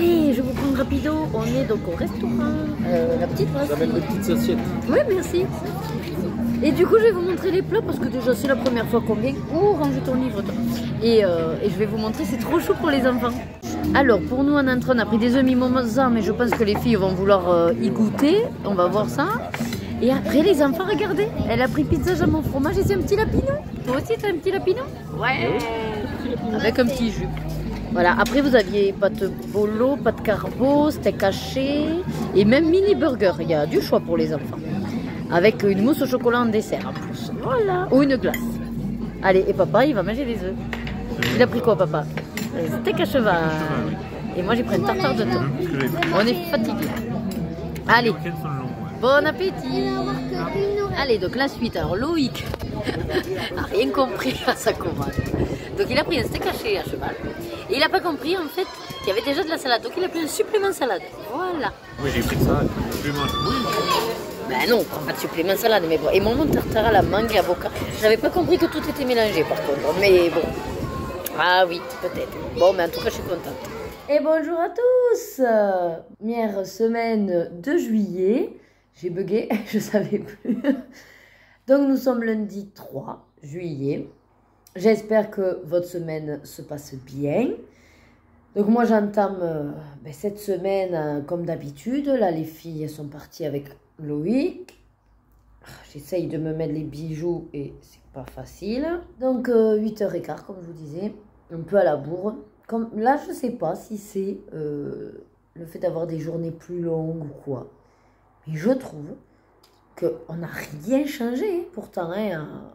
Allez, je vous prends rapido. On est donc au restaurant. La petite brasserie. J'amène des petites assiettes. Oui, merci. Et du coup, je vais vous montrer les plats parce que déjà, c'est la première fois qu'on vient. Oh, range ton livre, toi. Et je vais vous montrer, c'est trop chaud pour les enfants. Alors, pour nous, en entrée, on a pris des œufs mimosa, mais je pense que les filles vont vouloir y goûter. On va voir ça. Et après, les enfants, regardez. Elle a pris pizza, jambon, fromage et c'est un petit lapino. Toi aussi, t'as un petit lapino? Ouais. Avec un petit jus. Voilà, après vous aviez pâte bolo, pâte carbo, steak haché et même mini burger. Il y a du choix pour les enfants. Avec une mousse au chocolat en dessert en plus. Voilà. Ou une glace. Allez, et papa, il va manger les œufs. Il a pris quoi, papa? Steak à cheval. Et moi, j'ai pris un tartare de thon. On est fatigué. Allez, bon appétit. Allez, donc la suite. Alors, Loïc n'a rien compris à sa commande. Donc, il a pris un steak haché à cheval. Et il n'a pas compris en fait qu'il y avait déjà de la salade. Donc il a pris un supplément salade. Voilà. Oui, j'ai pris de salade. Ben non, prends pas de supplément salade. Mais bon. Et mon tartare à la mangue et avocat. Je n'avais pas compris que tout était mélangé par contre. Mais bon. Ah oui, peut-être. Bon, mais en tout cas, je suis contente. Et bonjour à tous. Première semaine de juillet. J'ai bugué, je ne savais plus. Donc nous sommes lundi 3 juillet. J'espère que votre semaine se passe bien. Donc moi j'entame cette semaine comme d'habitude. Là les filles sont parties avec Loïc. J'essaye de me mettre les bijoux et c'est pas facile. Donc 8h15 comme je vous disais. Un peu à la bourre. Comme, là je sais pas si c'est le fait d'avoir des journées plus longues ou quoi. Mais je trouve qu'on n'a rien changé pourtant hein,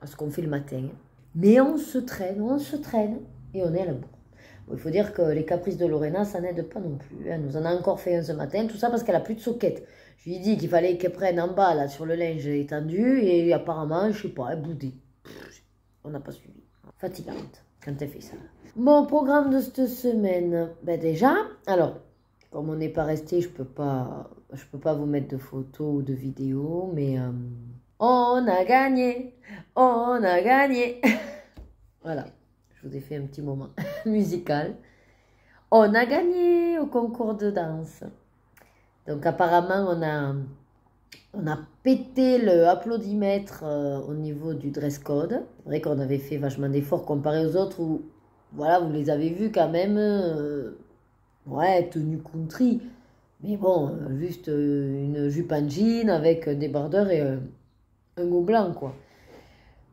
à ce qu'on fait le matin. Mais on se traîne et on est à la bourre. Bon, il faut dire que les caprices de Lorena, ça n'aide pas non plus. Elle nous en a encore fait un ce matin, tout ça parce qu'elle a plus de soquette. Je lui ai dit qu'il fallait qu'elle prenne en bas là, sur le linge étendu et apparemment, je sais pas, elle boudait. On n'a pas suivi. Fatigante quand elle fait ça. Bon, programme de cette semaine. Ben déjà, alors, comme on n'est pas resté, je peux pas vous mettre de photos ou de vidéos, mais... on a gagné, on a gagné. Voilà, je vous ai fait un petit moment musical. On a gagné au concours de danse. Donc apparemment, on a pété le applaudimètre au niveau du dress code. C'est vrai qu'on avait fait vachement d'efforts comparé aux autres où, voilà, vous les avez vus quand même, ouais, tenue country. Mais bon, juste une jupe en jean avec des bardeurs et un mot blanc, quoi.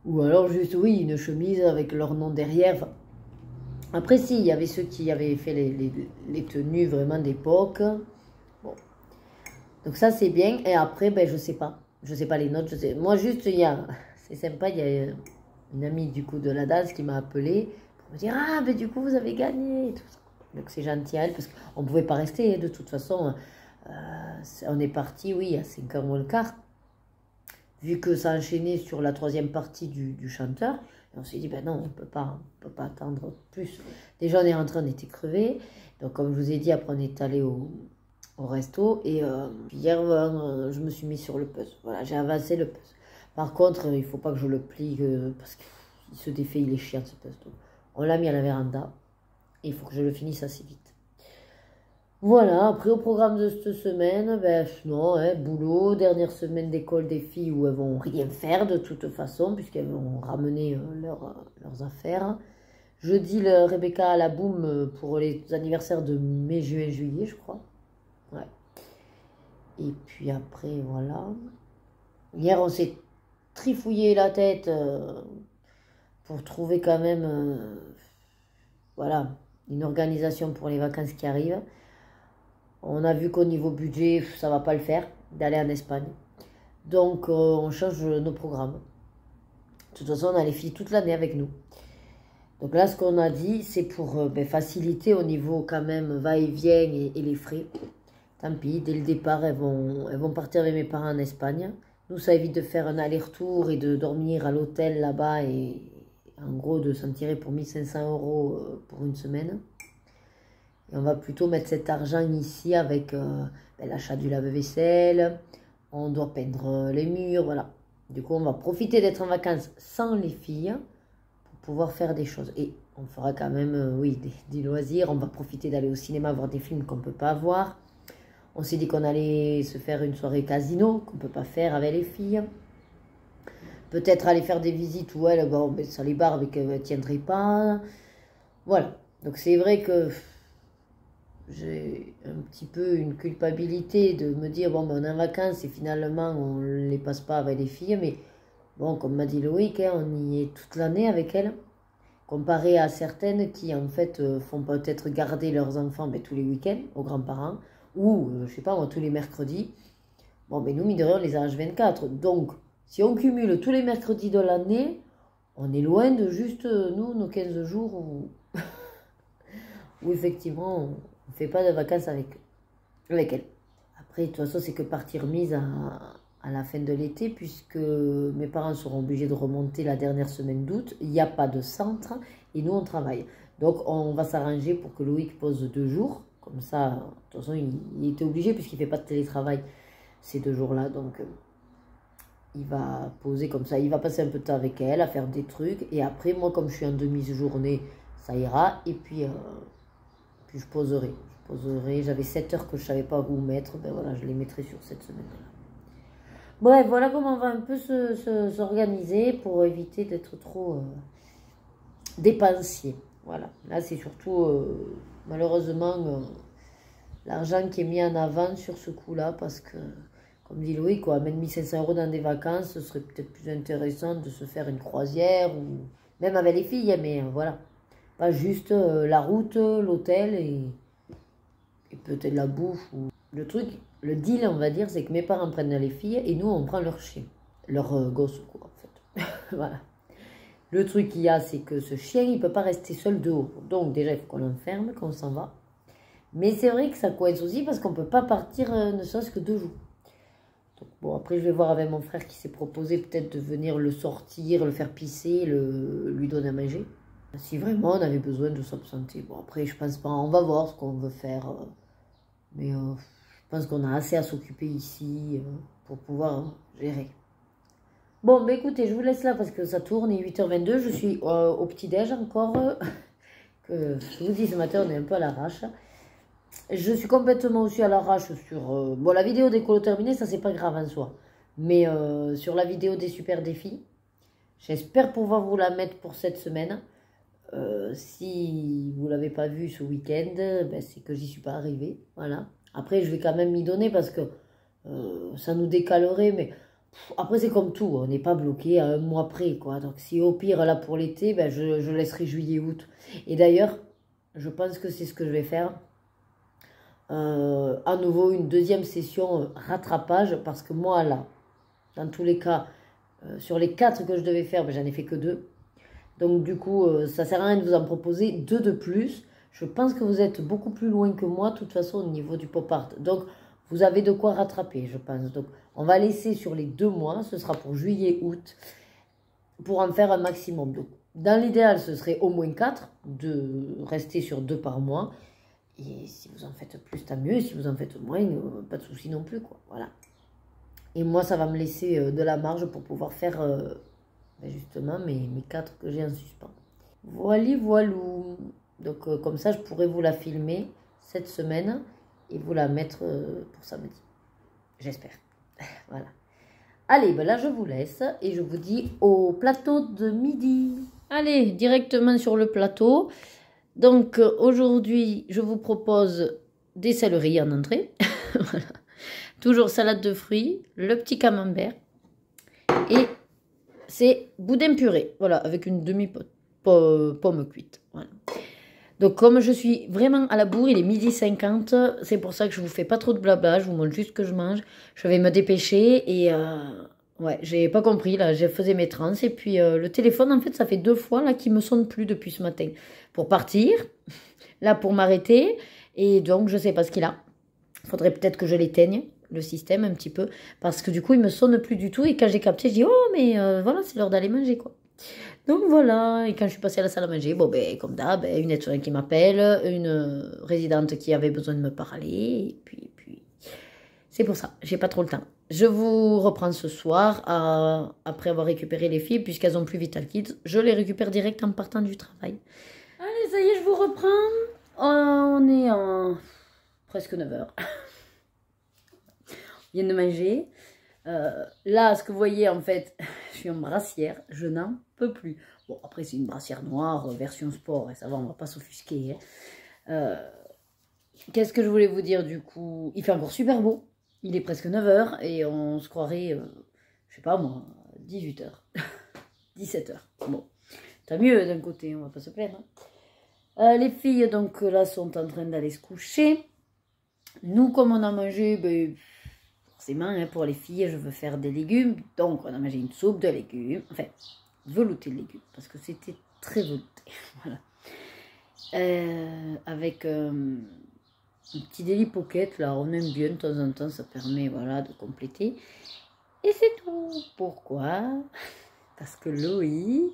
Ou alors juste, oui, une chemise avec leur nom derrière. Enfin, après, si, il y avait ceux qui avaient fait les tenues vraiment d'époque. Bon. Donc ça, c'est bien. Et après, ben, je sais pas. Je sais pas les notes. Moi, juste, c'est sympa, il y a une amie du coup de la danse qui m'a appelé pour me dire, ah, ben du coup, vous avez gagné. Et tout ça. Donc c'est gentil à elle parce qu'on ne pouvait pas rester. De toute façon, on est parti, oui, à 5h moins le quart. Vu que ça enchaînait sur la troisième partie du chanteur, on s'est dit, ben non, on peut pas attendre plus. Déjà, on est rentré, on était crevés. Donc, comme je vous ai dit, après, on est allé au resto. Et hier, je me suis mis sur le puzzle. Voilà, j'ai avancé le puzzle. Par contre, il ne faut pas que je le plie parce qu'il se défait, il est chiant ce puzzle. Donc, on l'a mis à la véranda. Et il faut que je le finisse assez vite. Voilà, après au programme de cette semaine, ben non, hein, boulot, dernière semaine d'école des filles où elles vont rien faire de toute façon, puisqu'elles vont ramener leurs affaires. Jeudi, Rebecca à la boum pour les anniversaires de mai, juin, juillet, je crois. Ouais. Et puis après, voilà. Hier, on s'est trifouillé la tête pour trouver quand même, voilà, une organisation pour les vacances qui arrivent. On a vu qu'au niveau budget, ça va pas le faire d'aller en Espagne. Donc, on change nos programmes. De toute façon, on a les filles toute l'année avec nous. Donc là, ce qu'on a dit, c'est pour faciliter au niveau quand même va-et-vient et les frais. Tant pis, dès le départ, elles vont partir avec mes parents en Espagne. Nous, ça évite de faire un aller-retour et de dormir à l'hôtel là-bas et en gros de s'en tirer pour 1500 € pour une semaine. Et on va plutôt mettre cet argent ici avec l'achat du lave-vaisselle. On doit peindre les murs, voilà. Du coup, on va profiter d'être en vacances sans les filles pour pouvoir faire des choses. Et on fera quand même, oui, des loisirs. On va profiter d'aller au cinéma voir des films qu'on ne peut pas voir. On s'est dit qu'on allait se faire une soirée casino, qu'on ne peut pas faire avec les filles. Peut-être aller faire des visites où elles, bon, ben, ça les barre, mais qu'elles ne tiendraient pas. Voilà. Donc c'est vrai que j'ai un petit peu une culpabilité de me dire, bon, ben, on est en vacances et finalement, on ne les passe pas avec les filles. Mais bon, comme m'a dit Loïc, hein, on y est toute l'année avec elles. Comparé à certaines qui, en fait, font peut-être garder leurs enfants ben, tous les week-ends aux grands-parents. Ou, je sais pas moi, tous les mercredis. Bon, ben nous, mine de rien, on les a H24. Donc, si on cumule tous les mercredis de l'année, on est loin de juste, nous, nos 15 jours où, où effectivement, on ne fait pas de vacances avec elles. Après, de toute façon, c'est que partie remise à la fin de l'été, puisque mes parents seront obligés de remonter la dernière semaine d'août. Il n'y a pas de centre et nous, on travaille. Donc, on va s'arranger pour que Loïc pose 2 jours. Comme ça, de toute façon, il était obligé puisqu'il ne fait pas de télétravail ces 2 jours-là. Donc, il va poser comme ça. Il va passer un peu de temps avec elle, à faire des trucs. Et après, moi, comme je suis en demi-journée, ça ira. Et puis je poserai. J'avais 7 heures que je ne savais pas où mettre. Ben voilà, je les mettrai sur cette semaine-là. Bref, voilà comment on va un peu s'organiser pour éviter d'être trop dépensier. Voilà. Là, c'est surtout, malheureusement, l'argent qui est mis en avant sur ce coup-là, parce que, comme dit Loïc, quoi, mettre 1500 € dans des vacances, ce serait peut-être plus intéressant de se faire une croisière, ou même avec les filles, mais voilà. Pas juste la route, l'hôtel et peut-être la bouffe. Ou... Le truc, le deal, on va dire, c'est que mes parents prennent les filles et nous, on prend leur chien. Leur gosse, quoi, en fait. Voilà. Le truc qu'il y a, c'est que ce chien, il ne peut pas rester seul dehors. Donc, déjà, il faut qu'on l'enferme, qu'on s'en va. Mais c'est vrai que ça coince aussi parce qu'on ne peut pas partir ne serait-ce que 2 jours. Donc, bon, après, je vais voir avec mon frère qui s'est proposé peut-être de venir le sortir, le faire pisser, lui donner à manger. Si vraiment on avait besoin de s'absenter. Bon, après, je pense pas. On va voir ce qu'on veut faire. Mais je pense qu'on a assez à s'occuper ici pour pouvoir gérer. Bon, bah écoutez, je vous laisse là parce que ça tourne, il est 8h22. Je suis au petit-déj encore. Que je vous dis, ce matin, on est un peu à l'arrache. Je suis complètement aussi à l'arrache sur... bon, la vidéo des colos terminés, ça, c'est pas grave en soi. Mais sur la vidéo des super défis, j'espère pouvoir vous la mettre pour cette semaine. Si vous ne l'avez pas vue ce week-end, ben, c'est que j'y suis pas arrivée. Voilà. Après, je vais quand même m'y donner parce que ça nous décalerait. Mais après, c'est comme tout. On n'est pas bloqué à 1 mois près, quoi. Donc, si au pire, là, pour l'été, ben, je laisserai juillet-août. Et d'ailleurs, je pense que c'est ce que je vais faire. À nouveau, une deuxième session rattrapage. Parce que moi, là, dans tous les cas, sur les 4 que je devais faire, ben, j'en ai fait que 2. Donc du coup, ça sert à rien de vous en proposer 2 de plus. Je pense que vous êtes beaucoup plus loin que moi, de toute façon, au niveau du pop art. Donc, vous avez de quoi rattraper, je pense. Donc, on va laisser sur les 2 mois. Ce sera pour juillet-août, pour en faire un maximum. Donc, dans l'idéal, ce serait au moins 4, de rester sur 2 par mois. Et si vous en faites plus, tant mieux. Si vous en faites moins, pas de souci non plus, quoi. Voilà. Et moi, ça va me laisser de la marge pour pouvoir faire... ben justement, mes 4 que j'ai en suspens. Voilà, voilou. Donc, comme ça, je pourrais vous la filmer cette semaine et vous la mettre pour samedi. J'espère. Voilà. Allez, ben là, je vous laisse et je vous dis au plateau de midi. Allez, directement sur le plateau. Donc, aujourd'hui, je vous propose des céleris en entrée. Voilà. Toujours salade de fruits, le petit camembert et... c'est boudin puré, voilà, avec une demi-pomme cuite. Voilà. Donc, comme je suis vraiment à la bourre, il est 12h50, c'est pour ça que je vous fais pas trop de blabla, je vous montre juste que je mange. Je vais me dépêcher et, ouais, j'ai pas compris, là, je faisais mes trans. Et puis, le téléphone, en fait, ça fait 2 fois, là, qu'il me sonne plus depuis ce matin. Pour partir, là, pour m'arrêter, et donc, je sais pas ce qu'il a. Il faudrait peut-être que je l'éteigne, le système un petit peu, parce que du coup il me sonne plus du tout et quand j'ai capté je dis oh mais voilà c'est l'heure d'aller manger quoi. Donc voilà, et quand je suis passée à la salle à manger, bon ben comme d'hab, une aide-soignante qui m'appelle, une résidente qui avait besoin de me parler et puis c'est pour ça, j'ai pas trop le temps. Je vous reprends ce soir après avoir récupéré les filles puisqu'elles ont plus Vital Kids, je les récupère direct en partant du travail. ça y est, je vous reprends. On est en presque 9 h. On vient de manger. Là, ce que vous voyez, en fait, je suis en brassière. Je n'en peux plus. Bon, après, c'est une brassière noire, version sport. Et ça va, on va pas s'offusquer. Qu'est-ce que je voulais vous dire, du coup? Il fait encore super beau. Il est presque 9 h. Et on se croirait, je sais pas moi, 18 h. 17 h. Bon, tant mieux d'un côté, on va pas se plaindre. Les filles, donc là, sont en train d'aller se coucher. Nous, comme on a mangé, ben, forcément, hein, pour les filles, je veux faire des légumes. Donc, on a mangé une soupe de légumes. Enfin, velouté de légumes, parce que c'était très velouté. Voilà. Avec un petit délit pocket, là, on aime bien de temps en temps, ça permet, voilà, de compléter. Et c'est tout. Pourquoi? Parce que Loïc,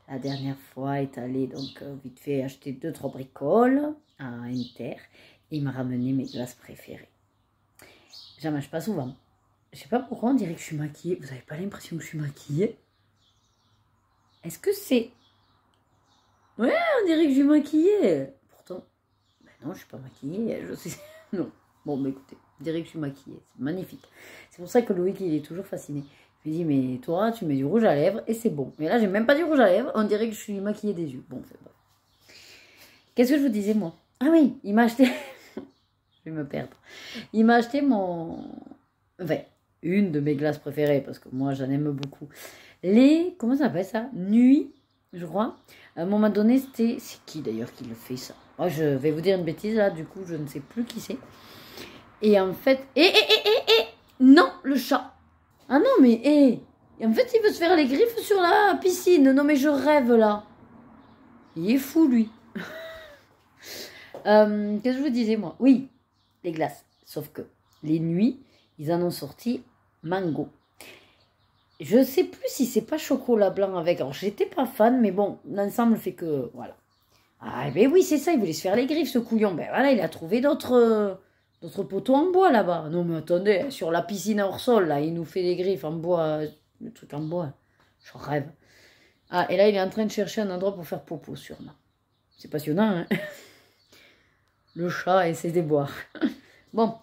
la dernière fois, est allé donc vite fait acheter 2-3 bricoles à Inter. Et il m'a ramené mes glaces préférées. J'en mange pas souvent. Je sais pas pourquoi on dirait que je suis maquillée. Vous avez pas l'impression que je suis maquillée? Est-ce que c'est... Ouais, on dirait que je suis maquillée. Pourtant, ben non, je suis pas maquillée. Je sais... Non. Bon, bah écoutez, on dirait que je suis maquillée. C'est magnifique. C'est pour ça que Loïc, il est toujours fasciné. Je lui dis, mais toi, tu mets du rouge à lèvres et c'est bon. Mais là, j'ai même pas du rouge à lèvres. On dirait que je suis maquillée des yeux. Bon, c'est bon. Qu'est-ce que je vous disais, moi? Ah oui, il m'a acheté... Je vais me perdre. Il m'a acheté mon... Enfin, une de mes glaces préférées, parce que moi, j'en aime beaucoup. Les... Comment ça s'appelle ça? Nuit, je crois. À un moment donné, c'était... C'est qui, d'ailleurs, qui le fait, ça? Moi, je vais vous dire une bêtise, là. Du coup, je ne sais plus qui c'est. Et en fait... Non, le chat. Ah non, mais... Et en fait, il veut se faire les griffes sur la piscine. Non, mais je rêve, là. Il est fou, lui. Qu'est-ce que je vous disais, moi? Oui, les glaces. Sauf que les nuits, ils en ont sorti mango. Je sais plus si c'est pas chocolat blanc avec. Alors, j'étais pas fan, mais bon, l'ensemble fait que... Voilà. Ah, ben oui, c'est ça, il voulait se faire les griffes, ce couillon. Ben voilà, il a trouvé d'autres poteaux en bois, là-bas. Non, mais attendez, sur la piscine hors sol, là, il nous fait des griffes en bois. Le truc en bois. Je rêve. Ah, et là, il est en train de chercher un endroit pour faire popo, sûrement. C'est passionnant, hein? Le chat et ses déboires. Bon.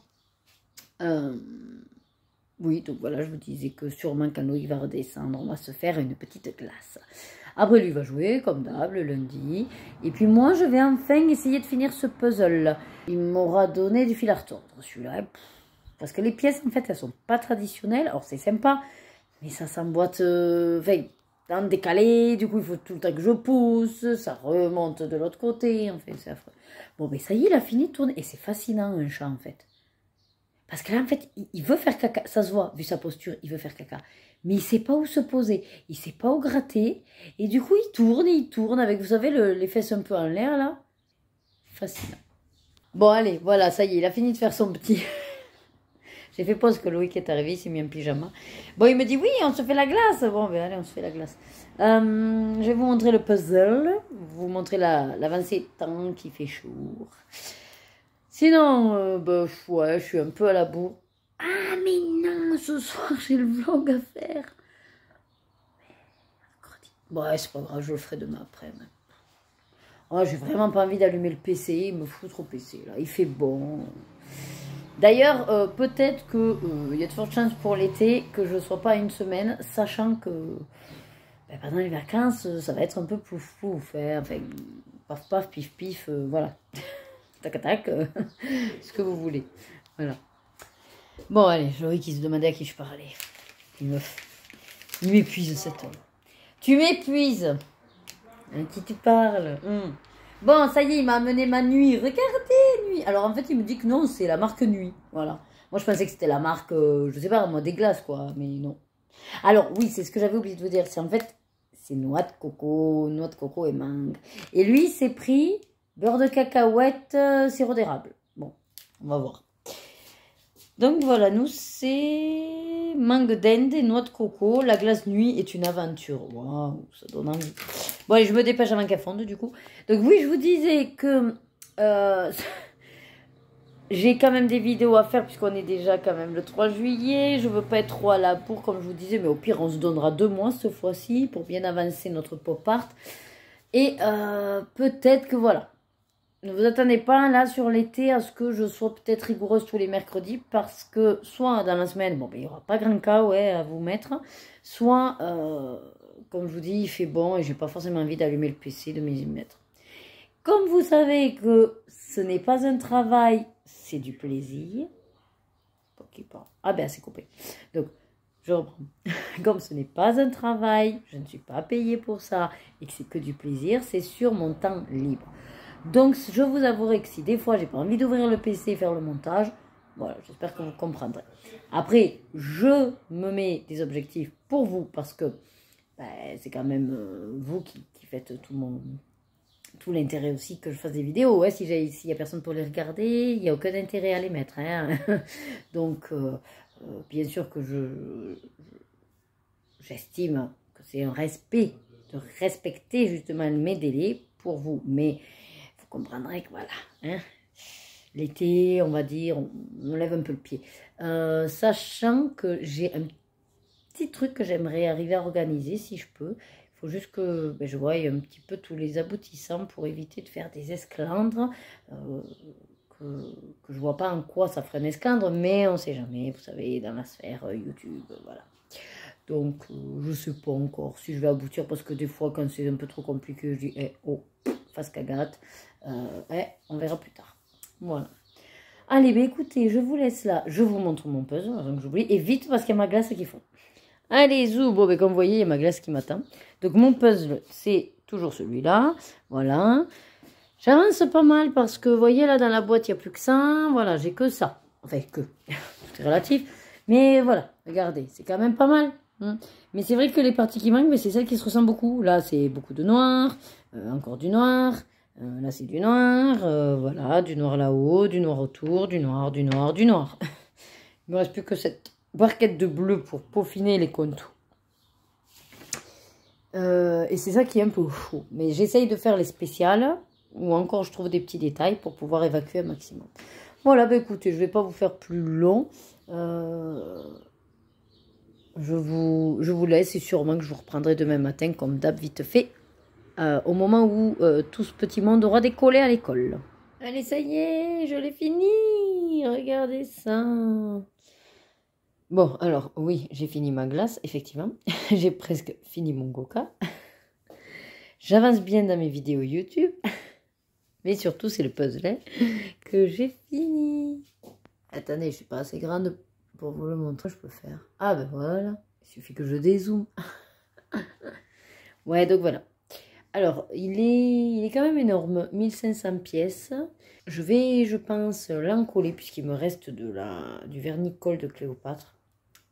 Oui, donc voilà, je vous disais que sûrement quand Loïc va redescendre, on va se faire une petite glace. Après, lui va jouer, comme d'hab, le lundi. Et puis moi, je vais enfin essayer de finir ce puzzle. Il m'aura donné du fil à retordre, celui-là. Parce que les pièces, en fait, elles sont pas traditionnelles. Alors, c'est sympa, mais ça s'emboîte... en décalé, du coup il faut tout le temps que je pousse, ça remonte de l'autre côté, en fait c'est affreux. Bon ben ça y est, il a fini de tourner, et c'est fascinant un chat en fait. Parce que là en fait, il veut faire caca, ça se voit, vu sa posture, il veut faire caca. Mais il sait pas où se poser, il sait pas où gratter, et du coup il tourne avec, vous savez, les fesses un peu en l'air là. Fascinant. Bon allez, voilà, ça y est, il a fini de faire son petit... J'ai fait pause que Loïc est arrivé, il s'est mis un pyjama. Bon, il me dit, oui, on se fait la glace. Bon, ben allez, on se fait la glace. Je vais vous montrer le puzzle. Vous montrer l'avancée temps qui fait jour. Sinon, ben, ouais, je suis un peu à la bourre. Ah, mais non, ce soir, j'ai le vlog à faire. Bon, ouais, c'est pas grave, je le ferai demain après. Mais... Oh, j'ai vraiment pas envie d'allumer le PC. Il me fout trop PC, là. Il fait bon... D'ailleurs, peut-être qu'il y a de fortes chances pour l'été que je ne sois pas une semaine, sachant que ben, pendant les vacances, ça va être un peu plouf plouf. Hein, enfin, paf paf, pif pif, voilà. Tac tac, ce que vous voulez. Voilà. Bon, allez, Joey qui se demandait à qui je parlais. Il m'épuise cet homme. Tu m'épuises. À qui tu parles? Bon, ça y est, il m'a amené ma nuit. Regardez, nuit. Alors, en fait, il me dit que non, c'est la marque Nuit. Voilà. Moi, je pensais que c'était la marque, je sais pas, moi, des glaces, quoi. Mais non. Alors, oui, c'est ce que j'avais oublié de vous dire. C'est en fait, c'est noix de coco et mangue. Et lui, il s'est pris beurre de cacahuète, sirop d'érable. Bon, on va voir. Donc, voilà, nous, c'est mangue d'Inde et noix de coco. La glace Nuit est une aventure. Waouh, ça donne envie. Bon, allez, je me dépêche avant qu'elle fonde, du coup. Donc, oui, je vous disais que j'ai quand même des vidéos à faire, puisqu'on est déjà quand même le 3 juillet. Je veux pas être trop à la bourre, comme je vous disais, mais au pire, on se donnera 2 mois cette fois-ci, pour bien avancer notre pop art. Et peut-être que voilà. Ne vous attendez pas là sur l'été à ce que je sois peut-être rigoureuse tous les mercredis parce que soit dans la semaine, bon, ben, il n'y aura pas grand cas ouais, à vous mettre, soit, comme je vous dis, il fait bon et j'ai pas forcément envie d'allumer le PC, de m'y mettre. Comme vous savez que ce n'est pas un travail, c'est du plaisir. Ah ben c'est coupé. Donc, je reprends. Comme ce n'est pas un travail, je ne suis pas payée pour ça et que c'est que du plaisir, c'est sur mon temps libre. Donc, je vous avouerai que si des fois, j'ai pas envie d'ouvrir le PC et faire le montage, voilà, j'espère que vous comprendrez. Après, je me mets des objectifs pour vous parce que ben, c'est quand même vous qui faites tout l'intérêt aussi que je fasse des vidéos. Ouais, s'il n'y a personne pour les regarder, il n'y a aucun intérêt à les mettre. Hein. Donc, bien sûr que j'estime que c'est un respect de respecter justement mes délais pour vous. Mais vous comprendrez que voilà, hein, l'été, on va dire, on lève un peu le pied. Sachant que j'ai un petit truc que j'aimerais arriver à organiser si je peux. Il faut juste que ben, je voie un petit peu tous les aboutissants pour éviter de faire des esclandres. Que je ne vois pas en quoi ça ferait un esclandre, mais on ne sait jamais, vous savez, dans la sphère YouTube, voilà. Donc, je ne sais pas encore si je vais aboutir, parce que des fois, quand c'est un peu trop compliqué, je dis, oh, face cagate, on verra plus tard. Voilà. Allez, ben écoutez, je vous laisse là, je vous montre mon puzzle, avant que j'oublie, et vite, parce qu'il y a ma glace qu'il faut. Allez, zou, bon, ben, comme vous voyez, il y a ma glace qui m'attend. Donc, mon puzzle, c'est toujours celui-là. Voilà. J'avance pas mal parce que, vous voyez, là, dans la boîte, il n'y a plus que ça. Voilà, j'ai que ça. Enfin, que. Tout est relatif. Mais voilà, regardez, c'est quand même pas mal. Hein. Mais c'est vrai que les parties qui manquent, c'est celles qui se ressemblent beaucoup. Là, c'est beaucoup de noir. Encore du noir. Là, c'est du noir. Voilà, du noir là-haut, du noir autour, du noir, du noir, du noir. Il me reste plus que cette barquette de bleu pour peaufiner les contours. Et c'est ça qui est un peu chaud. Mais j'essaye de faire les spéciales, ou encore je trouve des petits détails pour pouvoir évacuer un maximum. Voilà, bah écoutez, je ne vais pas vous faire plus long. Je vous laisse et sûrement que je vous reprendrai demain matin, comme d'hab, vite fait, au moment où tout ce petit monde aura décollé à l'école. Allez, ça y est, je l'ai fini. Regardez ça. Bon, alors, oui, j'ai fini ma glace, effectivement. J'ai presque fini mon coca. J'avance bien dans mes vidéos YouTube. Mais surtout, c'est le puzzle que j'ai fini. Attendez, je suis pas assez grande pour vous le montrer. Je peux faire. Ah, ben voilà. Il suffit que je dézoome. Ouais, donc voilà. Alors, il est quand même énorme. 1500 pièces. Je vais, je pense, l'encoller puisqu'il me reste du vernis-colle de Cléopâtre.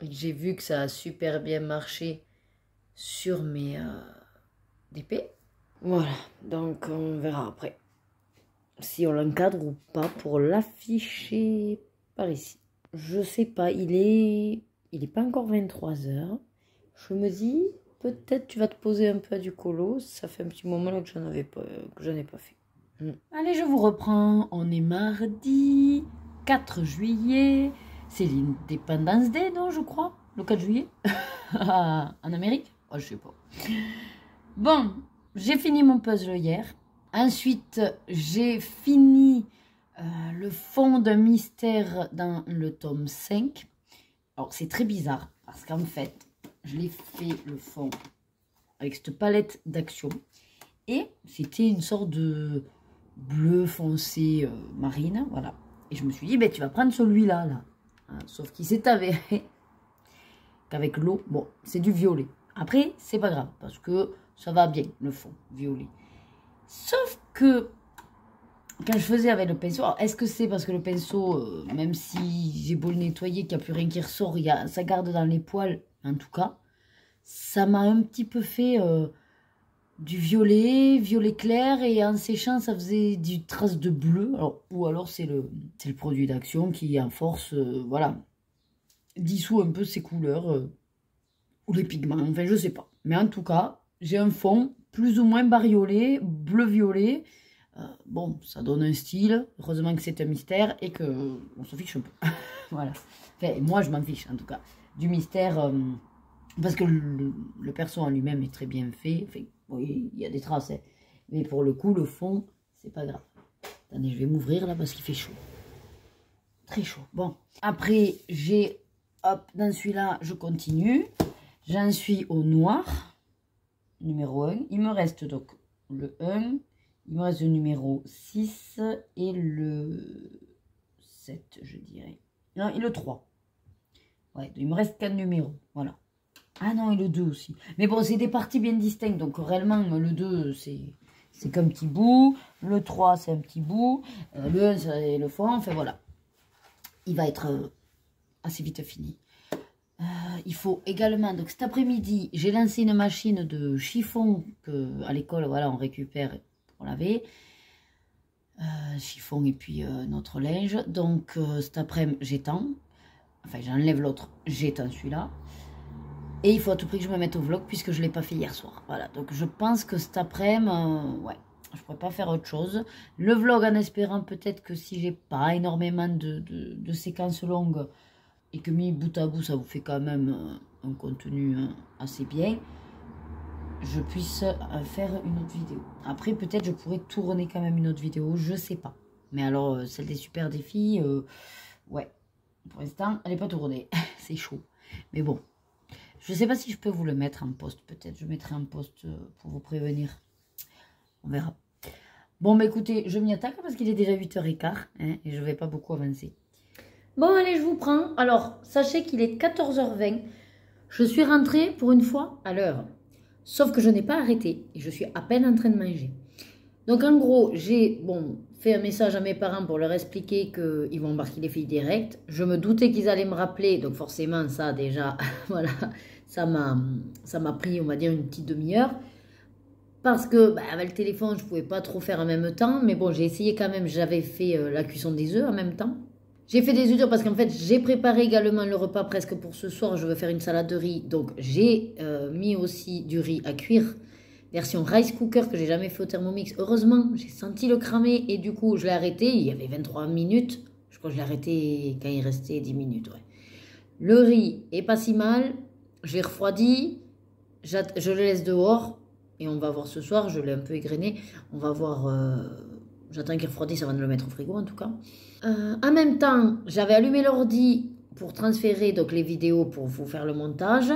J'ai vu que ça a super bien marché sur mes DP. Voilà, donc on verra après si on l'encadre ou pas pour l'afficher par ici. Je sais pas, il est pas encore 23 h. Je me dis, peut-être tu vas te poser un peu à du colo. Ça fait un petit moment là que j'en ai pas fait. Allez, je vous reprends. On est mardi 4 juillet. C'est l'Independence Day, non, je crois, le 4 juillet, en Amérique. Oh, je sais pas. Bon, j'ai fini mon puzzle hier. Ensuite, j'ai fini le fond d'un mystère dans le tome 5. Alors, c'est très bizarre, parce qu'en fait, je l'ai fait le fond avec cette palette d'action. Et c'était une sorte de bleu foncé marine, voilà. Et je me suis dit, ben, tu vas prendre celui-là, là. Hein, sauf qu'il s'est avéré qu'avec l'eau, bon, c'est du violet. Après, c'est pas grave, parce que ça va bien, le fond violet. Sauf que, quand je faisais avec le pinceau, est-ce que c'est parce que le pinceau, même si j'ai beau le nettoyer, qu'il n'y a plus rien qui ressort, ça garde dans les poils, en tout cas, ça m'a un petit peu fait du violet clair, et en séchant, ça faisait du trace de bleu. Alors, ou alors, c'est le produit d'action qui, en force, voilà, dissout un peu ces couleurs, ou les pigments, enfin, je sais pas. Mais en tout cas, j'ai un fond plus ou moins bariolé, bleu-violet. Bon, ça donne un style. Heureusement que c'est un mystère et que on se fiche un peu. Voilà. Enfin, moi, je m'en fiche, en tout cas. Du mystère, parce que le perso en lui-même est très bien fait. Enfin, oui, il y a des traces. Hein. Mais pour le coup, le fond, c'est pas grave. Attendez, je vais m'ouvrir là parce qu'il fait chaud. Très chaud. Bon, après, j'ai, hop, dans celui-là, je continue. J'en suis au noir, numéro 1. Il me reste donc le 1, il me reste le numéro 6 et le 7, je dirais. Non, et le 3. Ouais, il me reste 4 numéros, voilà. Ah non, et le 2 aussi. Mais bon, c'est des parties bien distinctes, donc réellement, le 2, c'est qu'un petit bout. Le 3, c'est un petit bout. Le 1, c'est le fond, enfin voilà. Il va être assez vite fini. Il faut également, donc cet après-midi, j'ai lancé une machine de chiffon que à l'école, voilà, on récupère pour laver. Chiffon et puis notre linge. Donc cet après-midi, j'étends. Enfin, j'enlève l'autre, j'étends celui-là. Et il faut à tout prix que je me mette au vlog puisque je ne l'ai pas fait hier soir. Voilà, donc je pense que cet après-midi, ouais, je ne pourrais pas faire autre chose. Le vlog en espérant peut-être que si j'ai pas énormément de séquences longues et que mis bout à bout, ça vous fait quand même un contenu assez bien, je puisse faire une autre vidéo. Après, peut-être je pourrais tourner quand même une autre vidéo, je sais pas. Mais alors, celle des super défis, ouais, pour l'instant, elle n'est pas tournée. C'est chaud. Mais bon, je sais pas si je peux vous le mettre en post. Peut-être je mettrai en post pour vous prévenir. On verra. Bon, bah écoutez, je m'y attaque parce qu'il est déjà 8h15 hein, et je vais pas beaucoup avancer. Bon, allez, je vous prends. Alors, sachez qu'il est 14h20. Je suis rentrée pour une fois à l'heure. Sauf que je n'ai pas arrêté et je suis à peine en train de manger. Donc, en gros, j'ai fait un message à mes parents pour leur expliquer qu'ils vont embarquer les filles directes. Je me doutais qu'ils allaient me rappeler. Donc, forcément, ça, déjà, voilà, ça m'a pris, on va dire, une petite demi-heure. Parce que, bah, avec le téléphone, je ne pouvais pas trop faire en même temps. Mais bon, j'ai essayé quand même. J'avais fait la cuisson des œufs en même temps. J'ai fait des œufs durs parce qu'en fait, j'ai préparé également le repas presque pour ce soir. Je veux faire une salade de riz. Donc, j'ai mis aussi du riz à cuire. Version rice cooker que j'ai jamais fait au Thermomix. Heureusement, j'ai senti le cramer et du coup, je l'ai arrêté. Il y avait 23 minutes. Je crois que je l'ai arrêté quand il restait 10 minutes. Ouais. Le riz est pas si mal. J'ai refroidi. Je le laisse dehors. Et on va voir ce soir. Je l'ai un peu égrené. On va voir... J'attends qu'il refroidisse avant de le mettre au frigo en tout cas. En même temps, j'avais allumé l'ordi pour transférer donc, les vidéos pour vous faire le montage.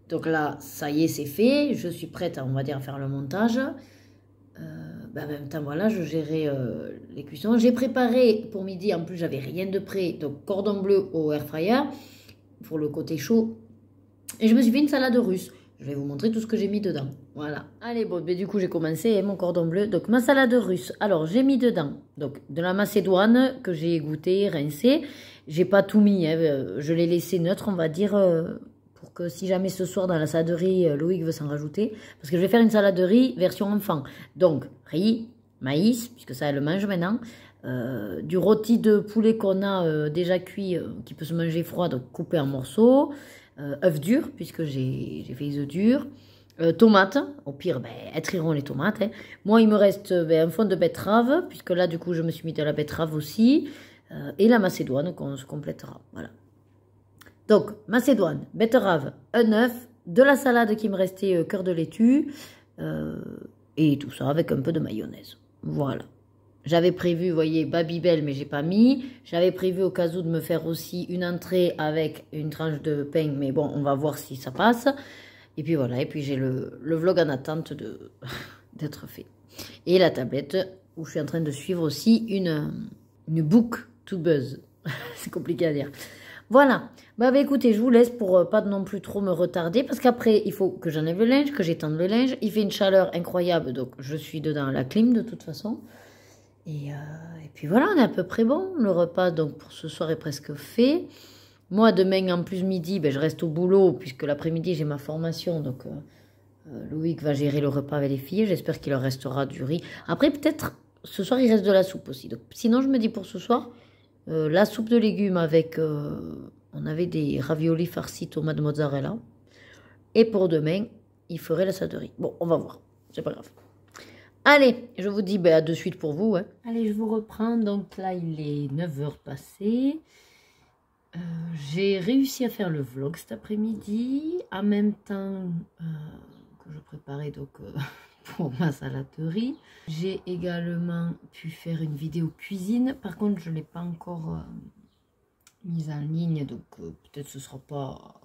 Donc là, ça y est, c'est fait. Je suis prête, on va dire, à faire le montage. En même temps, voilà, je gérais les cuissons. J'ai préparé pour midi, en plus, j'avais rien de prêt. Donc, cordon bleu au air fryer pour le côté chaud. Et je me suis fait une salade russe. Je vais vous montrer tout ce que j'ai mis dedans. Voilà. Allez, bon, du coup, j'ai commencé mon cordon bleu. Donc, ma salade russe. Alors, j'ai mis dedans donc, de la macédoine que j'ai égouttée, rincée. J'ai pas tout mis. Hein, je l'ai laissé neutre, on va dire, pour que si jamais ce soir, dans la salade de riz, Loïc veut s'en rajouter. Parce que je vais faire une salade de riz version enfant. Donc, riz, maïs, puisque ça, elle le mange maintenant. Du rôti de poulet qu'on a déjà cuit, qui peut se manger froid, donc coupé en morceaux. œufs durs, puisque j'ai fait les œufs durs. Tomates, au pire, elles trieront les tomates. Hein. Moi, il me reste un fond de betterave, puisque là, du coup, je me suis mis de la betterave aussi. Et la macédoine qu'on se complétera. Voilà. Donc, macédoine, betterave, un œuf, de la salade qui me restait cœur de laitue, et tout ça avec un peu de mayonnaise. Voilà. J'avais prévu, vous voyez, Babybel, mais j'ai pas mis. J'avais prévu au cas où de me faire aussi une entrée avec une tranche de pain, mais bon, on va voir si ça passe. Et puis voilà, et puis j'ai le vlog en attente d'être fait. Et la tablette où je suis en train de suivre aussi une booktubers. C'est compliqué à dire. Voilà. Écoutez, je vous laisse pour pas non plus trop me retarder, parce qu'après, il faut que j'enlève le linge, que j'étende le linge. Il fait une chaleur incroyable, donc je suis dedans la clim de toute façon. Et puis voilà, on est à peu près bon. Le repas donc pour ce soir est presque fait. Moi, demain, en plus midi, je reste au boulot, puisque l'après-midi, j'ai ma formation. Donc, Loïc va gérer le repas avec les filles. J'espère qu'il leur restera du riz. Après, peut-être, ce soir, il reste de la soupe aussi. Donc, sinon, je me dis pour ce soir, la soupe de légumes avec... on avait des raviolis farcis tomates mozzarella. Et pour demain, il ferait la salade de riz. Bon, on va voir. C'est pas grave. Allez, je vous dis à de suite pour vous. Hein. Allez, je vous reprends. Donc là, il est 9h passées. J'ai réussi à faire le vlog cet après-midi. En même temps que je préparais donc pour ma salade de riz. J'ai également pu faire une vidéo cuisine. Par contre, je ne l'ai pas encore mise en ligne, donc peut-être ce ne sera pas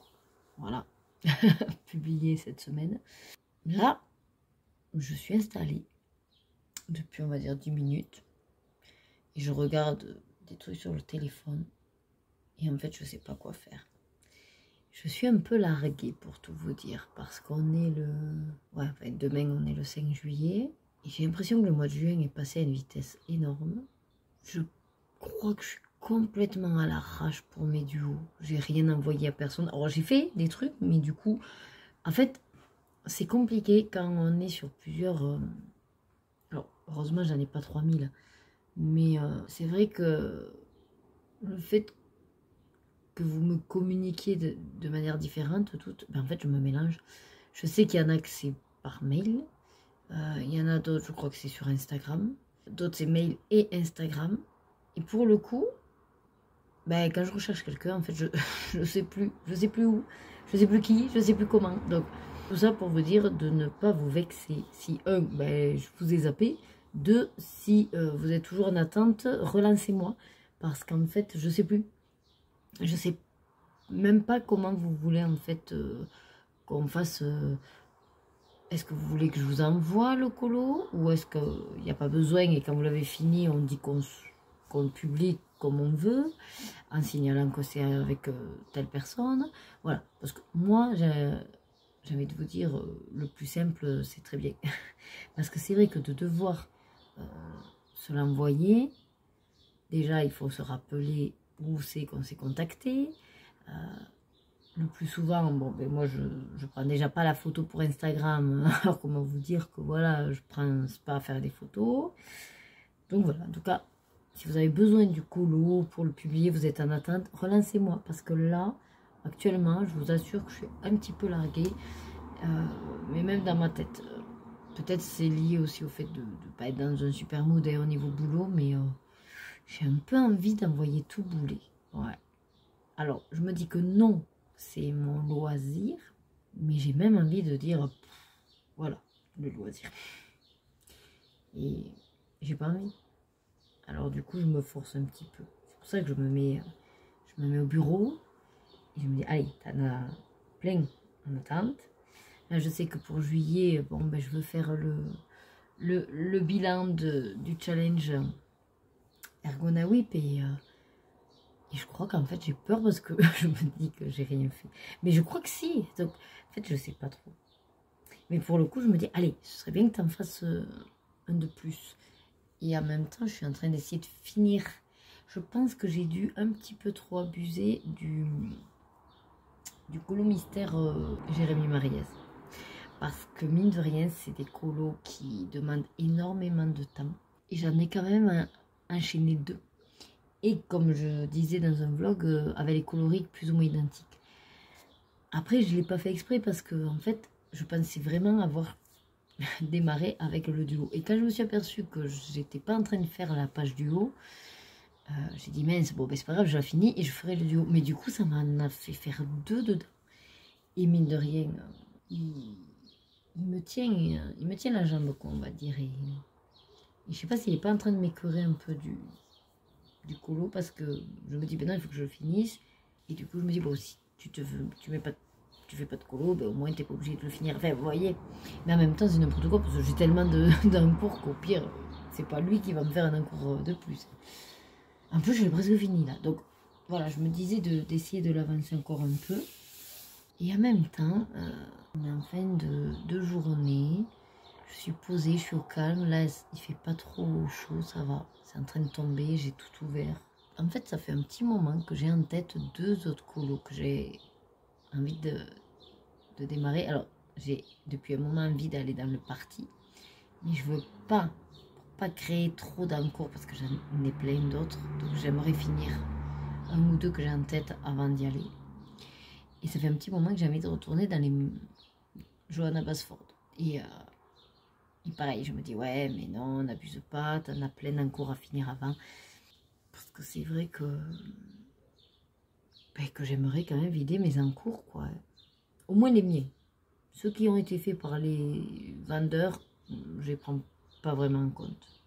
voilà, publié cette semaine. Là, je suis installée depuis, on va dire, 10 minutes. Et je regarde des trucs sur le téléphone. Et en fait, je ne sais pas quoi faire. Je suis un peu larguée pour tout vous dire. Parce qu'on est le... Ouais, enfin, demain, on est le 5 juillet. Et j'ai l'impression que le mois de juin est passé à une vitesse énorme. Je crois que je suis complètement à l'arrache pour mes duos. J'ai rien envoyé à personne. Alors, j'ai fait des trucs, mais du coup... En fait, c'est compliqué quand on est sur plusieurs... Alors, heureusement, j'en ai pas 3000. Mais c'est vrai que le fait que vous me communiquiez de manière différente, toutes, ben en fait, je me mélange. Je sais qu'il y en a que c'est par mail. Il y en a d'autres, je crois que c'est sur Instagram. D'autres, c'est mail et Instagram. Et pour le coup, ben, quand je recherche quelqu'un, en fait, je sais plus. Je sais plus où. Je sais plus qui. Je sais plus comment. Donc, tout ça pour vous dire de ne pas vous vexer. Si, un, ben, je vous ai zappé. Deux, si vous êtes toujours en attente, relancez-moi. Parce qu'en fait, je sais plus. Je sais même pas comment vous voulez, en fait, qu'on fasse... Est-ce que vous voulez que je vous envoie le colo? Ou est-ce qu'il n'y a pas besoin et quand vous l'avez fini, on dit qu'on le publie comme on veut, en signalant que c'est avec telle personne? Voilà, parce que moi, j'ai envie de vous dire, le plus simple, c'est très bien. Parce que c'est vrai que de devoir se l'envoyer, déjà, il faut se rappeler où c'est qu'on s'est contacté. Le plus souvent, bon, ben moi, je prends déjà pas la photo pour Instagram. Alors, comment vous dire que voilà, je pense pas à faire des photos. Donc voilà, en tout cas, si vous avez besoin du colo pour le publier, vous êtes en attente, relancez-moi. Parce que là, actuellement, je vous assure que je suis un petit peu larguée. Mais même dans ma tête. Peut-être c'est lié aussi au fait de ne pas être dans un super mood au niveau boulot. Mais j'ai un peu envie d'envoyer tout bouler. Ouais. Alors, je me dis que non, c'est mon loisir. Mais j'ai même envie de dire, voilà, le loisir. Et j'ai pas envie. Alors du coup, je me force un petit peu. C'est pour ça que je me mets au bureau. Et je me dis, allez, t'en as plein en attente. Là, je sais que pour juillet, bon, ben, je veux faire le bilan du challenge Ergonawip. Et je crois qu'en fait, j'ai peur parce que je me dis que j'ai rien fait. Mais je crois que si. Donc, en fait, je sais pas trop. Mais pour le coup, je me dis, allez, ce serait bien que tu en fasses un de plus. Et en même temps, je suis en train d'essayer de finir. Je pense que j'ai dû un petit peu trop abuser du colo mystère Jérémy Mariès. Parce que mine de rien, c'est des colos qui demandent énormément de temps. Et j'en ai quand même enchaîné 2. Et comme je disais dans un vlog, avec les coloris plus ou moins identiques. Après, je ne l'ai pas fait exprès parce que, en fait, je pensais vraiment avoir démarré avec le duo. Et quand je me suis aperçue que j'étais pas en train de faire la page duo, j'ai dit mince, bon ben c'est pas grave, je la finis et je ferai le duo. Mais du coup, ça m'en a fait faire 2 dedans. Et mine de rien, il me tient la jambe, quoi, on va dire. Et je sais pas s'il est pas en train de m'écœurer un peu du colo parce que je me dis, ben non, il faut que je le finisse. Et du coup, je me dis, bon, si tu fais pas de colo, ben au moins t'es pas obligé de le finir. Enfin, vous voyez. Mais en même temps, c'est n'importe quoi parce que j'ai tellement d'encours qu'au pire, c'est pas lui qui va me faire un encours de plus. En plus, je l'ai presque fini là. Donc voilà, je me disais d'essayer de l'avancer encore un peu. Et en même temps, on est en fin de journée. Je suis posée, je suis au calme. Là, il fait pas trop chaud, ça va. C'est en train de tomber, j'ai tout ouvert. En fait, ça fait un petit moment que j'ai en tête 2 autres colos que j'ai envie de démarrer. Alors, j'ai depuis un moment envie d'aller dans le party. Mais je veux pas, pour pas créer trop d'encours parce que j'en ai plein d'autres. Donc, j'aimerais finir 1 ou 2 que j'ai en tête avant d'y aller. Et ça fait un petit moment que j'ai envie de retourner dans les Johanna Basford. Et pareil, je me dis, ouais, mais non, n'abuse pas, t'en as plein d'encours à finir avant. Parce que c'est vrai que j'aimerais quand même vider mes encours, quoi. Au moins les miens. Ceux qui ont été faits par les vendeurs, je les prends pas vraiment en compte.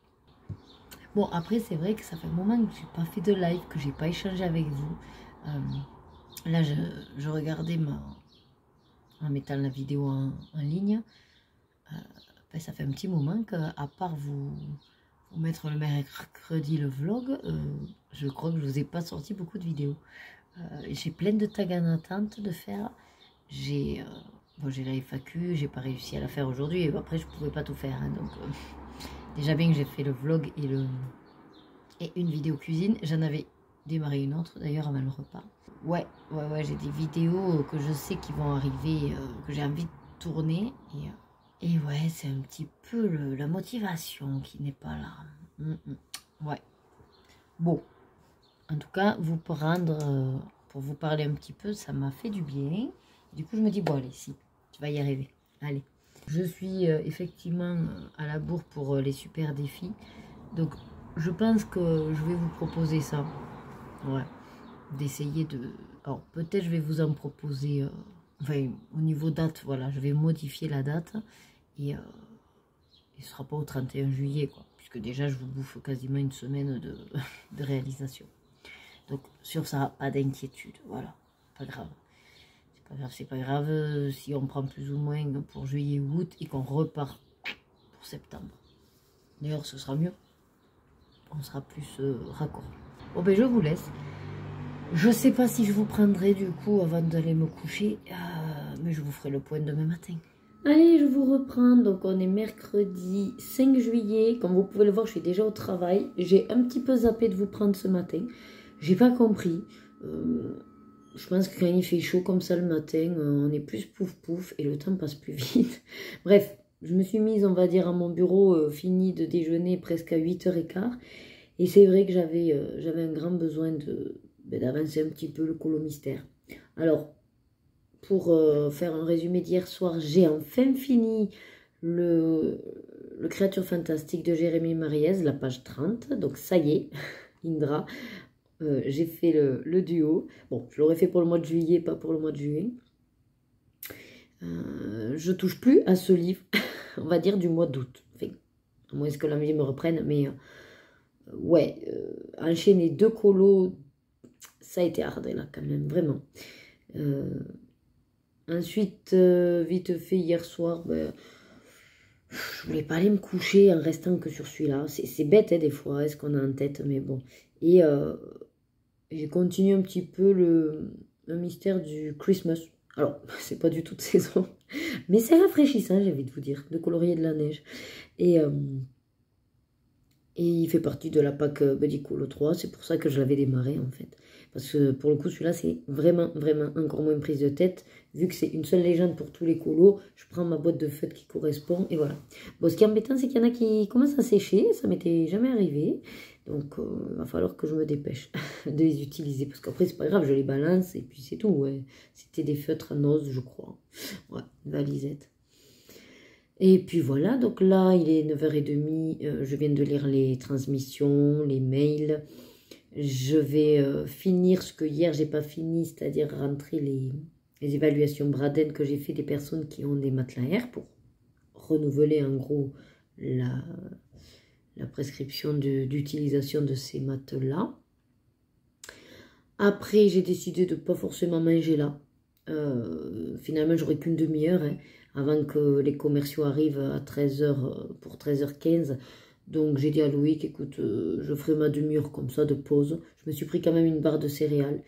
Bon, après, c'est vrai que ça fait un moment que j'ai pas fait de live, que j'ai pas échangé avec vous. Là, je regardais en mettant la vidéo en ligne. Ben, ça fait un petit moment qu'à part vous mettre le mercredi le vlog, je crois que je vous ai pas sorti beaucoup de vidéos. J'ai plein de tags en attente de faire. J'ai la FAQ, j'ai pas réussi à la faire aujourd'hui. Et après, je pouvais pas tout faire. Hein, donc, déjà bien que j'ai fait le vlog et une vidéo cuisine. J'en avais démarré une autre d'ailleurs avant le repas. Ouais, j'ai des vidéos que je sais qui vont arriver, que j'ai envie de tourner. Et ouais, c'est un petit peu la motivation qui n'est pas là. Ouais. Bon, en tout cas, vous prendre, pour vous parler un petit peu, ça m'a fait du bien. Du coup, je me dis, bon, allez, si, tu vas y arriver. Allez. Je suis effectivement à la bourre pour les super défis. Donc, je pense que je vais vous proposer ça. Ouais. D'essayer de... Alors, peut-être je vais vous en proposer... Enfin, au niveau date, voilà, je vais modifier la date. Et il ne sera pas au 31 juillet, quoi. Puisque déjà, je vous bouffe quasiment une semaine de réalisation. Donc, sur ça, pas d'inquiétude. Voilà, pas grave. C'est pas grave si on prend plus ou moins pour juillet ou août et qu'on repart pour septembre. D'ailleurs, ce sera mieux. On sera plus raccord. Bon, ben, je vous laisse. Je sais pas si je vous prendrai du coup avant d'aller me coucher. Mais je vous ferai le point demain matin. Allez, je vous reprends. Donc, on est mercredi 5 juillet. Comme vous pouvez le voir, je suis déjà au travail. J'ai un petit peu zappé de vous prendre ce matin. J'ai pas compris. Je pense que quand il fait chaud comme ça le matin, on est plus pouf pouf et le temps passe plus vite. Bref, je me suis mise, on va dire, à mon bureau, fini de déjeuner presque à 8h15. Et c'est vrai que j'avais un grand besoin d'avancer un petit peu le colo mystère. Alors, pour faire un résumé d'hier soir, j'ai enfin fini le Créature Fantastique de Jérémy Mariez, la page 30. Donc ça y est, Indra. J'ai fait le duo. Bon, je l'aurais fait pour le mois de juillet, pas pour le mois de juillet. Je touche plus à ce livre, on va dire du mois d'août. Enfin, à moins que la vie me reprenne, mais ouais, enchaîner 2 colos, ça a été hard là quand même, vraiment. Ensuite, vite fait, hier soir, ben, je voulais pas aller me coucher en restant que sur celui-là. C'est bête hein, des fois, est-ce qu'on a en tête, mais bon. Et j'ai continué un petit peu le mystère du Christmas. Alors, c'est pas du tout de saison, mais c'est rafraîchissant, j'ai envie de vous dire, de colorier de la neige. Et il fait partie de la PAC Buddy Colo 3, c'est pour ça que je l'avais démarré en fait. Parce que pour le coup, celui-là, c'est vraiment, vraiment encore moins prise de tête. Vu que c'est une seule légende pour tous les colos, je prends ma boîte de feutres qui correspond et voilà. Bon, ce qui est embêtant, c'est qu'il y en a qui commencent à sécher, ça m'était jamais arrivé. Donc, il va falloir que je me dépêche de les utiliser. Parce qu'après, c'est pas grave, je les balance et puis c'est tout. Ouais. C'était des feutres Nose, je crois. Ouais, valisette. Et puis voilà, donc là, il est 9h30. Je viens de lire les transmissions, les mails. Je vais finir ce que hier, j'ai pas fini, c'est-à-dire rentrer les évaluations Braden que j'ai fait des personnes qui ont des matelas air pour renouveler en gros la prescription d'utilisation de ces matelas. Après, j'ai décidé de ne pas forcément manger là. Finalement, j'aurai qu'une demi-heure hein, avant que les commerciaux arrivent à 13h pour 13h15. Donc, j'ai dit à Loïc, écoute, je ferai ma demi-heure comme ça de pause. Je me suis pris quand même une barre de céréales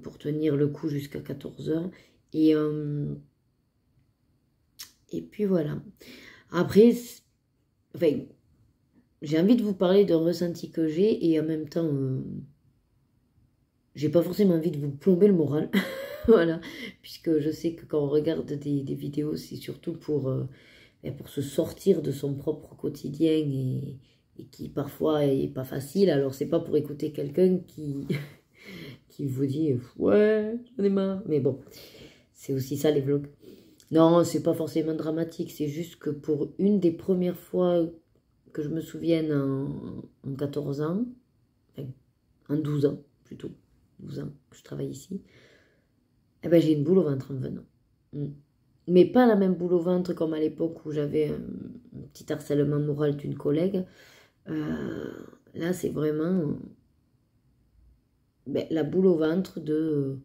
pour tenir le coup jusqu'à 14h. Et puis voilà. Après, enfin, j'ai envie de vous parler d'un ressenti que j'ai et en même temps, j'ai pas forcément envie de vous plomber le moral. Voilà, puisque je sais que quand on regarde des vidéos, c'est surtout pour se sortir de son propre quotidien et qui parfois est pas facile. Alors c'est pas pour écouter quelqu'un qui, qui vous dit « ouais, j'en ai marre ». Mais bon, c'est aussi ça les vlogs. Non, c'est pas forcément dramatique, c'est juste que pour une des premières fois que je me souvienne en 14 ans, enfin en 12 ans plutôt, 12 ans que je travaille ici, eh ben, j'ai une boule au ventre en venant. Mais pas la même boule au ventre comme à l'époque où j'avais un petit harcèlement moral d'une collègue. Là, c'est vraiment la boule au ventre de...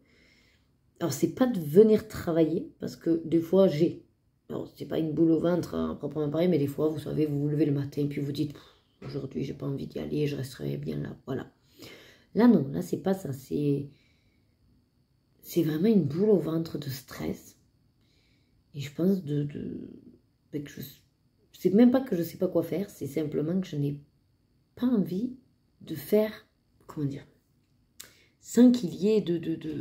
Alors, c'est pas de venir travailler, parce que des fois, j'ai... Alors, c'est pas une boule au ventre à proprement parler, mais des fois, vous savez, vous vous levez le matin et puis vous dites, aujourd'hui, j'ai pas envie d'y aller, je resterai bien là. Voilà. Là, non, là, c'est pas ça. C'est vraiment une boule au ventre de stress. Et je pense que c'est même pas que je sais pas quoi faire, c'est simplement que je n'ai pas envie de faire, comment dire, sans qu'il y ait de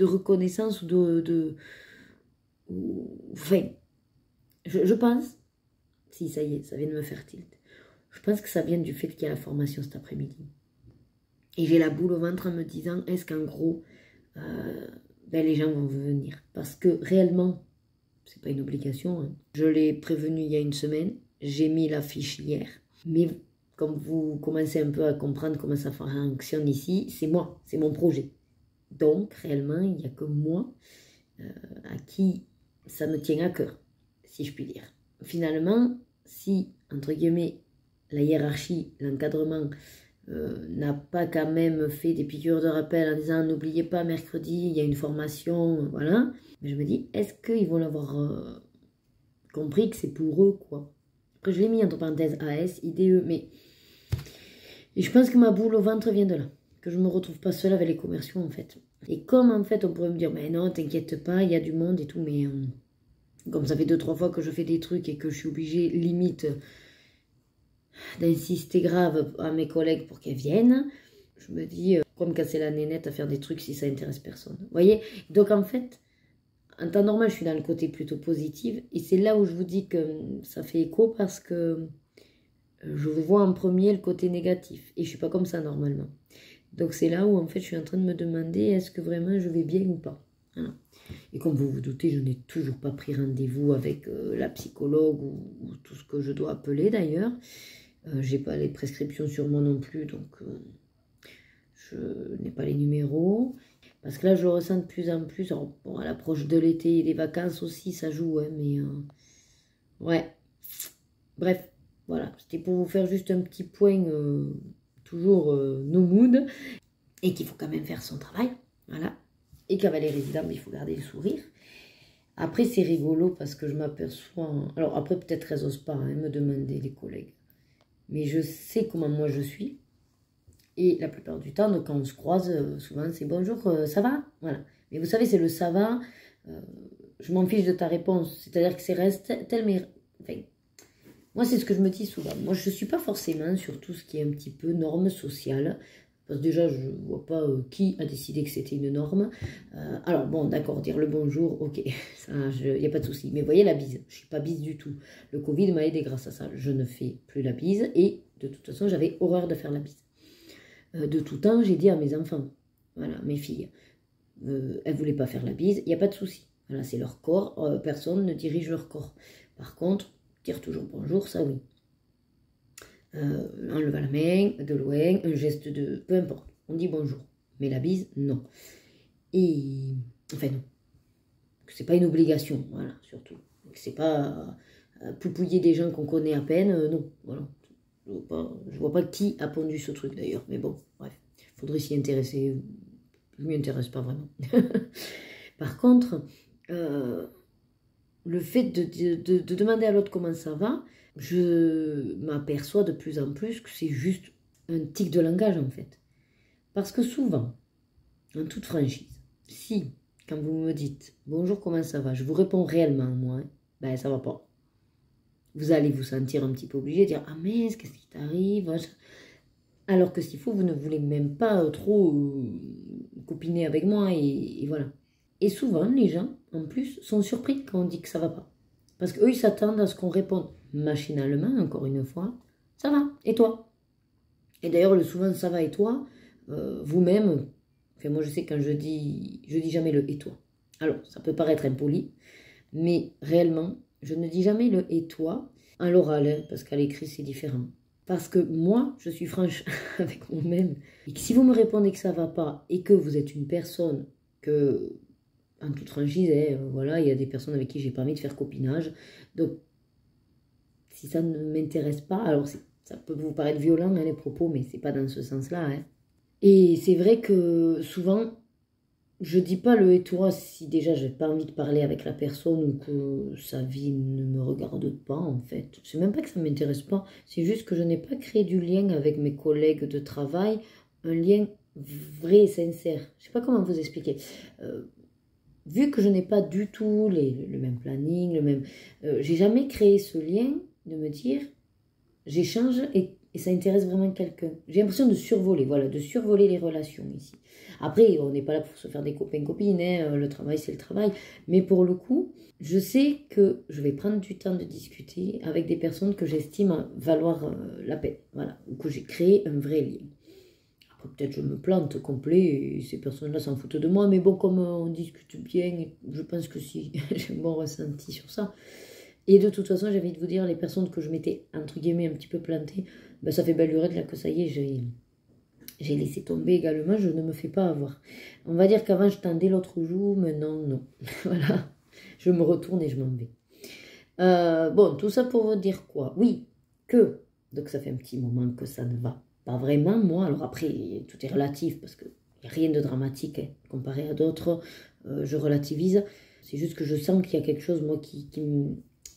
reconnaissance enfin, je pense, si ça y est, ça vient de me faire tilt, je pense que ça vient du fait qu'il y a la formation cet après-midi. Et j'ai la boule au ventre en me disant, est-ce qu'en gros, les gens vont venir? Parce que réellement, c'est pas une obligation, hein. Je l'ai prévenu il y a une semaine, j'ai mis l'affiche hier, mais comme vous commencez un peu à comprendre comment ça fonctionne ici, c'est moi, c'est mon projet. Donc, réellement, il n'y a que moi à qui ça me tient à cœur, si je puis dire. Finalement, si, entre guillemets, la hiérarchie, l'encadrement n'a pas quand même fait des piqûres de rappel en disant n'oubliez pas, mercredi, il y a une formation, voilà. Mais je me dis, est-ce qu'ils vont l'avoir compris que c'est pour eux, quoi. Après, je l'ai mis entre parenthèses AS, IDE, mais... Et je pense que ma boule au ventre vient de là. Que je ne me retrouve pas seule avec les commerciaux, en fait. Et comme, en fait, on pourrait me dire, mais non, t'inquiète pas, il y a du monde et tout, mais... comme ça fait 2-3 fois que je fais des trucs et que je suis obligée, limite, d'insister grave à mes collègues pour qu'elles viennent, je me dis, pourquoi me casser la nénette à faire des trucs si ça intéresse personne. Vous voyez? Donc, en fait... En temps normal, je suis dans le côté plutôt positif. Et c'est là où je vous dis que ça fait écho parce que je vois en premier le côté négatif. Et je ne suis pas comme ça normalement. Donc c'est là où en fait je suis en train de me demander est-ce que vraiment je vais bien ou pas. Voilà. Et comme vous vous doutez, je n'ai toujours pas pris rendez-vous avec la psychologue ou tout ce que je dois appeler d'ailleurs. Je n'ai pas les prescriptions sur moi non plus, donc je n'ai pas les numéros. Parce que là, je le ressens de plus en plus. Alors, bon, à l'approche de l'été et des vacances aussi, ça joue, hein, mais... ouais. Bref, voilà. C'était pour vous faire juste un petit point, toujours no mood. Et qu'il faut quand même faire son travail. Voilà. Et qu'avec les résidents, il faut garder le sourire. Après, c'est rigolo parce que je m'aperçois... Alors, après, peut-être elles n'osent pas me demander, les collègues. Mais je sais comment moi je suis. Et la plupart du temps, donc, quand on se croise, souvent c'est bonjour, ça va? Voilà. Mais vous savez, c'est le ça va, je m'en fiche de ta réponse. C'est-à-dire que c'est reste tellement... Enfin, moi, c'est ce que je me dis souvent. Moi, je ne suis pas forcément sur tout ce qui est un petit peu norme sociale. Parce que déjà, je ne vois pas qui a décidé que c'était une norme. Alors, bon, d'accord, dire le bonjour, ok, il n'y a pas de souci. Mais vous voyez, la bise, je ne suis pas bise du tout. Le Covid m'a aidé grâce à ça. Je ne fais plus la bise. Et de toute façon, j'avais horreur de faire la bise. De tout temps, j'ai dit à mes enfants, voilà, mes filles, elles ne voulaient pas faire la bise, il n'y a pas de souci. Voilà, c'est leur corps, personne ne dirige leur corps. Par contre, dire toujours bonjour, ça oui. En levant la main, de loin, un geste de... peu importe, on dit bonjour. Mais la bise, non. Et... enfin, non. C'est pas une obligation, voilà, surtout. C'est pas poupouiller des gens qu'on connaît à peine, non, voilà. Je vois pas qui a pondu ce truc d'ailleurs, mais bon, bref, il faudrait s'y intéresser. Je ne m'y intéresse pas vraiment. Par contre, le fait de demander à l'autre comment ça va, je m'aperçois de plus en plus que c'est juste un tic de langage en fait. Parce que souvent, en toute franchise, si, quand vous me dites « Bonjour, comment ça va ?» je vous réponds réellement, moi, hein, ben ça va pas. Vous allez vous sentir un petit peu obligé de dire « Ah mince, qu'est-ce qui t'arrive ?» Alors que s'il faut, vous ne voulez même pas trop copiner avec moi et voilà. Et souvent, les gens, en plus, sont surpris quand on dit que ça va pas. Parce qu'eux, ils s'attendent à ce qu'on réponde machinalement, encore une fois, « Ça va, et toi ?» Et d'ailleurs, le souvent « Ça va, et toi ?» vous-même, enfin moi je sais quand je dis jamais le « et toi ?» Alors, ça peut paraître impoli, mais réellement, je ne dis jamais le « et toi » à l'oral, hein, parce qu'à l'écrit, c'est différent. Parce que moi, je suis franche avec moi-même. Et que si vous me répondez que ça ne va pas et que vous êtes une personne que, en toute franchise, hein, voilà, il y a des personnes avec qui j'ai pas envie de faire copinage. Donc, si ça ne m'intéresse pas, alors ça peut vous paraître violent, hein, les propos, mais c'est pas dans ce sens-là. Hein. Et c'est vrai que souvent, je dis pas le et toi si déjà j'ai pas envie de parler avec la personne ou que sa vie ne me regarde pas, en fait. C'est même pas que ça m'intéresse pas, c'est juste que je n'ai pas créé du lien avec mes collègues de travail, un lien vrai et sincère. Je sais pas comment vous expliquer. Vu que je n'ai pas du tout le même planning, j'ai jamais créé ce lien de me dire j'échange et ça intéresse vraiment quelqu'un. J'ai l'impression de survoler, voilà, de survoler les relations ici. Après, on n'est pas là pour se faire des copains-copines, hein, le travail c'est le travail. Mais pour le coup, je sais que je vais prendre du temps de discuter avec des personnes que j'estime valoir la peine, voilà, ou que j'ai créé un vrai lien. Après, peut-être je me plante complet et ces personnes-là s'en foutent de moi, mais bon, comme on discute bien, je pense que si, j'ai un bon ressenti sur ça. Et de toute façon, j'ai envie de vous dire, les personnes que je m'étais, entre guillemets, un petit peu plantées, ben, ça fait belle lurette là que ça y est, j'ai laissé tomber également, je ne me fais pas avoir. On va dire qu'avant, je tendais l'autre joue, maintenant, non. Voilà, je me retourne et je m'en vais. Bon, tout ça pour vous dire quoi? Oui, donc ça fait un petit moment que ça ne va pas vraiment, moi. Alors après, tout est relatif, parce qu'il n'y a rien de dramatique, hein, comparé à d'autres, je relativise. C'est juste que je sens qu'il y a quelque chose, moi,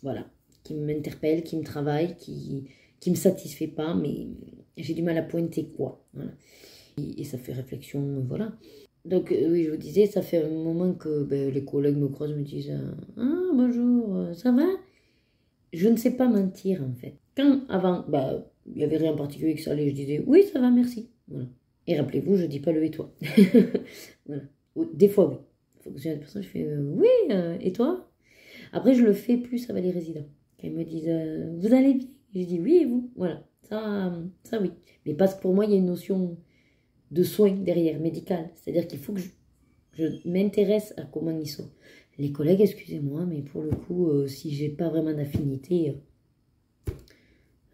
voilà, qui m'interpelle, qui me travaille, qui me satisfait pas, mais j'ai du mal à pointer quoi. Voilà. Et ça fait réflexion, voilà. Donc oui, je vous disais, ça fait un moment que les collègues me croisent, me disent « Ah, bonjour, ça va ?» Je ne sais pas mentir, en fait. Quand avant, il n'y avait rien en particulier que ça allait, je disais « Oui, ça va, merci. » Voilà. Et rappelez-vous, je ne dis pas le « et toi ?» Voilà. Des fois, oui. Il faut que j'ai une personne, je fais « Oui, et toi ?» Après, je le fais plus avec les résidents. Quand ils me disent « Vous allez bien ?» Je dis « Oui, et vous ?» Voilà, ça oui. Mais parce que pour moi, il y a une notion de soin derrière, médical. C'est-à-dire qu'il faut que je m'intéresse à comment ils sont. Les collègues, excusez-moi, mais pour le coup, si j'ai pas vraiment d'affinité,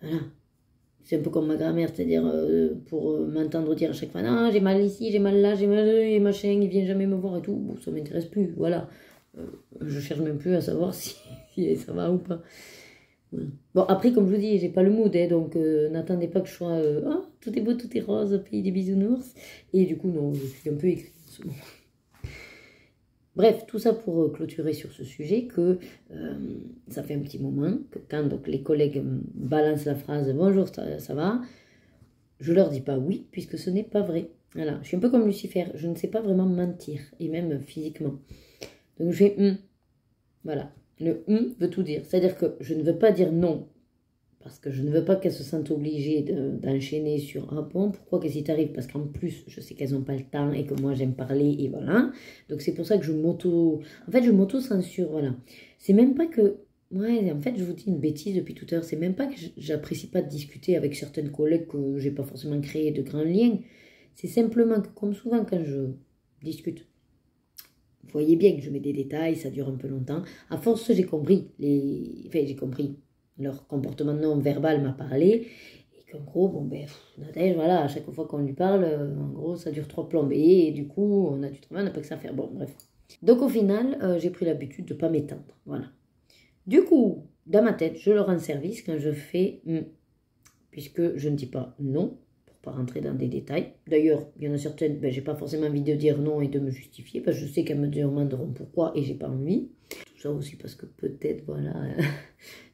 voilà. C'est un peu comme ma grand-mère, c'est-à-dire pour m'entendre dire à chaque fois « Non, j'ai mal ici, j'ai mal là, j'ai mal et machin, il vient jamais me voir et tout. » Bon, ça m'intéresse plus, voilà. Je cherche même plus à savoir si ça va ou pas. Voilà. Bon, après, comme je vous dis, j'ai pas le mood, hein, donc n'attendez pas que je sois oh, tout est beau, tout est rose, pays des bisounours. Et du coup, non, je suis un peu écrite en ce moment. Bref, tout ça pour clôturer sur ce sujet, que ça fait un petit moment que quand donc, les collègues balancent la phrase « Bonjour, ça va ?» je leur dis pas oui, puisque ce n'est pas vrai. Voilà, je suis un peu comme Lucifer, je ne sais pas vraiment mentir, et même physiquement. Donc je fais voilà. Le veut tout dire. C'est-à-dire que je ne veux pas dire non. Parce que je ne veux pas qu'elles se sentent obligées d'enchaîner sur « Ah bon, pourquoi qu'est-ce qui t'arrive ?» Parce qu'en plus, je sais qu'elles n'ont pas le temps et que moi j'aime parler et voilà. Donc c'est pour ça que je m'auto-censure, voilà. C'est même pas que... Ouais, en fait, je vous dis une bêtise depuis tout à l'heure. C'est même pas que j'apprécie pas de discuter avec certaines collègues que j'ai pas forcément créé de grands liens. C'est simplement que, comme souvent quand je discute, vous voyez bien que je mets des détails, ça dure un peu longtemps. À force, j'ai compris. J'ai compris. Leur comportement non verbal m'a parlé. Et qu'en gros, bon ben, Nadège, voilà, à chaque fois qu'on lui parle, en gros, ça dure 3 plombes. Et du coup, on a du travail, on n'a pas que ça à faire. Bon, bref. Donc au final, j'ai pris l'habitude de ne pas m'étendre. Voilà. Du coup, dans ma tête, je leur rends service quand je fais puisque je ne dis pas non. Pas rentrer dans des détails. D'ailleurs, il y en a certaines, j'ai pas forcément envie de dire non et de me justifier, parce que je sais qu'elles me demanderont pourquoi et j'ai pas envie. Tout ça aussi parce que peut-être, voilà,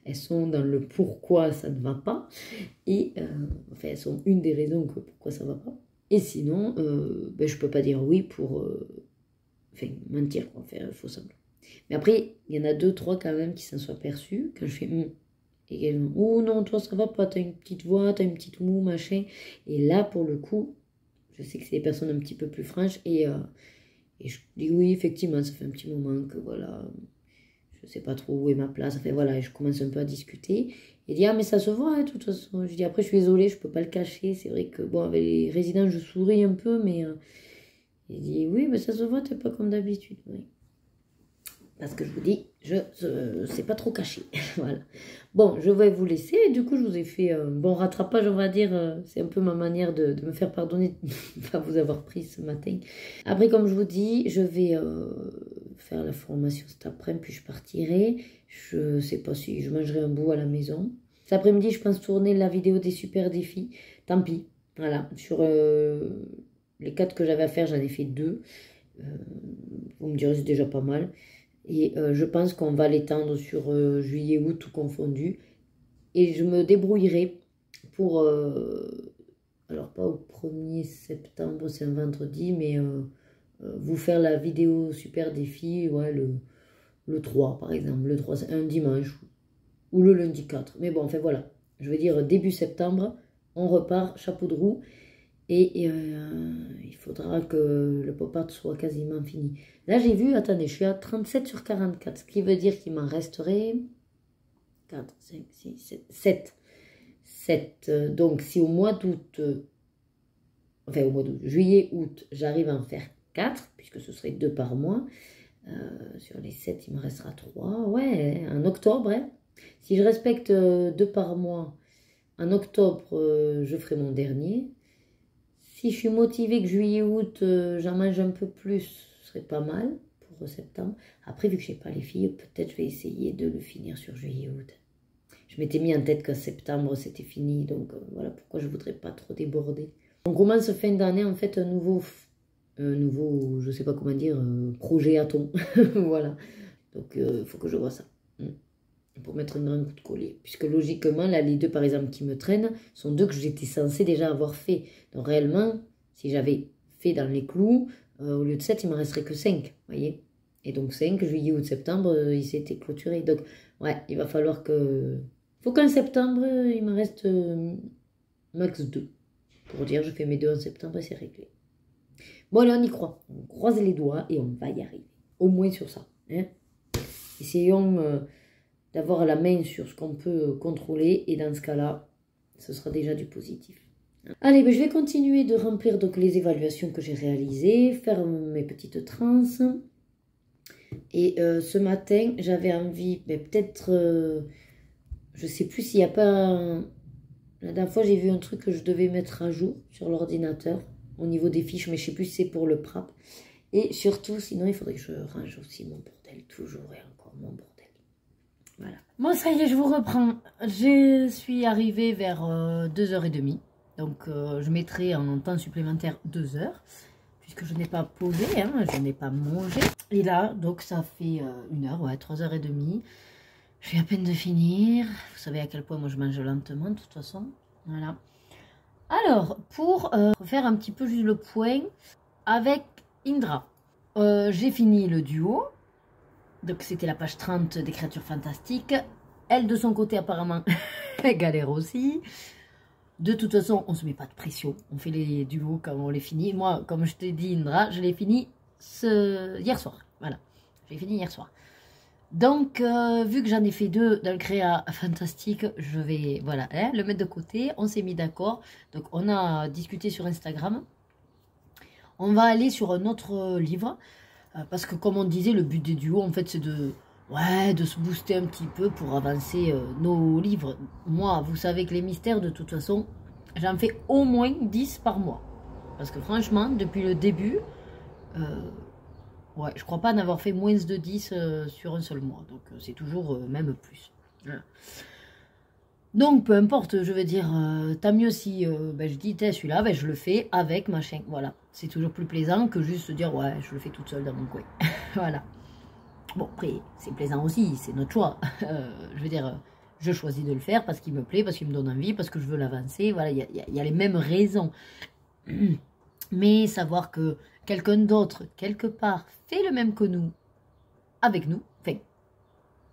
elles sont dans le pourquoi ça ne va pas. Et, elles sont une des raisons que pourquoi ça va pas. Et sinon, je peux pas dire oui pour, mentir, quoi, faire faux semblant. Mais après, il y en a 2, 3 quand même qui s'en soient perçus quand je fais et oh non, toi ça va pas, t'as une petite voix, t'as une petite moue, machin. Et là, pour le coup, je sais que c'est des personnes un petit peu plus franches. Et je dis oui, effectivement, ça fait un petit moment que voilà, je sais pas trop où est ma place. Enfin voilà, et je commence un peu à discuter. Et dit, ah, mais ça se voit, hein, de toute façon. Je dis, après, je suis désolée, je peux pas le cacher. C'est vrai que, bon, avec les résidents, je souris un peu, mais il dit, oui, mais ça se voit, t'es pas comme d'habitude. Oui. Parce que je vous dis, c'est pas trop caché. Voilà. Bon, je vais vous laisser. Du coup, je vous ai fait un bon rattrapage, on va dire. C'est un peu ma manière de me faire pardonner de ne pas vous avoir pris ce matin. Après, comme je vous dis, je vais faire la formation cet après-midi, puis je partirai. Je sais pas si je mangerai un bout à la maison. Cet après-midi, je pense tourner la vidéo des super défis. Tant pis. Voilà. Sur les 4 que j'avais à faire, j'en ai fait 2. Vous me direz, c'est déjà pas mal. Et je pense qu'on va l'étendre sur juillet, août, tout confondu. Et je me débrouillerai pour... alors, pas au 1er septembre, c'est un vendredi, mais vous faire la vidéo super défi, ouais, le 3, par exemple. Le 3, c'est un dimanche. Ou le lundi 4. Mais bon, enfin, voilà. Je veux dire, début septembre, on repart, chapeau de roue. Et il faudra que le pop art soit quasiment fini. Là, j'ai vu, attendez, je suis à 37 sur 44. Ce qui veut dire qu'il m'en resterait 4, 5, 6, 7, 7. 7. Donc, si au mois d'août, enfin au mois d'août, juillet, août, j'arrive à en faire 4, puisque ce serait 2 par mois. Sur les 7, il me restera 3. Ouais, en octobre, hein. Si je respecte 2 par mois, en octobre, je ferai mon dernier. Si je suis motivée que juillet, août, j'en mange un peu plus, ce serait pas mal pour septembre. Après, vu que je n'ai pas les filles, peut-être je vais essayer de le finir sur juillet, août. Je m'étais mis en tête qu'en septembre, c'était fini. Donc, voilà pourquoi je ne voudrais pas trop déborder. On commence fin d'année, en fait, un nouveau, je ne sais pas comment dire, projet à thon. Voilà. Donc, il faut que je vois ça. Pour mettre un grand coup de collier. Puisque logiquement, là, les 2 par exemple qui me traînent sont 2 que j'étais censée déjà avoir fait. Donc réellement, si j'avais fait dans les clous, au lieu de 7, il ne m'en resterait que 5. Vous voyez. Et donc 5, juillet, août, septembre, il s'était clôturé. Donc ouais, il va falloir que... Il faut qu'en septembre, il me reste max 2. Pour dire, je fais mes 2 en septembre et c'est réglé. Bon, allez, on y croit. On croise les doigts et on va y arriver. Au moins sur ça. Hein. Essayons... d'avoir la main sur ce qu'on peut contrôler, et dans ce cas-là, ce sera déjà du positif. Allez, ben je vais continuer de remplir donc les évaluations que j'ai réalisées, faire mes petites transes. Et ce matin, j'avais envie, peut-être, je sais plus s'il n'y a pas... La dernière fois, j'ai vu un truc que je devais mettre à jour sur l'ordinateur, au niveau des fiches, mais je sais plus si c'est pour le PRAP. Et surtout, sinon, il faudrait que je range aussi mon bordel, toujours et encore mon bordel. Voilà. Bon, ça y est, je vous reprends. Je suis arrivée vers 2h30. Donc, je mettrai en temps supplémentaire 2 heures. Puisque je n'ai pas posé, hein, je n'ai pas mangé. Et là, donc, ça fait 1 heure, ouais, 3h30. Je viens à peine de finir. Vous savez à quel point moi je mange lentement, de toute façon. Voilà. Alors, pour faire un petit peu juste le point avec Indra. J'ai fini le duo. Donc c'était la page 30 des créatures fantastiques. Elle de son côté apparemment elle galère aussi. De toute façon on ne se met pas de pression. On fait les duos quand on les finit. Moi comme je t'ai dit Indra, je l'ai fini hier soir. Voilà, j'ai fini hier soir. Donc vu que j'en ai fait 2 dans le créa fantastique, je vais voilà, hein, le mettre de côté. On s'est mis d'accord. Donc on a discuté sur Instagram. On va aller sur un autre livre. Parce que comme on disait, le but des duos, en fait, c'est de se booster un petit peu pour avancer nos livres. Moi, vous savez que les mystères, de toute façon, j'en fais au moins 10 par mois. Parce que franchement, depuis le début, je crois pas en avoir fait moins de 10 sur un seul mois. Donc, c'est toujours même plus. Voilà. Donc, peu importe, je veux dire, tant mieux si je dis, celui-là, je le fais avec machin. Voilà, c'est toujours plus plaisant que juste se dire, ouais, je le fais toute seule dans mon coin. Voilà. Bon, après, c'est plaisant aussi, c'est notre choix. Je veux dire, je choisis de le faire parce qu'il me plaît, parce qu'il me donne envie, parce que je veux l'avancer. Voilà, il y a les mêmes raisons. Mais savoir que quelqu'un d'autre, quelque part, fait le même que nous, avec nous, enfin,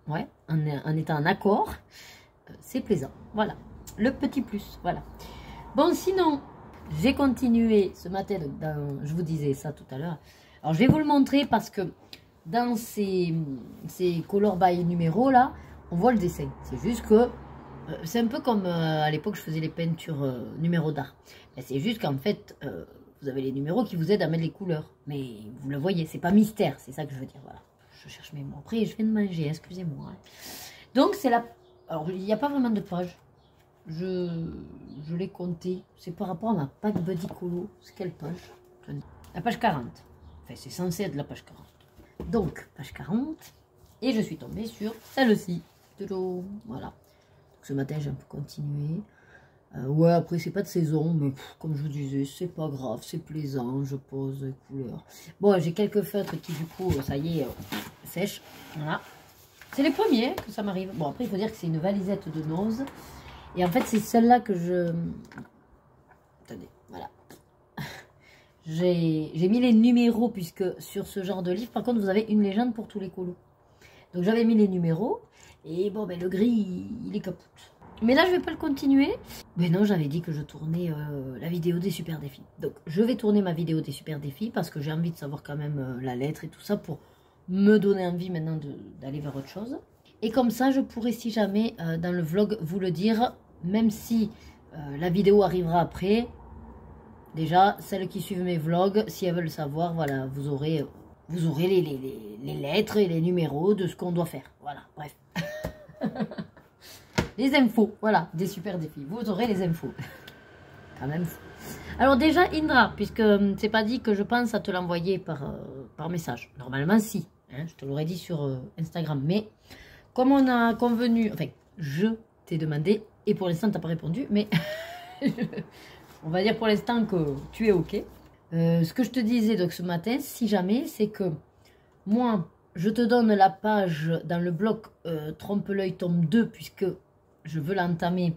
ouais, en étant en accord, c'est plaisant, voilà, le petit plus, voilà. Bon, sinon, j'ai continué ce matin, je vous disais ça tout à l'heure. Alors, je vais vous le montrer parce que dans ces color by numéros là, on voit le dessin. C'est juste que, c'est un peu comme à l'époque, je faisais les peintures numéros d'art. C'est juste qu'en fait, vous avez les numéros qui vous aident à mettre les couleurs. Mais vous le voyez, c'est pas mystère, c'est ça que je veux dire, voilà. Je cherche mes mots. Après, je viens de manger, excusez-moi. Donc, c'est la... Alors, il n'y a pas vraiment de page. Je l'ai compté. C'est par rapport à ma Pack Buddy Colo. C'est quelle page? La page 40. Enfin, c'est censé être la page 40. Donc, page 40. Et je suis tombée sur celle-ci. Voilà. Donc, ce matin, j'ai un peu continué. Ouais, après, c'est pas de saison, mais comme je vous disais, c'est pas grave, c'est plaisant. Je pose les couleurs. Bon, j'ai quelques feutres qui, du coup, ça y est, sèchent. Voilà. C'est les premiers que ça m'arrive. Bon, après, il faut dire que c'est une valisette de nose. Et en fait, c'est celle-là que je... Attendez, voilà. J'ai mis les numéros, puisque sur ce genre de livre, par contre, vous avez une légende pour tous les colos. Donc, j'avais mis les numéros. Et bon, ben, le gris, il est capote. Mais là, je vais pas le continuer. Mais non, j'avais dit que je tournais la vidéo des super défis. Donc, je vais tourner ma vidéo des super défis, parce que j'ai envie de savoir quand même la lettre et tout ça, pour me donner envie maintenant d'aller vers autre chose. Et comme ça, je pourrais, si jamais, dans le vlog, vous le dire, même si la vidéo arrivera après. Déjà, celles qui suivent mes vlogs, si elles veulent savoir, voilà, vous aurez les lettres et les numéros de ce qu'on doit faire. Voilà, bref. Les infos, voilà, des super défis. Vous aurez les infos. Quand même fou. Alors déjà, Indra, puisque c'est pas dit que je pense à te l'envoyer par message. Normalement, si. Hein, je te l'aurais dit sur Instagram. Mais comme on a convenu, enfin, je t'ai demandé, et pour l'instant, tu n'as pas répondu, mais... On va dire pour l'instant que tu es OK. Ce que je te disais donc ce matin, si jamais, c'est que moi, je te donne la page dans le bloc Trompe-l'œil tome 2, puisque je veux l'entamer,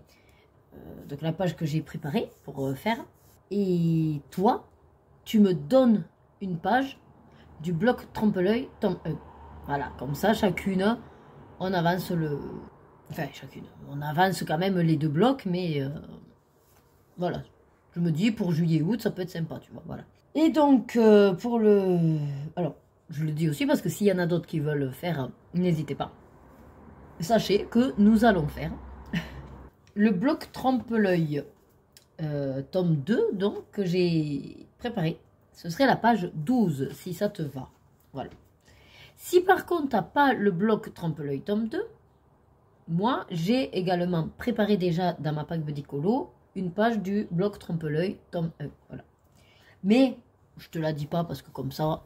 donc la page que j'ai préparée pour faire. Et toi, tu me donnes une page du bloc Trompe-l'œil tome 1. Voilà, comme ça, chacune, on avance Enfin, chacune, on avance quand même les deux blocs, mais voilà. Je me dis, pour juillet-août, ça peut être sympa, tu vois, voilà. Et donc, pour le... Alors, je le dis aussi parce que s'il y en a d'autres qui veulent le faire, n'hésitez pas. Sachez que nous allons faire le bloc Trompe-l'œil, tome 2, donc, que j'ai préparé. Ce serait la page 12, si ça te va. Voilà. Si par contre, tu n'as pas le bloc Trompe-l'œil, tome 2, moi, j'ai également préparé déjà dans ma pack Budicolo une page du bloc Trompe-l'œil, tome 1. Voilà. Mais, je te la dis pas parce que comme ça,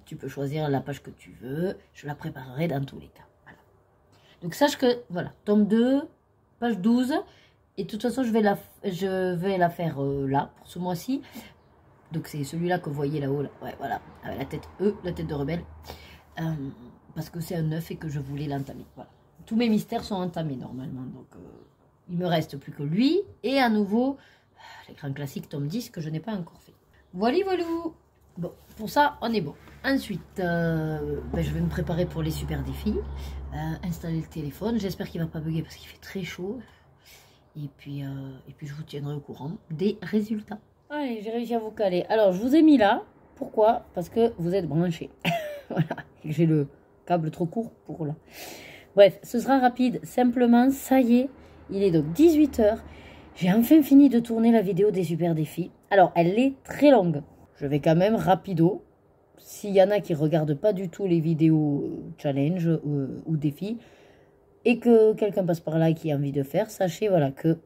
tu peux choisir la page que tu veux. Je la préparerai dans tous les cas. Voilà. Donc, sache que, voilà, tome 2, page 12. Et de toute façon, je vais la faire là, pour ce mois-ci. Donc, c'est celui-là que vous voyez là-haut. Là. Ouais, voilà, avec la tête E, la tête de rebelle. Parce que c'est un 9 et que je voulais l'entamer. Voilà. Tous mes mystères sont entamés normalement. Donc, il me reste plus que lui. Et à nouveau, l'écran classique tome 10 que je n'ai pas encore fait. Voilà, voilà. Bon, pour ça, on est bon. Ensuite, je vais me préparer pour les super défis. Installer le téléphone. J'espère qu'il ne va pas bugger parce qu'il fait très chaud. Et puis, je vous tiendrai au courant des résultats. Allez, j'ai réussi à vous caler. Alors, je vous ai mis là. Pourquoi? Parce que vous êtes branchés. Voilà. J'ai le câble trop court pour là. Bref, ce sera rapide. Simplement, ça y est. Il est donc 18 h. J'ai enfin fini de tourner la vidéo des super défis. Alors, elle est très longue. Je vais quand même rapido. S'il y en a qui ne regardent pas du tout les vidéos challenge ou défis, et que quelqu'un passe par là et qui a envie de faire, sachez voilà, que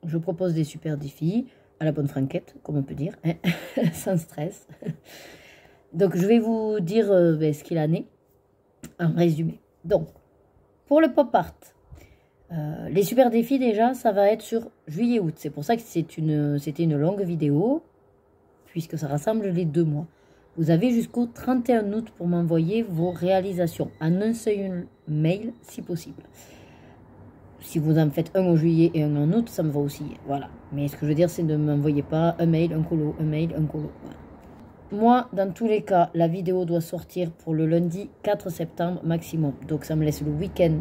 je propose des super défis à la bonne franquette, comme on peut dire, hein, sans stress. Donc, je vais vous dire ce qu'il en est en résumé. Donc, pour le pop art, les super défis déjà, ça va être sur juillet-août. C'est pour ça que c'était une longue vidéo, puisque ça rassemble les 2 mois. Vous avez jusqu'au 31 août pour m'envoyer vos réalisations en un seul mail, si possible. Si vous en faites un en juillet et un en août, ça me va aussi. Voilà. Mais ce que je veux dire, c'est de ne m'envoyer pas un mail, un colo, un mail, un colo. Voilà. Moi, dans tous les cas, la vidéo doit sortir pour le lundi 4 septembre maximum. Donc, ça me laisse le week-end,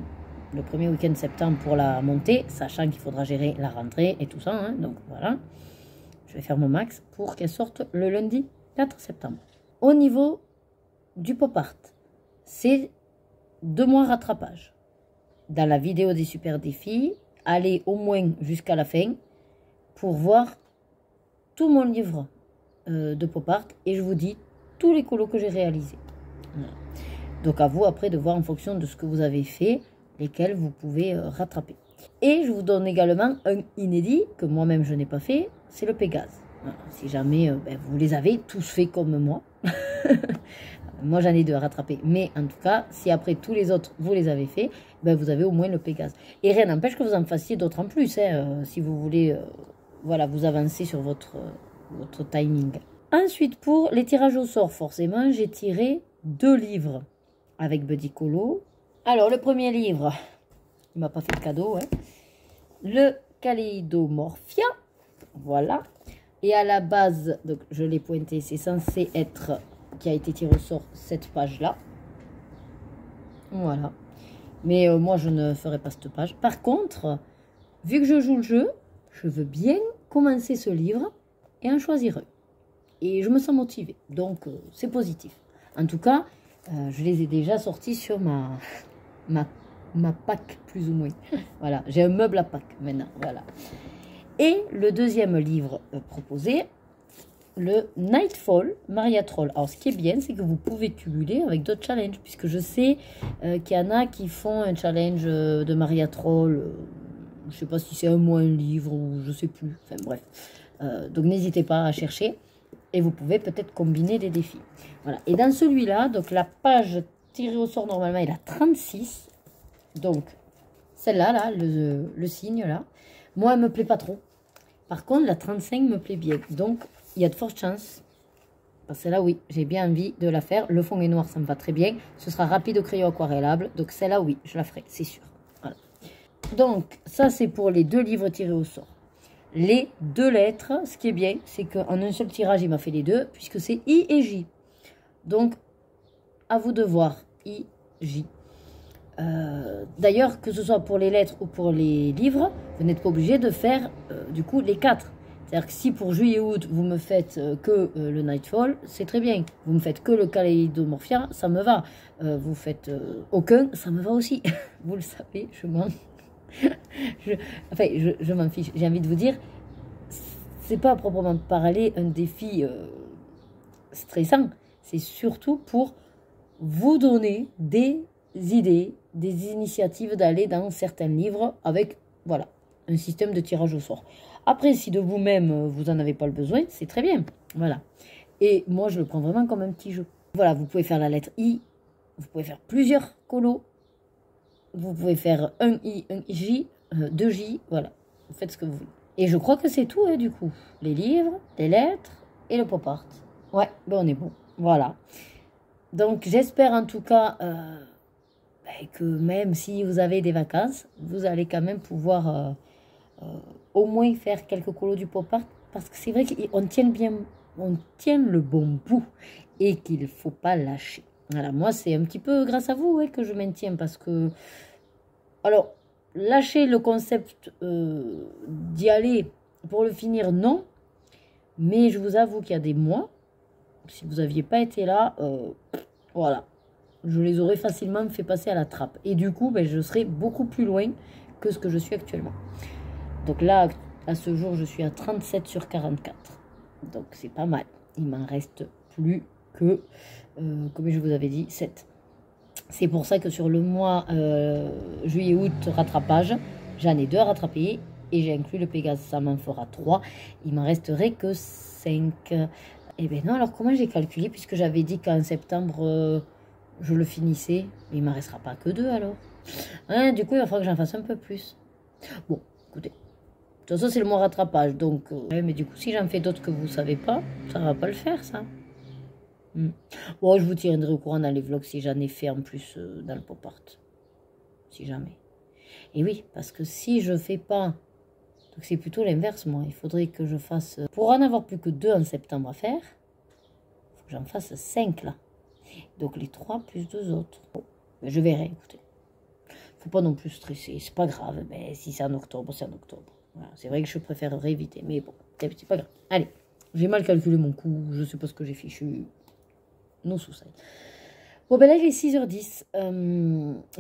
le premier week-end de septembre pour la montée, sachant qu'il faudra gérer la rentrée et tout ça. Hein. Donc, voilà. Je vais faire mon max pour qu'elle sorte le lundi 4 septembre. Au niveau du pop art, c'est 2 mois rattrapage. Dans la vidéo des super défis, allez au moins jusqu'à la fin pour voir tout mon livre de pop art et je vous dis tous les colos que j'ai réalisés. Voilà. Donc à vous après de voir en fonction de ce que vous avez fait, lesquels vous pouvez rattraper. Et je vous donne également un inédit que moi-même je n'ai pas fait, c'est le Pégase. Voilà. Si jamais vous les avez tous fait comme moi, Moi, j'en ai 2 à rattraper. Mais en tout cas, si après tous les autres, vous les avez fait, ben, vous avez au moins le Pégase. Et rien n'empêche que vous en fassiez d'autres en plus, hein, si vous voulez voilà, vous avancer sur votre timing. Ensuite, pour les tirages au sort, forcément, j'ai tiré 2 livres avec Buddy Colo. Alors, le premier livre, il m'a pas fait de cadeau, hein. Le Kaleidomorphia, voilà. Et à la base, donc je l'ai pointé, c'est censé être, qui a été tiré au sort, cette page-là. Voilà. Mais moi, je ne ferai pas cette page. Par contre, vu que je joue le jeu, je veux bien commencer ce livre et en choisir un. Et je me sens motivée, donc c'est positif. En tout cas, je les ai déjà sortis sur ma Pâques, plus ou moins. Voilà, j'ai un meuble à Pâques maintenant, voilà. Et le deuxième livre proposé, le Nightfall Maria Troll. Alors, ce qui est bien, c'est que vous pouvez cumuler avec d'autres challenges, puisque je sais qu'il y en a qui font un challenge de Maria Troll. Je ne sais pas si c'est un mois un livre ou je ne sais plus. Enfin, bref. Donc, n'hésitez pas à chercher. Et vous pouvez peut-être combiner les défis. Voilà. Et dans celui-là, donc la page tirée au sort, normalement, il a 36. Donc, celle-là, là, le signe, là, moi, elle ne me plaît pas trop. Par contre, la 35 me plaît bien. Donc, il y a de fortes chances. Parce que celle-là, oui, j'ai bien envie de la faire. Le fond est noir, ça me va très bien. Ce sera rapide au crayon aquarellable. Donc, celle-là, oui, je la ferai, c'est sûr. Voilà. Donc, ça, c'est pour les 2 livres tirés au sort. Les 2 lettres, ce qui est bien, c'est qu'en un seul tirage, il m'a fait les 2, puisque c'est I et J. Donc, à vous de voir. I, J. D'ailleurs, que ce soit pour les lettres ou pour les livres, vous n'êtes pas obligé de faire du coup les 4. C'est-à-dire que si pour juillet-août, vous me faites que le Nightfall, c'est très bien. Vous me faites que le Kaleidomorphia, ça me va. Vous faites aucun, ça me va aussi. Vous le savez, je m'en fiche. J'ai envie de vous dire, c'est pas à proprement parler un défi stressant. C'est surtout pour vous donner des idées, des initiatives d'aller dans certains livres avec, voilà, un système de tirage au sort. Après, si de vous-même, vous n'en avez pas le besoin, c'est très bien. Voilà. Et moi, je le prends vraiment comme un petit jeu. Voilà, vous pouvez faire la lettre I, vous pouvez faire plusieurs colos, vous pouvez faire un I, un J, 2 J, voilà. Vous faites ce que vous voulez. Et je crois que c'est tout, hein, du coup. Les livres, les lettres et le pop art. Ouais, ben on est bon. Voilà. Donc, j'espère en tout cas que même si vous avez des vacances, vous allez quand même pouvoir au moins faire quelques colos du pop art. Parce que c'est vrai qu'on tient bien, on tient le bon bout et qu'il ne faut pas lâcher. Voilà, moi, c'est un petit peu grâce à vous que je maintiens parce que... Alors, lâcher le concept d'y aller pour le finir, non. Mais je vous avoue qu'il y a des mois, si vous n'aviez pas été là, voilà, je les aurais facilement fait passer à la trappe. Et du coup, ben, je serais beaucoup plus loin que ce que je suis actuellement. Donc là, à ce jour, je suis à 37 sur 44. Donc c'est pas mal. Il m'en reste plus que, comme je vous avais dit, 7. C'est pour ça que sur le mois juillet-août rattrapage, j'en ai 2 à rattraper. Et j'ai inclus le Pégase, ça m'en fera 3. Il m'en resterait que 5. Eh bien non, alors comment j'ai calculé, puisque j'avais dit qu'en septembre, je le finissais. Il ne m'en restera pas que 2 alors. Hein, du coup, il va falloir que j'en fasse un peu plus. Bon, écoutez. De toute façon, c'est le mois rattrapage. Donc, mais du coup, si j'en fais d'autres que vous ne savez pas, ça ne va pas le faire, ça. Bon, je vous tiendrai au courant dans les vlogs si j'en ai fait en plus dans le pop art. Si jamais. Et oui, parce que si je ne fais pas... Donc, c'est plutôt l'inverse, moi. Il faudrait que je fasse... Pour en avoir plus que 2 en septembre à faire, il faut que j'en fasse 5, là. Donc, les 3 plus 2 autres. Bon, je verrai, écoutez. Faut pas non plus stresser. C'est pas grave. Mais si c'est en octobre, c'est en octobre. Voilà. C'est vrai que je préférerais éviter. Mais bon, c'est pas grave. Allez, j'ai mal calculé mon coût. Je sais pas ce que j'ai fichu. Non souci. Bon, ben là, il est 6h10.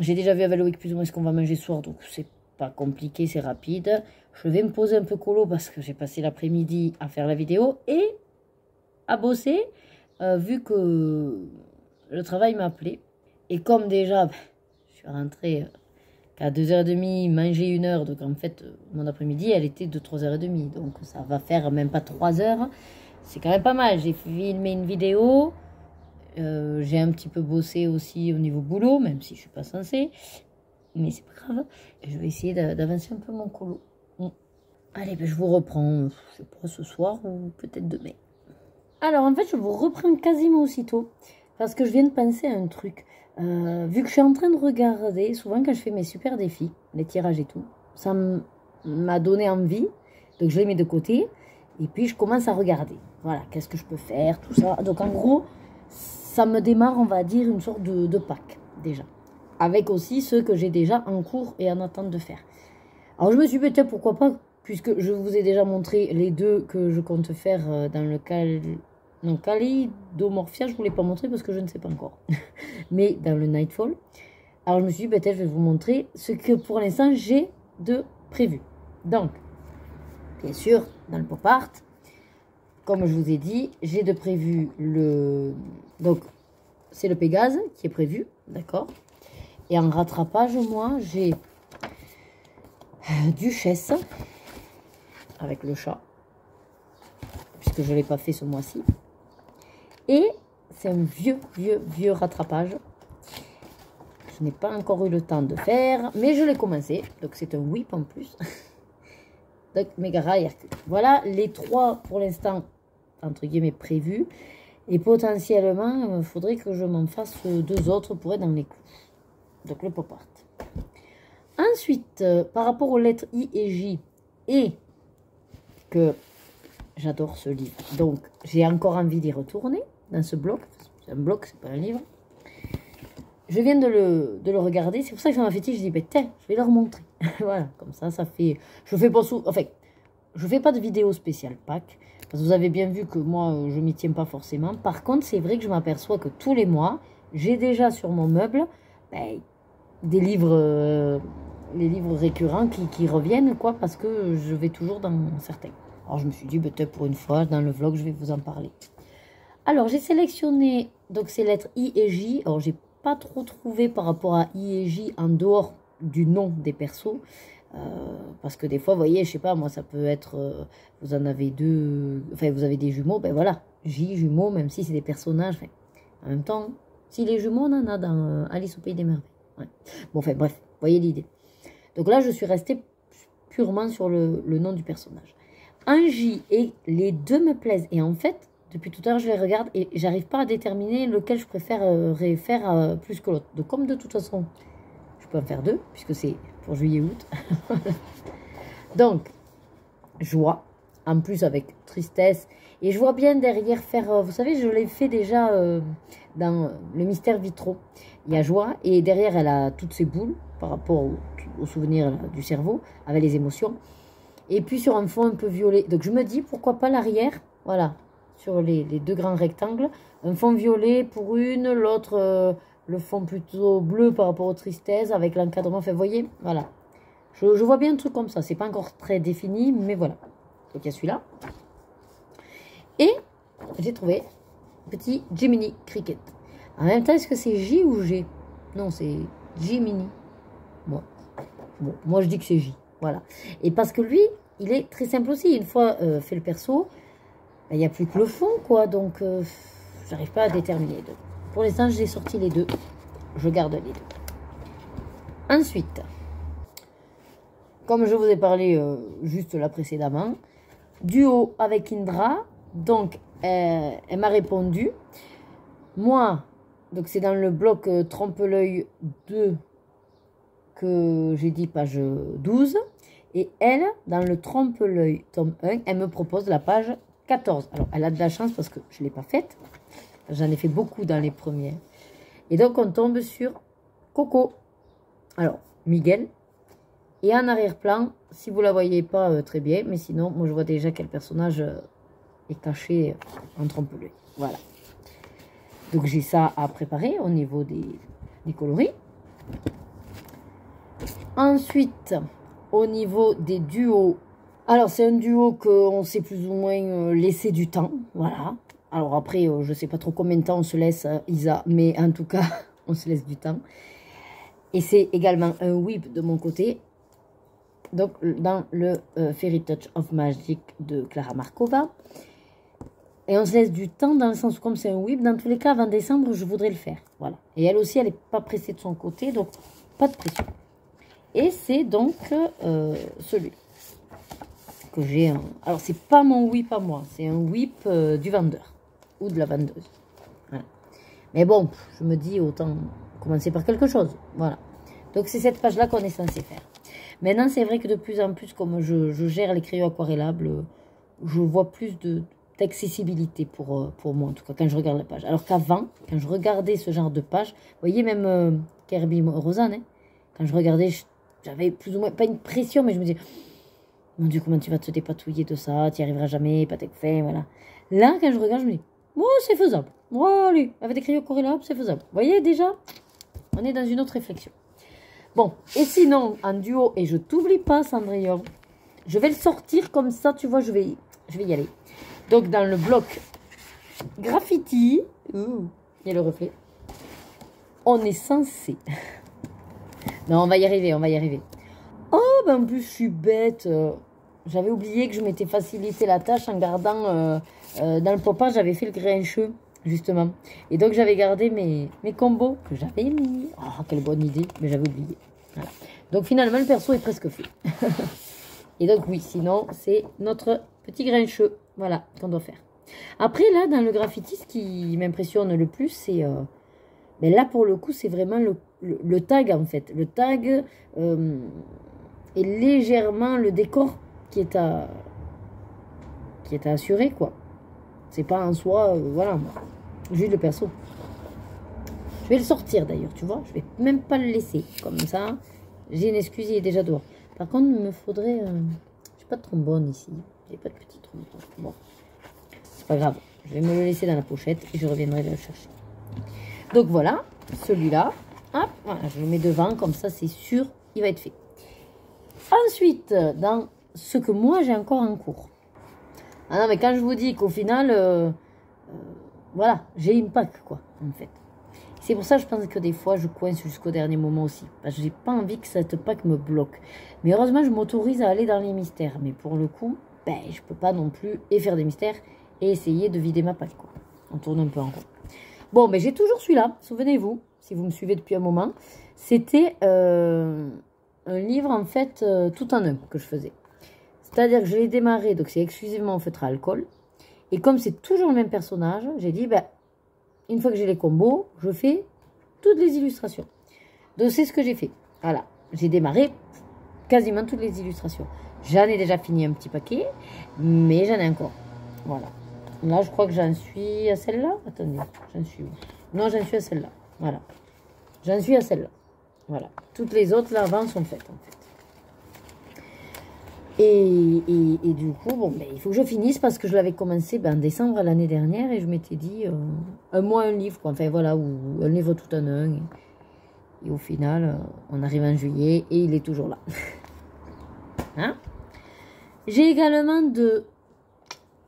J'ai déjà vu avec Loïc plus ou moins ce qu'on va manger ce soir. Donc, c'est pas compliqué, c'est rapide. Je vais me poser un peu colo parce que j'ai passé l'après-midi à faire la vidéo et à bosser, vu que le travail m'a appelé. Et comme déjà, je suis rentrée qu'à 2h30, manger 1h. Donc, en fait, mon après-midi, elle était de 3h30. Donc, ça va faire même pas 3 heures. C'est quand même pas mal. J'ai filmé une vidéo. J'ai un petit peu bossé aussi au niveau boulot, même si je suis pas censée. Mais c'est pas grave. Je vais essayer d'avancer un peu mon colo. Allez, ben, je vous reprends, je sais pas, ce soir ou peut-être demain. Alors, en fait, je vous reprends quasiment aussitôt. Parce que je viens de penser à un truc. Vu que je suis en train de regarder, souvent quand je fais mes super défis, les tirages et tout, ça m'a donné envie. Donc, je les mets de côté. Et puis, je commence à regarder. Voilà, qu'est-ce que je peux faire, tout ça. Donc, en gros, ça me démarre, on va dire, une sorte de pack, déjà. Avec aussi ceux que j'ai déjà en cours et en attente de faire. Alors, je me suis dit, peut-être, pourquoi pas, puisque je vous ai déjà montré les deux que je compte faire dans le Kaleidomorphia, je ne vous l'ai pas montré parce que je ne sais pas encore. Mais dans le Nightfall. Alors, je me suis dit, peut-être, je vais vous montrer ce que, pour l'instant, j'ai de prévu. Donc, bien sûr, dans le pop art, comme je vous ai dit, j'ai de prévu le... Donc, c'est le Pégase qui est prévu, d'accord. Et en rattrapage, moi, j'ai Duchesse, avec le chat, puisque je ne l'ai pas fait ce mois-ci. Et c'est un vieux rattrapage. Je n'ai pas encore eu le temps de faire, mais je l'ai commencé. Donc, c'est un whip en plus. Donc, Megara et Hercule. Voilà les trois, pour l'instant, entre guillemets, prévus. Et potentiellement, il faudrait que je m'en fasse deux autres pour être dans les coups. Donc, le pop art. Ensuite, par rapport aux lettres I et J, et que j'adore ce livre. Donc, j'ai encore envie d'y retourner dans ce bloc. C'est un bloc, c'est pas un livre. Je viens de le regarder. C'est pour ça que ça m'a fait tilt. Je dis, ben, tiens, je vais leur montrer. Voilà, comme ça fait... Je fais pas je fais pas de vidéo spéciale Pâques. Parce que vous avez bien vu que moi, je m'y tiens pas forcément. Par contre, c'est vrai que je m'aperçois que tous les mois, j'ai déjà sur mon meuble ben, des livres, les livres récurrents qui reviennent, quoi, parce que je vais toujours dans certains. Alors, je me suis dit, peut-être pour une fois, dans le vlog, je vais vous en parler. Alors, j'ai sélectionné donc ces lettres I et J. Alors, j'ai pas trop trouvé par rapport à I et J en dehors du nom des persos. Parce que des fois, vous voyez, je sais pas, moi, ça peut être... vous en avez deux... Enfin, vous avez des jumeaux, ben voilà. J, jumeaux, même si c'est des personnages. Enfin, en même temps, si les jumeaux, on en a dans Alice au Pays des Merveilles. Ouais. Bon, enfin, bref, vous voyez l'idée. Donc là, je suis restée purement sur le nom du personnage. Un J, et les deux me plaisent. Et en fait, depuis tout à l'heure, je les regarde et j'arrive pas à déterminer lequel je préfère faire plus que l'autre. Donc, comme de toute façon, je peux en faire deux, puisque c'est pour juillet-août. Donc, joie, en plus avec tristesse. Et je vois bien derrière faire, vous savez, je l'ai fait déjà dans le mystère vitro. Il y a joie et derrière, elle a toutes ses boules par rapport au souvenir du cerveau, avec les émotions. Et puis sur un fond un peu violet. Donc je me dis, pourquoi pas l'arrière, voilà, sur les deux grands rectangles. Un fond violet pour une, l'autre... le fond plutôt bleu par rapport aux tristesses avec l'encadrement. Enfin, vous voyez, voilà. Je vois bien un truc comme ça. C'est pas encore très défini, mais voilà. Donc, il y a celui-là. Et j'ai trouvé petit Jiminy Cricket. En même temps, est-ce que c'est J ou G? Non, c'est Jiminy. Bon, moi, je dis que c'est J. Voilà. Et parce que lui, il est très simple aussi. Une fois fait le perso, il n'y a plus que le fond, quoi. Donc, j'arrive pas à déterminer. Donc, pour l'instant, j'ai sorti les deux. Je garde les deux. Ensuite, comme je vous ai parlé juste là précédemment, duo avec Indra. Donc, elle m'a répondu. Moi, donc c'est dans le bloc Trompe-l'œil 2 que j'ai dit page 12. Et elle, dans le Trompe-l'œil tome 1, elle me propose la page 14. Alors, elle a de la chance parce que je ne l'ai pas faite. J'en ai fait beaucoup dans les premiers. Et donc, on tombe sur Coco. Alors, Miguel. Et en arrière-plan, si vous ne la voyez pas très bien, mais sinon, moi, je vois déjà quel personnage est caché en trompe-l'œil. Voilà. Donc, j'ai ça à préparer au niveau des coloris. Ensuite, au niveau des duos. Alors, c'est un duo qu'on s'est plus ou moins laissé du temps. Voilà. Alors après, je ne sais pas trop combien de temps on se laisse, Isa, mais en tout cas, on se laisse du temps. Et c'est également un whip de mon côté. Donc, dans le Fairy Touch of Magic de Clara Markova. Et on se laisse du temps dans le sens où comme c'est un whip, dans tous les cas, avant décembre, je voudrais le faire. Voilà. Et elle aussi, elle n'est pas pressée de son côté, donc pas de pression. Et c'est donc celui que j'ai. Alors, c'est pas mon whip à moi, c'est un whip du vendeur ou de la vendeuse. Voilà. Mais bon, je me dis autant commencer par quelque chose. Voilà. Donc, c'est cette page-là qu'on est censé faire. Maintenant, c'est vrai que de plus en plus, comme je gère les crayons aquarellables, je vois plus d'accessibilité pour moi, en tout cas, quand je regarde la page. Alors qu'avant, quand je regardais ce genre de page, vous voyez, même Kirby Rosanne, hein, quand je regardais, j'avais plus ou moins, pas une pression, mais je me disais, mon Dieu, comment tu vas te dépatouiller de ça, tu n'y arriveras jamais, pas fait, voilà. Là, quand je regarde, je me dis, oh, c'est faisable. Oh, allez, avec des crayons aquarellables, c'est faisable. Vous voyez, déjà, on est dans une autre réflexion. Bon, et sinon, en duo, et je t'oublie pas, Cendrillon, je vais le sortir comme ça, tu vois, je vais y aller. Donc, dans le bloc graffiti, il y a le reflet, on est censé... Non, on va y arriver, on va y arriver. Oh, ben en plus, je suis bête. J'avais oublié que je m'étais facilité la tâche en gardant... dans le pop-up, j'avais fait le grincheux, justement. Et donc, j'avais gardé mes combos que j'avais mis. Oh, quelle bonne idée, mais j'avais oublié. Voilà. Donc, finalement, le perso est presque fait. Et donc, oui, sinon, c'est notre petit grincheux, voilà, qu'on doit faire. Après, là, dans le graffiti, ce qui m'impressionne le plus, c'est... mais là, pour le coup, c'est vraiment le tag, en fait. Le tag est légèrement le décor qui est à assurer, quoi. C'est pas en soi, voilà, juste le perso. Je vais le sortir, d'ailleurs, tu vois. Je vais même pas le laisser, comme ça. J'ai une excuse, il est déjà dehors. Par contre, il me faudrait... j'ai pas de trombone ici. J'ai pas de petit trombone. Bon, c'est pas grave. Je vais me le laisser dans la pochette et je reviendrai le chercher. Donc voilà, celui-là. Hop, voilà, je le mets devant, comme ça, c'est sûr, il va être fait. Ensuite, dans ce que moi, j'ai encore en cours. Ah non, mais quand je vous dis qu'au final, voilà, j'ai une pack, quoi, en fait. C'est pour ça que je pense que des fois, je coince jusqu'au dernier moment aussi. Parce que j'ai pas envie que cette pack me bloque. Mais heureusement, je m'autorise à aller dans les mystères. Mais pour le coup, ben, je peux pas non plus et faire des mystères et essayer de vider ma pack, quoi. On tourne un peu en rond. Bon, mais j'ai toujours celui-là, souvenez-vous, si vous me suivez depuis un moment. C'était un livre, en fait, tout en un que je faisais. C'est-à-dire que je l'ai démarré, donc c'est exclusivement en feutre à alcool. Et comme c'est toujours le même personnage, j'ai dit, ben, une fois que j'ai les combos, je fais toutes les illustrations. Donc c'est ce que j'ai fait. Voilà, j'ai démarré quasiment toutes les illustrations. J'en ai déjà fini un petit paquet, mais j'en ai encore. Voilà. Là, je crois que j'en suis à celle-là. Attendez, j'en suis où? Non, j'en suis à celle-là. Voilà. J'en suis à celle-là. Voilà. Toutes les autres, là, avant, sont faites, en fait. Et du coup, bon, ben, il faut que je finisse parce que je l'avais commencé en décembre l'année dernière et je m'étais dit un mois, un livre, quoi. Enfin, voilà, ou un livre tout en un. Et au final, on arrive en juillet et il est toujours là. Hein? J'ai également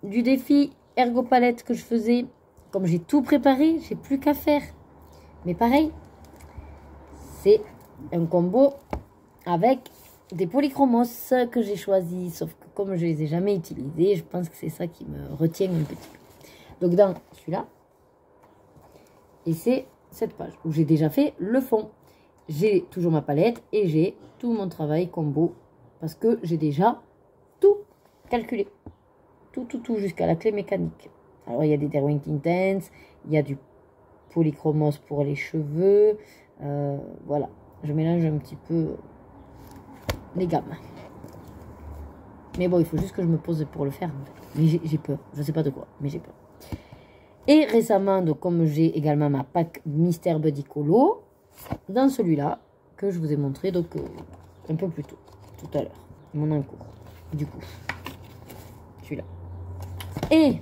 du défi Ergo Palette que je faisais. Comme j'ai tout préparé, j'ai plus qu'à faire. Mais pareil, c'est un combo avec des polychromos que j'ai choisi. Sauf que comme je les ai jamais utilisés, je pense que c'est ça qui me retient un petit peu. Donc dans celui-là, et c'est cette page où j'ai déjà fait le fond. J'ai toujours ma palette et j'ai tout mon travail combo parce que j'ai déjà tout calculé. Tout jusqu'à la clé mécanique. Alors, il y a des Derwent Intense, il y a du polychromos pour les cheveux. Voilà, je mélange un petit peu les gammes. Mais bon, il faut juste que je me pose pour le faire. En fait. Mais j'ai peur, je ne sais pas de quoi, mais j'ai peur. Et récemment, donc, comme j'ai également ma pack Mystère Buddy Colo, dans celui-là, que je vous ai montré donc, un peu plus tôt, tout à l'heure, mon encours, du coup, celui-là. Et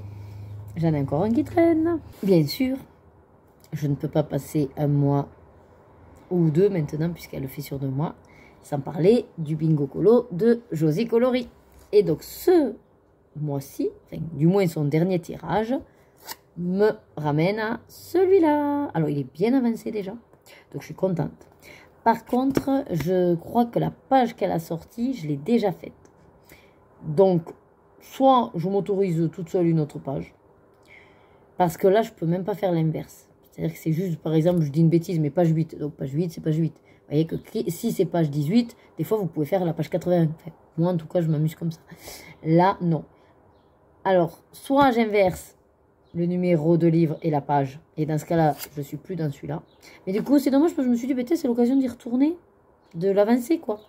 j'en ai encore un qui traîne. Bien sûr, je ne peux pas passer un mois ou deux maintenant, puisqu'elle le fait sur 2 mois, sans parler du Bingo Colo de Josie Coloris. Et donc ce mois-ci, enfin, du moins son dernier tirage, me ramène à celui-là. Alors il est bien avancé déjà, donc je suis contente. Par contre, je crois que la page qu'elle a sortie, je l'ai déjà faite. Donc, soit je m'autorise toute seule une autre page, Parce que là, je peux même pas faire l'inverse. C'est-à-dire que c'est juste, par exemple, je dis une bêtise, mais page 8. Donc page 8, c'est page 8. Vous voyez que si c'est page 18, des fois, vous pouvez faire la page 80. Enfin, moi, en tout cas, je m'amuse comme ça. Là, non. Alors, soit j'inverse le numéro de livre et la page. Et dans ce cas-là, je suis plus dans celui-là. Mais du coup, c'est dommage parce que je me suis dit, c'est l'occasion d'y retourner, de l'avancer, quoi.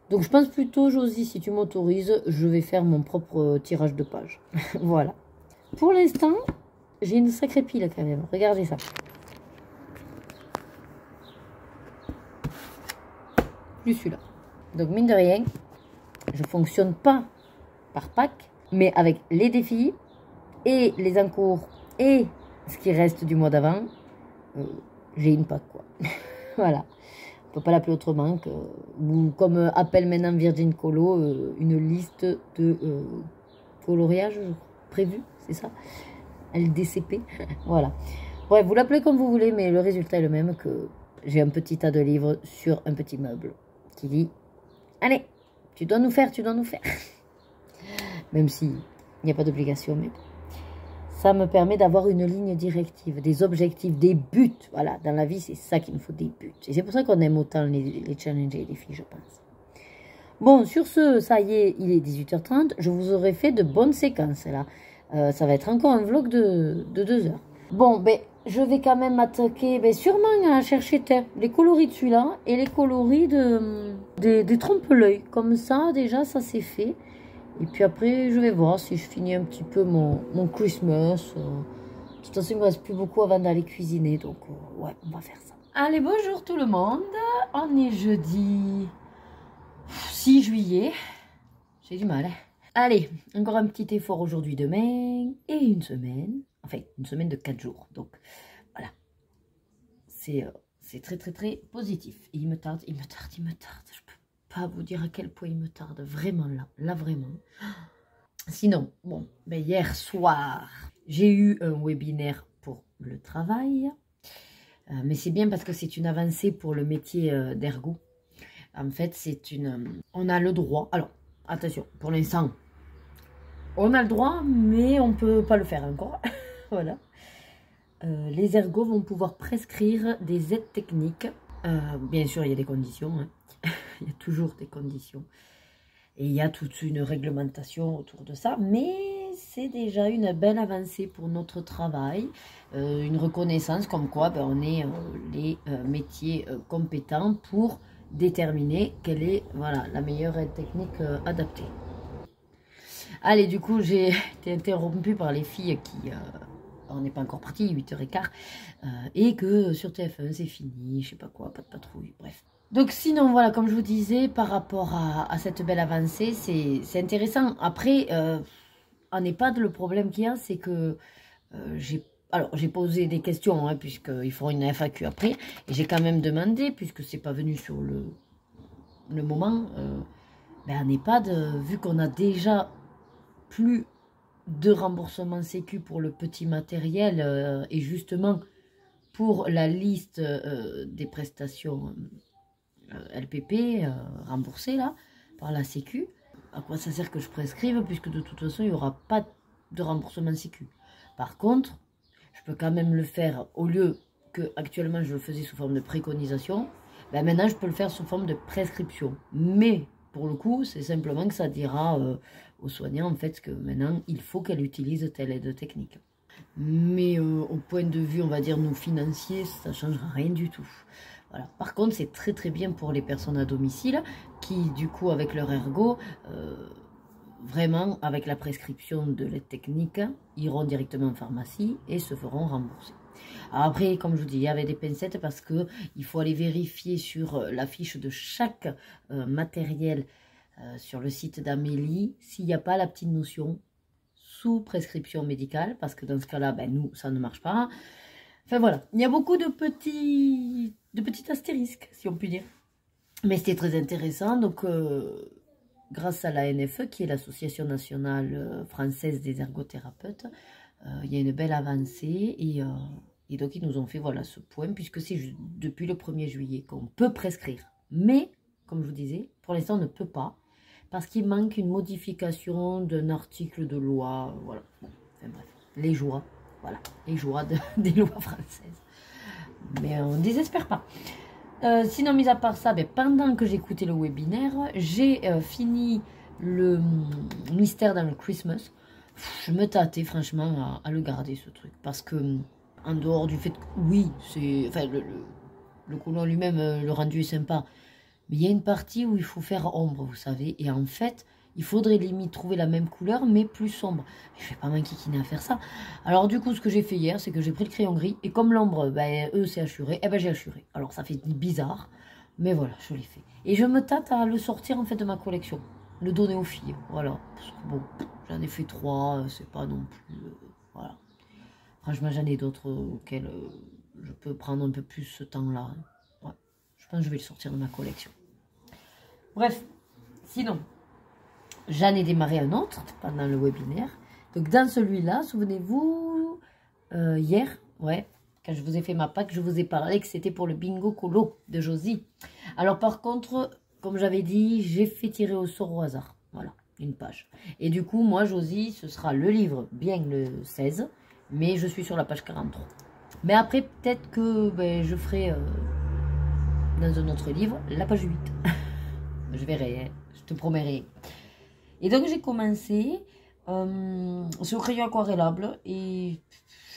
Donc, je pense plutôt, Josie, si tu m'autorises, je vais faire mon propre tirage de page. Voilà. Pour l'instant, j'ai une sacrée pile quand même. Regardez ça. Plus celui-là. Donc, mine de rien, je fonctionne pas par pack, mais avec les défis et les encours et ce qui reste du mois d'avant, j'ai une pack, quoi. Voilà. On peut pas l'appeler autrement que, ou comme appelle maintenant Virgin Colo, une liste de coloriage prévu, c'est ça, LDCP. Voilà. Bref, vous l'appelez comme vous voulez, mais le résultat est le même, que j'ai un petit tas de livres sur un petit meuble qui dit « Allez, tu dois nous faire, tu dois nous faire. » Même s'il n'y a pas d'obligation, mais ça me permet d'avoir une ligne directive, des objectifs, des buts. Voilà, dans la vie, c'est ça qu'il nous faut, des buts. Et c'est pour ça qu'on aime autant les challenges et les défis, je pense. Bon, sur ce, ça y est, il est 18h30. Je vous aurais fait de bonnes séquences, là. Ça va être encore un vlog de 2 heures. Bon, je vais quand même m'attaquer sûrement à chercher les coloris de celui-là et les coloris des trompe-l'œil. Comme ça, déjà, ça c'est fait. Et puis après, je vais voir si je finis un petit peu mon Christmas. De toute façon, il ne me reste plus beaucoup avant d'aller cuisiner. Donc, ouais, on va faire ça. Allez, bonjour tout le monde. On est jeudi 6 juillet. J'ai du mal. Allez, encore un petit effort aujourd'hui, demain. Et une semaine. Enfin, une semaine de 4 jours. Donc, voilà. C'est très, très, très positif. Et il me tarde, il me tarde, il me tarde. Je peux pas vous dire à quel point il me tarde. Vraiment, là, vraiment. Sinon, bon, hier soir, j'ai eu un webinaire pour le travail. Mais c'est bien parce que c'est une avancée pour le métier d'ergo. En fait, on a le droit. Alors, attention, pour l'instant, on a le droit, mais on ne peut pas le faire encore. Voilà. Les ergos vont pouvoir prescrire des aides techniques. Bien sûr, il y a des conditions. Hein. Il y a toujours des conditions. Et il y a toute une réglementation autour de ça. Mais c'est déjà une belle avancée pour notre travail. Une reconnaissance comme quoi on est les métiers compétents pour déterminer quelle est la meilleure aide technique adaptée. Allez, du coup, j'ai été interrompue par les filles qui... on n'est pas encore parti, 8h15. Et que sur TF1, c'est fini, je sais pas quoi, pas de patrouille, bref. Donc sinon, voilà, comme je vous disais, par rapport à cette belle avancée, c'est intéressant. Après, en EHPAD, le problème qu'il y a, c'est que j'ai posé des questions, hein, puisqu'ils feront une FAQ après. Et j'ai quand même demandé, puisque c'est pas venu sur le moment, en EHPAD, vu qu'on a déjà plus de remboursement sécu pour le petit matériel et justement pour la liste des prestations LPP remboursées là par la sécu, à quoi ça sert que je prescrive puisque de toute façon il n'y aura pas de remboursement sécu. Par contre, je peux quand même le faire au lieu que actuellement je le faisais sous forme de préconisation, maintenant je peux le faire sous forme de prescription. Mais pour le coup, c'est simplement que ça dira aux soignants en fait que maintenant il faut qu'elle utilise telle aide technique. Mais au point de vue, on va dire, nous financiers, ça ne changera rien du tout. Voilà. Par contre, c'est très très bien pour les personnes à domicile qui, du coup, avec leur ergo, vraiment, avec la prescription de l'aide technique, iront directement en pharmacie et se feront rembourser. Alors après, comme je vous dis, il y avait des pincettes parce qu'il faut aller vérifier sur la fiche de chaque matériel sur le site d'Amélie s'il n'y a pas la petite notion sous prescription médicale, parce que dans ce cas-là, nous, ça ne marche pas. Enfin voilà, il y a beaucoup de petits astérisques, si on peut dire. Mais c'était très intéressant, donc grâce à la NFE, qui est l'Association nationale française des ergothérapeutes, il y a une belle avancée, et donc ils nous ont fait ce point, puisque c'est depuis le 1er juillet qu'on peut prescrire. Mais, comme je vous disais, pour l'instant on ne peut pas, parce qu'il manque une modification d'un article de loi, voilà. Bon, enfin bref, les joies. Voilà, les joies des lois françaises. Mais on ne désespère pas. Sinon, mis à part ça, ben, pendant que j'écoutais le webinaire, j'ai fini le mystère dans le Christmas. Je me tâtais franchement à le garder ce truc. Parce que, en dehors du fait que, oui, c'est, enfin, le colon lui-même, le rendu est sympa. Mais il y a une partie où il faut faire ombre, vous savez. Et en fait, il faudrait limite trouver la même couleur, mais plus sombre. Je ne vais pas m'inquiéter à faire ça. Alors du coup, ce que j'ai fait hier, c'est que j'ai pris le crayon gris. Et comme l'ombre, ben, eux, c'est assuré, eh ben, j'ai assuré. Alors ça fait bizarre, mais voilà, je l'ai fait. Et je me tâte à le sortir en fait de ma collection. Le donner aux filles, voilà. Parce que bon, j'en ai fait 3, c'est pas non plus... voilà. Franchement, j'en ai d'autres auxquels je peux prendre un peu plus ce temps-là. Ouais. Je pense que je vais le sortir de ma collection. Bref, sinon, j'en ai démarré un autre pendant le webinaire. Donc dans celui-là, souvenez-vous, hier, ouais, quand je vous ai fait ma Pâques, je vous ai parlé que c'était pour le bingo colo de Josie. Alors par contre, comme j'avais dit, j'ai fait tirer au sort au hasard. Voilà, une page. Et du coup, moi, Josie, ce sera le livre, bien le 16, mais je suis sur la page 43. Mais après, peut-être que ben, je ferai dans un autre livre la page 8. Je verrai, hein, je te promets rien. Et donc j'ai commencé sur crayon aquarellable et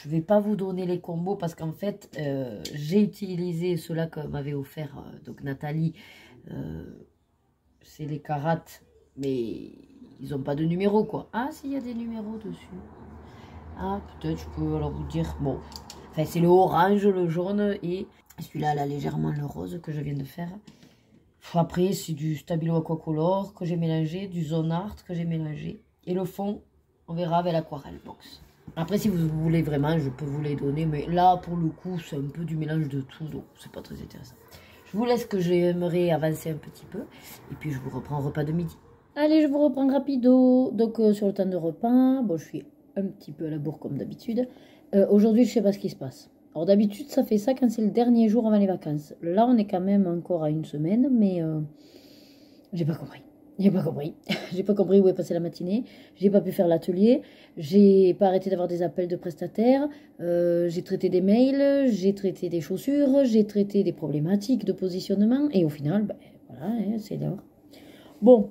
je vais pas vous donner les combos parce qu'en fait j'ai utilisé ceux-là que m'avait offert donc Nathalie. C'est les Carates, mais ils n'ont pas de numéro quoi. Ah si, il y a des numéros dessus. Ah peut-être je peux alors vous dire. Bon, enfin c'est le orange, le jaune et celui-là là légèrement le rose que je viens de faire. Après, c'est du Stabilo Aquacolor que j'ai mélangé, du Zone Art que j'ai mélangé. Et le fond, on verra avec l'Aquarelle Box. Après, si vous voulez vraiment, je peux vous les donner. Mais là, pour le coup, c'est un peu du mélange de tout. Donc, c'est pas très intéressant. Je vous laisse que j'aimerais avancer un petit peu. Et puis, je vous reprends au repas de midi. Allez, je vous reprends rapido. Donc, sur le temps de repas, bon, je suis un petit peu à la bourre comme d'habitude. Aujourd'hui, je sais pas ce qui se passe. Alors d'habitude, ça fait ça quand c'est le dernier jour avant les vacances. Là, on est quand même encore à une semaine, mais j'ai pas compris. J'ai pas compris. J'ai pas compris où est passée la matinée. J'ai pas pu faire l'atelier. J'ai pas arrêté d'avoir des appels de prestataires. J'ai traité des mails. J'ai traité des chaussures. J'ai traité des problématiques de positionnement. Et au final, ben, voilà, hein, c'est l'heure. Bon,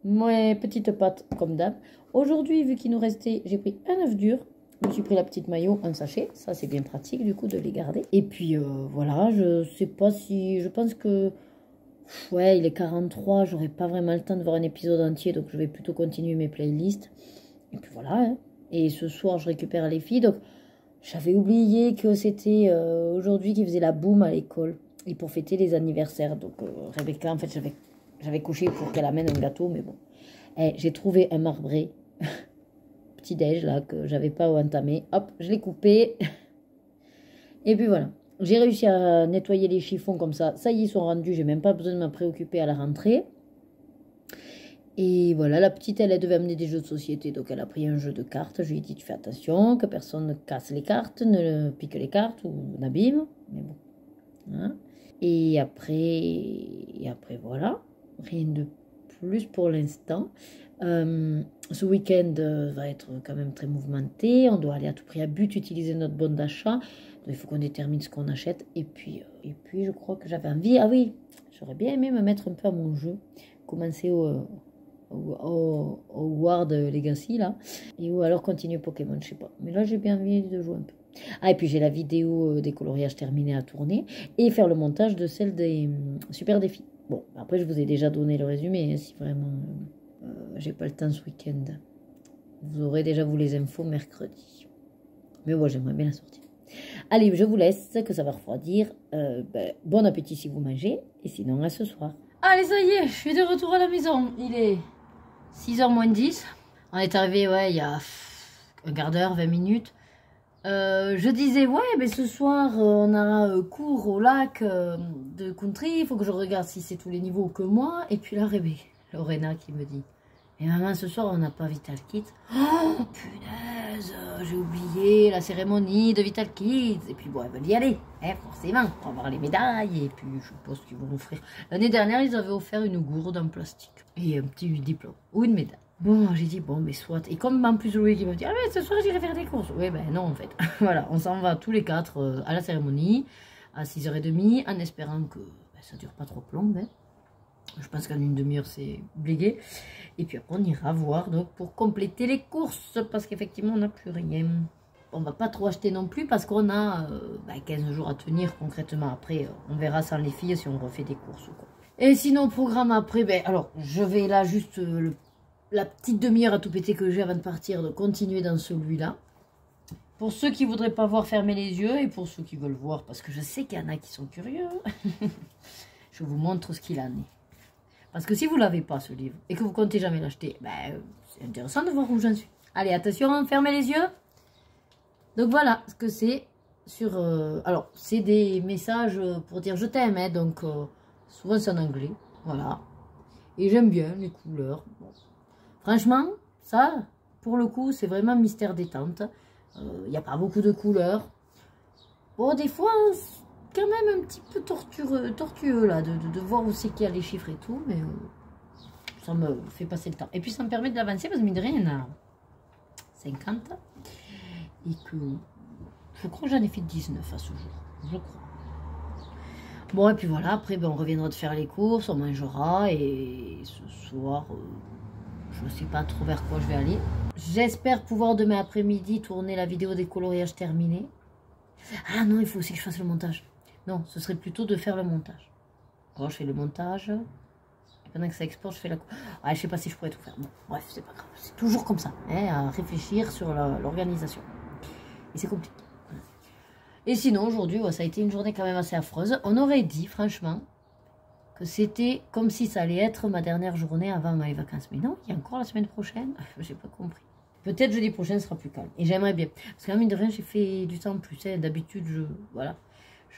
moi, petite pâte comme d'hab. Aujourd'hui, vu qu'il nous restait, j'ai pris un œuf dur. Je me suis pris la petite maillot en sachet, ça c'est bien pratique du coup de les garder. Et puis voilà, je sais pas si, je pense que, ouais il est 43, j'aurai pas vraiment le temps de voir un épisode entier, donc je vais plutôt continuer mes playlists. Et puis voilà, hein. Et ce soir je récupère les filles, donc j'avais oublié que c'était aujourd'hui qu'ils faisaient la boum à l'école, et pour fêter les anniversaires. Donc Rebecca, en fait j'avais couché pour qu'elle amène un gâteau, mais bon. Eh, j'ai trouvé un marbré. Petit déj là que j'avais pas entamé, hop je l'ai coupé et puis voilà, j'ai réussi à nettoyer les chiffons comme ça y est, ils sont rendus, j'ai même pas besoin de me préoccuper à la rentrée. Et voilà, la petite elle devait amener des jeux de société, donc elle a pris un jeu de cartes. Je lui ai dit tu fais attention que personne ne casse les cartes, ne pique les cartes ou n'abîme, mais bon hein. Et après voilà, rien de plus pour l'instant. Ce week-end va être quand même très mouvementé. On doit aller à tout prix à but, utiliser notre bon d'achat. Donc il faut qu'on détermine ce qu'on achète. Et puis je crois que j'avais envie. Ah oui, j'aurais bien aimé me mettre un peu à mon jeu. Commencer au World Legacy là. Ou alors continuer Pokémon, je sais pas. Mais là j'ai bien envie de jouer un peu. Ah et puis j'ai la vidéo des coloriages terminée à tourner. Et faire le montage de celle des super défis. Bon, après je vous ai déjà donné le résumé. Hein, si vraiment... j'ai pas le temps ce week-end. Vous aurez déjà vous les infos mercredi. Mais moi j'aimerais bien la sortir. Allez, je vous laisse, que ça va refroidir. Bon appétit si vous mangez. Et sinon, à ce soir. Allez, ça y est, je suis de retour à la maison. Il est 6h moins 10. On est arrivé, ouais, il y a un quart d'heure, 20 minutes. Je disais, ouais, mais ce soir, on a cours au lac de country. Il faut que je regarde si c'est tous les niveaux que moi. Et puis là, Lorena qui me dit, mais maman, ce soir, on n'a pas Vital Kids. Oh, punaise, j'ai oublié la cérémonie de Vital Kids. Et puis bon, elles veulent y aller, hein, forcément, pour avoir les médailles. Et puis, je pense qu'ils vont offrir. L'année dernière, ils avaient offert une gourde en plastique et un petit diplôme ou une médaille. Bon, j'ai dit, bon, mais soit. Et comme en plus Loïc, il m'a dit, ah mais ce soir, j'irai faire des courses. Oui, ben non, en fait. Voilà, on s'en va tous les quatre à la cérémonie, à 6h30, en espérant que ben, ça dure pas trop long. Hein. Je pense qu'en une demi-heure, c'est obligé. Et puis après, on ira voir donc, pour compléter les courses, parce qu'effectivement, on n'a plus rien. On va pas trop acheter non plus, parce qu'on a 15 jours à tenir concrètement. Après, on verra sans les filles si on refait des courses ou quoi. Et sinon, programme après, ben, alors, je vais là juste la petite demi-heure à tout péter que j'ai avant de partir, de continuer dans celui-là. Pour ceux qui voudraient pas voir, fermer les yeux, et pour ceux qui veulent voir, parce que je sais qu'il y en a qui sont curieux, je vous montre ce qu'il en est. Parce que si vous l'avez pas, ce livre, et que vous comptez jamais l'acheter, ben, c'est intéressant de voir où j'en suis. Allez, attention, fermez les yeux. Donc voilà ce que c'est sur... alors, c'est des messages pour dire je t'aime, hein, donc souvent c'est en anglais, voilà. Et j'aime bien les couleurs. Bon. Franchement, ça, pour le coup, c'est vraiment mystère détente. Il n'y a pas beaucoup de couleurs. Bon, des fois, c'est quand même un petit peu tortueux là, de voir où c'est qu'il y a les chiffres et tout, mais ça me fait passer le temps. Et puis, ça me permet d'avancer, parce que mine de rien, il y en a 50. Et que je crois que j'en ai fait 19 à ce jour. Je crois. Bon, et puis voilà, après, ben, on reviendra de faire les courses, on mangera, et ce soir... je ne sais pas trop vers quoi je vais aller. J'espère pouvoir demain après-midi tourner la vidéo des coloriages terminés. Ah non, il faut aussi que je fasse le montage. Non, ce serait plutôt de faire le montage. Alors je fais le montage. Et pendant que ça exporte, je fais la... Ah, je sais pas si je pourrais tout faire. Bon, bref, c'est pas grave. C'est toujours comme ça, hein, à réfléchir sur l'organisation. Et c'est compliqué. Voilà. Et sinon, aujourd'hui, ouais, ça a été une journée quand même assez affreuse. On aurait dit, franchement... que c'était comme si ça allait être ma dernière journée avant mes vacances. Mais non, il y a encore la semaine prochaine. J'ai pas compris. Peut-être jeudi prochain sera plus calme. Et j'aimerais bien. Parce que, mine de rien, j'ai fait du temps en plus. Hein. D'habitude, voilà,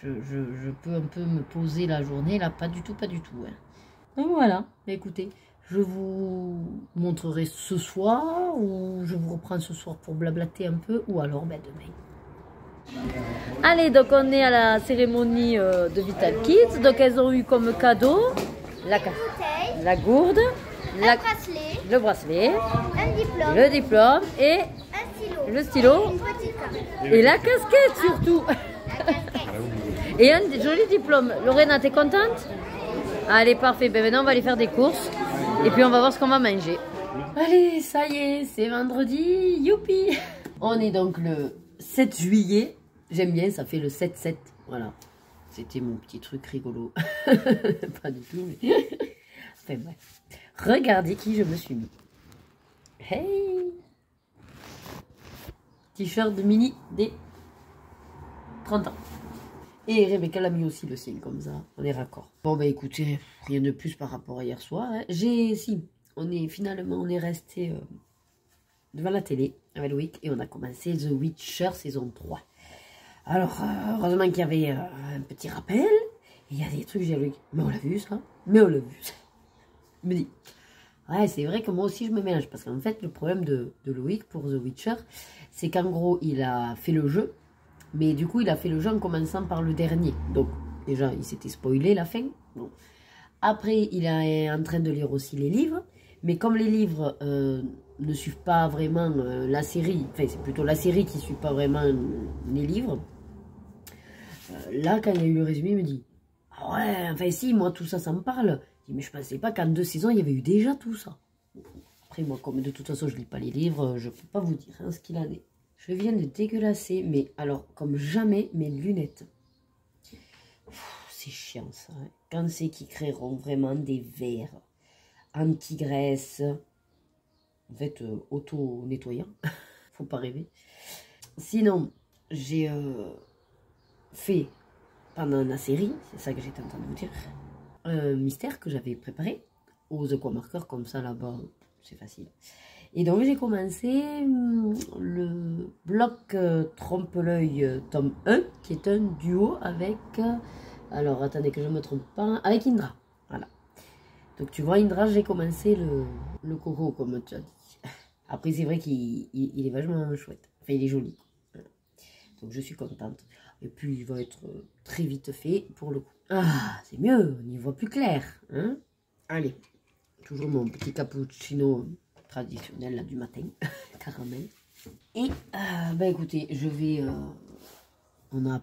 je peux un peu me poser la journée. Là, pas du tout, pas du tout. Hein. Donc voilà. Mais écoutez, je vous montrerai ce soir. Ou je vous reprends ce soir pour blablater un peu. Ou alors, ben, demain. Allez, donc on est à la cérémonie de Vital Kids. Donc elles ont eu comme cadeau la gourde, le bracelet, le diplôme et le stylo et la casquette surtout. Et un joli diplôme. Lorena, t'es contente? Allez, parfait. Ben maintenant on va aller faire des courses et puis on va voir ce qu'on va manger. Allez, ça y est, c'est vendredi. Youpi! On est donc le 7 juillet. J'aime bien, ça fait le 7-7. Voilà. C'était mon petit truc rigolo. Pas du tout, mais... enfin bref. Regardez qui je me suis mis. Hey! T-shirt de Mini des 30 ans. Et Rebecca l'a mis aussi le signe comme ça. On est raccord. Bon bah écoutez, rien de plus par rapport à hier soir. Hein. Finalement, on est resté devant la télé avec Loïc et on a commencé The Witcher saison 3. Alors, heureusement qu'il y avait un petit rappel. Il y a des trucs, j'ai Loïc. Mais on l'a vu ça. Mais on l'a vu. Il me dit, ouais, c'est vrai que moi aussi je me mélange. Parce qu'en fait, le problème de Loïc pour The Witcher, c'est qu'en gros, il a fait le jeu. Mais du coup, il a fait le jeu en commençant par le dernier. Donc, déjà, il s'était spoilé la fin. Bon. Après, il est en train de lire aussi les livres. Mais comme les livres ne suivent pas vraiment la série, enfin, c'est plutôt la série qui ne suit pas vraiment les livres. Là, quand il y a eu le résumé, il me dit, ah ouais, enfin si, moi tout ça, ça me parle. Je dis, mais je pensais pas qu'en 2 saisons, il y avait eu déjà tout ça. Après, moi, comme de toute façon, je lis pas les livres, je peux pas vous dire hein, ce qu'il en est. Je viens de dégueulasser, mais alors, comme jamais, mes lunettes. C'est chiant, ça. Hein. Quand c'est qu'ils créeront vraiment des verres anti-graisse, en fait, auto-nettoyant. Faut pas rêver. Sinon, j'ai... fait pendant la série, c'est ça que j'étais en train de vous dire, un mystère que j'avais préparé aux aquamarqueurs, comme ça là-bas, c'est facile. Et donc j'ai commencé le bloc Trompe-l'œil tome 1, qui est un duo avec, alors attendez que je ne me trompe pas, avec Indra, voilà. Donc tu vois Indra, j'ai commencé le coco comme tu as dit. Après c'est vrai qu'il est vachement chouette, enfin il est joli. Donc je suis contente. Et puis il va être très vite fait pour le coup. Ah, c'est mieux, on y voit plus clair. Hein. Allez, toujours mon petit cappuccino traditionnel là, du matin, caramel. Et bah écoutez, je vais, on a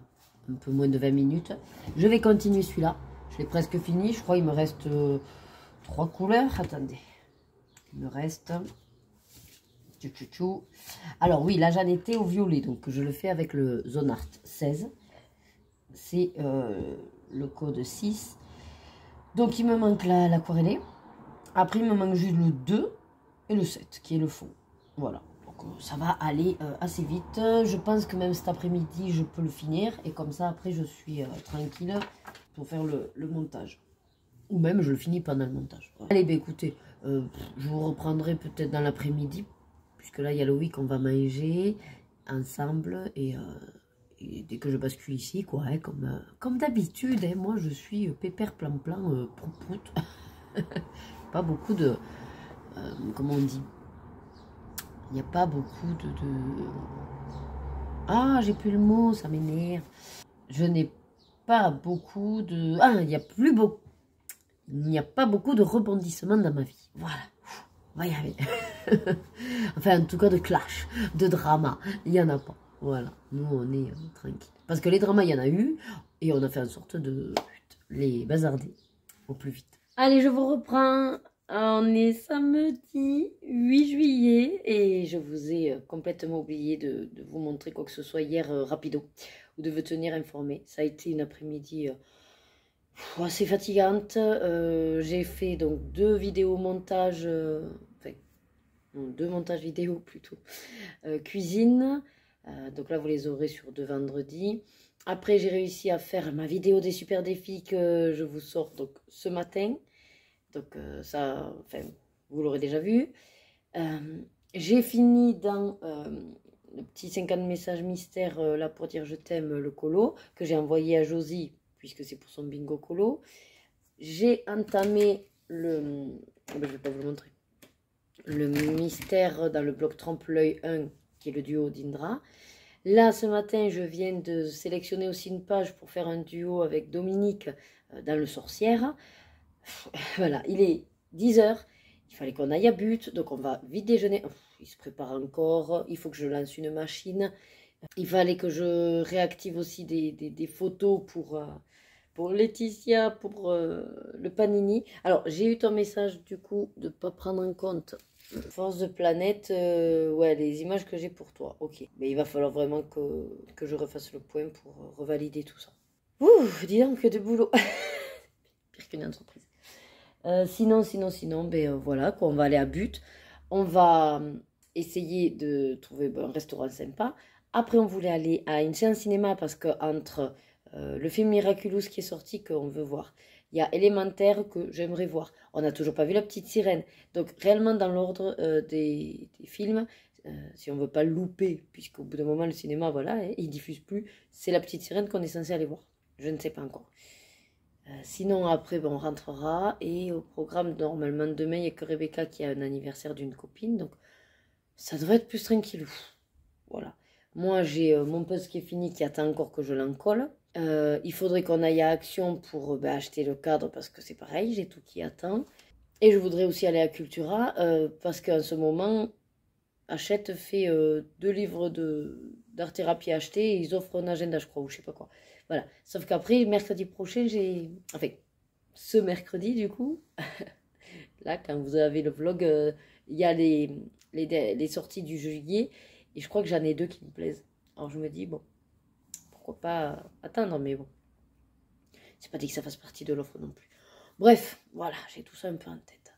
un peu moins de 20 minutes, je vais continuer celui-là. Je l'ai presque fini, je crois qu'il me reste 3 couleurs. Attendez, il me reste... Alors oui, là j'en étais au violet, donc je le fais avec le Zone Art 16. C'est le code 6. Donc il me manque l'aquarellé. Après il me manque juste le 2 et le 7 qui est le fond. Voilà, donc ça va aller assez vite. Je pense que même cet après-midi je peux le finir. Et comme ça après je suis tranquille pour faire le montage. Ou même je le finis pendant le montage. Voilà. Allez, ben écoutez, je vous reprendrai peut-être dans l'après-midi. Puisque là, il y a le week, on va manger ensemble. Et dès que je bascule ici, quoi, hein, comme d'habitude, hein, moi, je suis pépère plan-plan, prout-prout. Pas beaucoup de... comment on dit? Il n'y a pas beaucoup de... Ah, j'ai plus le mot, ça m'énerve. Je n'ai pas beaucoup de... Ah, il n'y a plus beaucoup... Il n'y a pas beaucoup de rebondissements dans ma vie. Voilà. On va y arriver. Enfin, en tout cas, de clash, de drama, il n'y en a pas. Voilà, nous, on est tranquille. Parce que les dramas, il y en a eu, et on a fait en sorte de les bazarder au plus vite. Allez, je vous reprends. On est samedi 8 juillet, et je vous ai complètement oublié de vous montrer quoi que ce soit hier rapido, ou de vous tenir informé. Ça a été une après-midi... assez fatigante. J'ai fait donc 2 vidéos montage, enfin non, 2 montages vidéo plutôt, cuisine. Donc là vous les aurez sur 2 vendredis. Après j'ai réussi à faire ma vidéo des super défis que je vous sors donc ce matin. Donc ça, enfin vous l'aurez déjà vu. J'ai fini dans le petit 50 messages mystères là pour dire je t'aime, le colo que j'ai envoyé à Josie, puisque c'est pour son bingo colo. J'ai entamé le... je ne vais pas vous le montrer. Le mystère dans le bloc Trompe-l'œil 1, qui est le duo d'Indra. Là, ce matin, je viens de sélectionner aussi une page pour faire un duo avec Dominique dans le Sorcière. Voilà, il est 10 h. Il fallait qu'on aille à but, donc on va vite déjeuner. Il se prépare encore, il faut que je lance une machine. Il fallait que je réactive aussi des photos pour Laetitia, pour le Panini. Alors, j'ai eu ton message, du coup, de ne pas prendre en compte Force de Planète. Ouais, les images que j'ai pour toi. Ok. Mais il va falloir vraiment que je refasse le point pour revalider tout ça. Ouh, dis donc, que de boulot. Pire qu'une entreprise. Sinon, ben voilà, quoi, on va aller à but. On va essayer de trouver un restaurant sympa. Après, on voulait aller à une séance cinéma parce que entre le film Miraculous qui est sorti, qu'on veut voir, il y a Élémentaire que j'aimerais voir. On n'a toujours pas vu La Petite Sirène. Donc, réellement, dans l'ordre des films, si on ne veut pas louper, puisqu'au bout d'un moment, le cinéma, voilà, hein, il ne diffuse plus, c'est La Petite Sirène qu'on est censé aller voir. Je ne sais pas encore. Sinon, après, ben, on rentrera. Et au programme, normalement, demain, il n'y a que Rebecca qui a un anniversaire d'une copine. Donc, ça devrait être plus tranquille. Voilà. Moi, j'ai mon puzzle qui est fini, qui attend encore que je l'encolle. Il faudrait qu'on aille à Action pour acheter le cadre, parce que c'est pareil, j'ai tout qui attend. Et je voudrais aussi aller à Cultura, parce qu'en ce moment, Hachette fait 2 livres d'art-thérapie achetés, et ils offrent un agenda, je crois, ou je sais pas quoi. Voilà. Sauf qu'après, mercredi prochain, enfin, ce mercredi, du coup, là, quand vous avez le vlog, il y a les sorties du juillet, et je crois que j'en ai 2 qui me plaisent. Alors je me dis, bon, pourquoi pas attendre, mais bon. C'est pas dit que ça fasse partie de l'offre non plus. Bref, voilà, j'ai tout ça un peu en tête.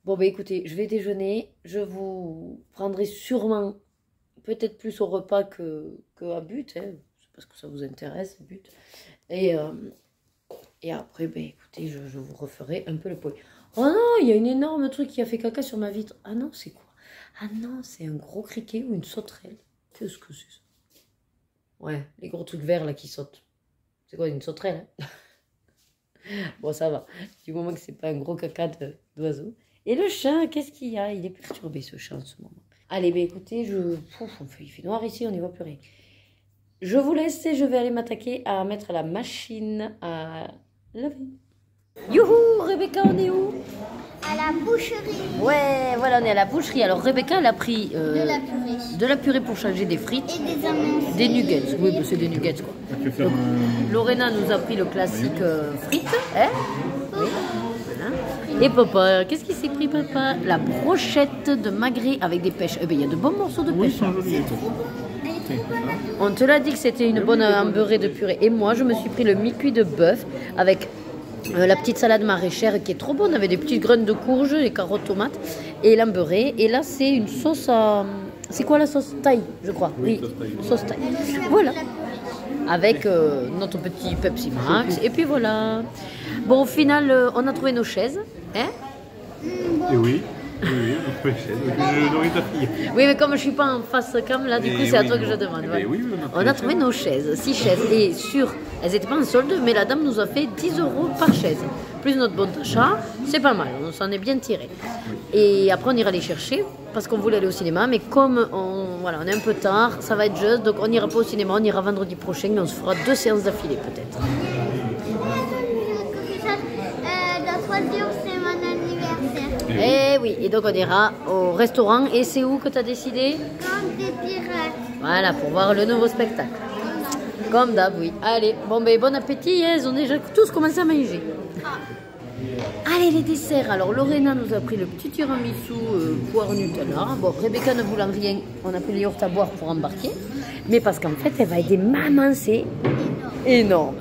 Bon, bah écoutez, je vais déjeuner. Je vous prendrai sûrement, peut-être plus au repas à but, hein, parce que ça vous intéresse, but. Et après, bah écoutez, je vous referai un peu le point. Oh non, il y a une énorme truc qui a fait caca sur ma vitre. Ah non, c'est quoi? Ah non, c'est un gros criquet ou une sauterelle. Qu'est-ce que c'est ça? Ouais, les gros trucs verts là qui sautent. C'est quoi, une sauterelle, hein? Bon, ça va. Du moment que c'est pas un gros caca d'oiseau. Et le chat, qu'est-ce qu'il y a? Il est perturbé, ce chat, en ce moment. Allez, bah écoutez, il fait noir ici, on n'y voit plus rien. Je vous laisse et je vais aller m'attaquer à mettre la machine à laver. Youhou, Rebecca, on est où? À la boucherie. Ouais, voilà, on est à la boucherie. Alors Rebecca, elle a pris De la purée. pour changer des frites. Et des amendes. Des nuggets, oui, bah, c'est des nuggets quoi. Donc, Lorena nous a pris le classique frites. Hein oui. Voilà. Et papa, qu'est-ce qu'il s'est pris papa? La brochette de magret avec des pêches. Eh bien, il y a de bons morceaux de pêche. On te l'a dit que c'était une bonne beurrée de purée. Et moi, je me suis pris le mi-cuit de bœuf avec la petite salade maraîchère qui est trop bonne, avec des petites graines de courge, des carottes, tomates et l'embeurré. Et là, c'est une sauce à... C'est quoi la sauce thaï, je crois? Oui, sauce thaï. Voilà. Avec notre petit Pepsi Max. Et puis voilà. Bon, au final, on a trouvé nos chaises. Hein? Et oui, on a trouvé les chaises. Je nourris ta fille. Oui, mais comme je suis pas en face cam, là, du coup, c'est à toi que je demande. Voilà. Oui, On a trouvé nos chaises, 6 chaises. Et elles n'étaient pas en solde, mais la dame nous a fait 10 € par chaise. Plus notre bon d'achat, c'est pas mal, on s'en est bien tiré. Et après, on ira les chercher, parce qu'on voulait aller au cinéma. Mais comme voilà, on est un peu tard, ça va être juste, donc on n'ira pas au cinéma, on ira vendredi prochain, mais on se fera 2 séances d'affilée peut-être. Dans 3 jours, c'est mon anniversaire. Et oui, et donc on ira au restaurant. Et c'est où que tu as décidé? Comme des pirates. Voilà, pour voir le nouveau spectacle. Comme d'hab, oui. Allez, bon, ben, bon appétit, hein, ils ont déjà tous commencé à manger. Allez, les desserts. Alors, Lorena nous a pris le petit tiramisu poire Nutella. Bon, Rebecca ne voulant rien, on a pris les yaourts à boire pour embarquer. Mais parce qu'en fait, elle va aider maman, c'est énorme.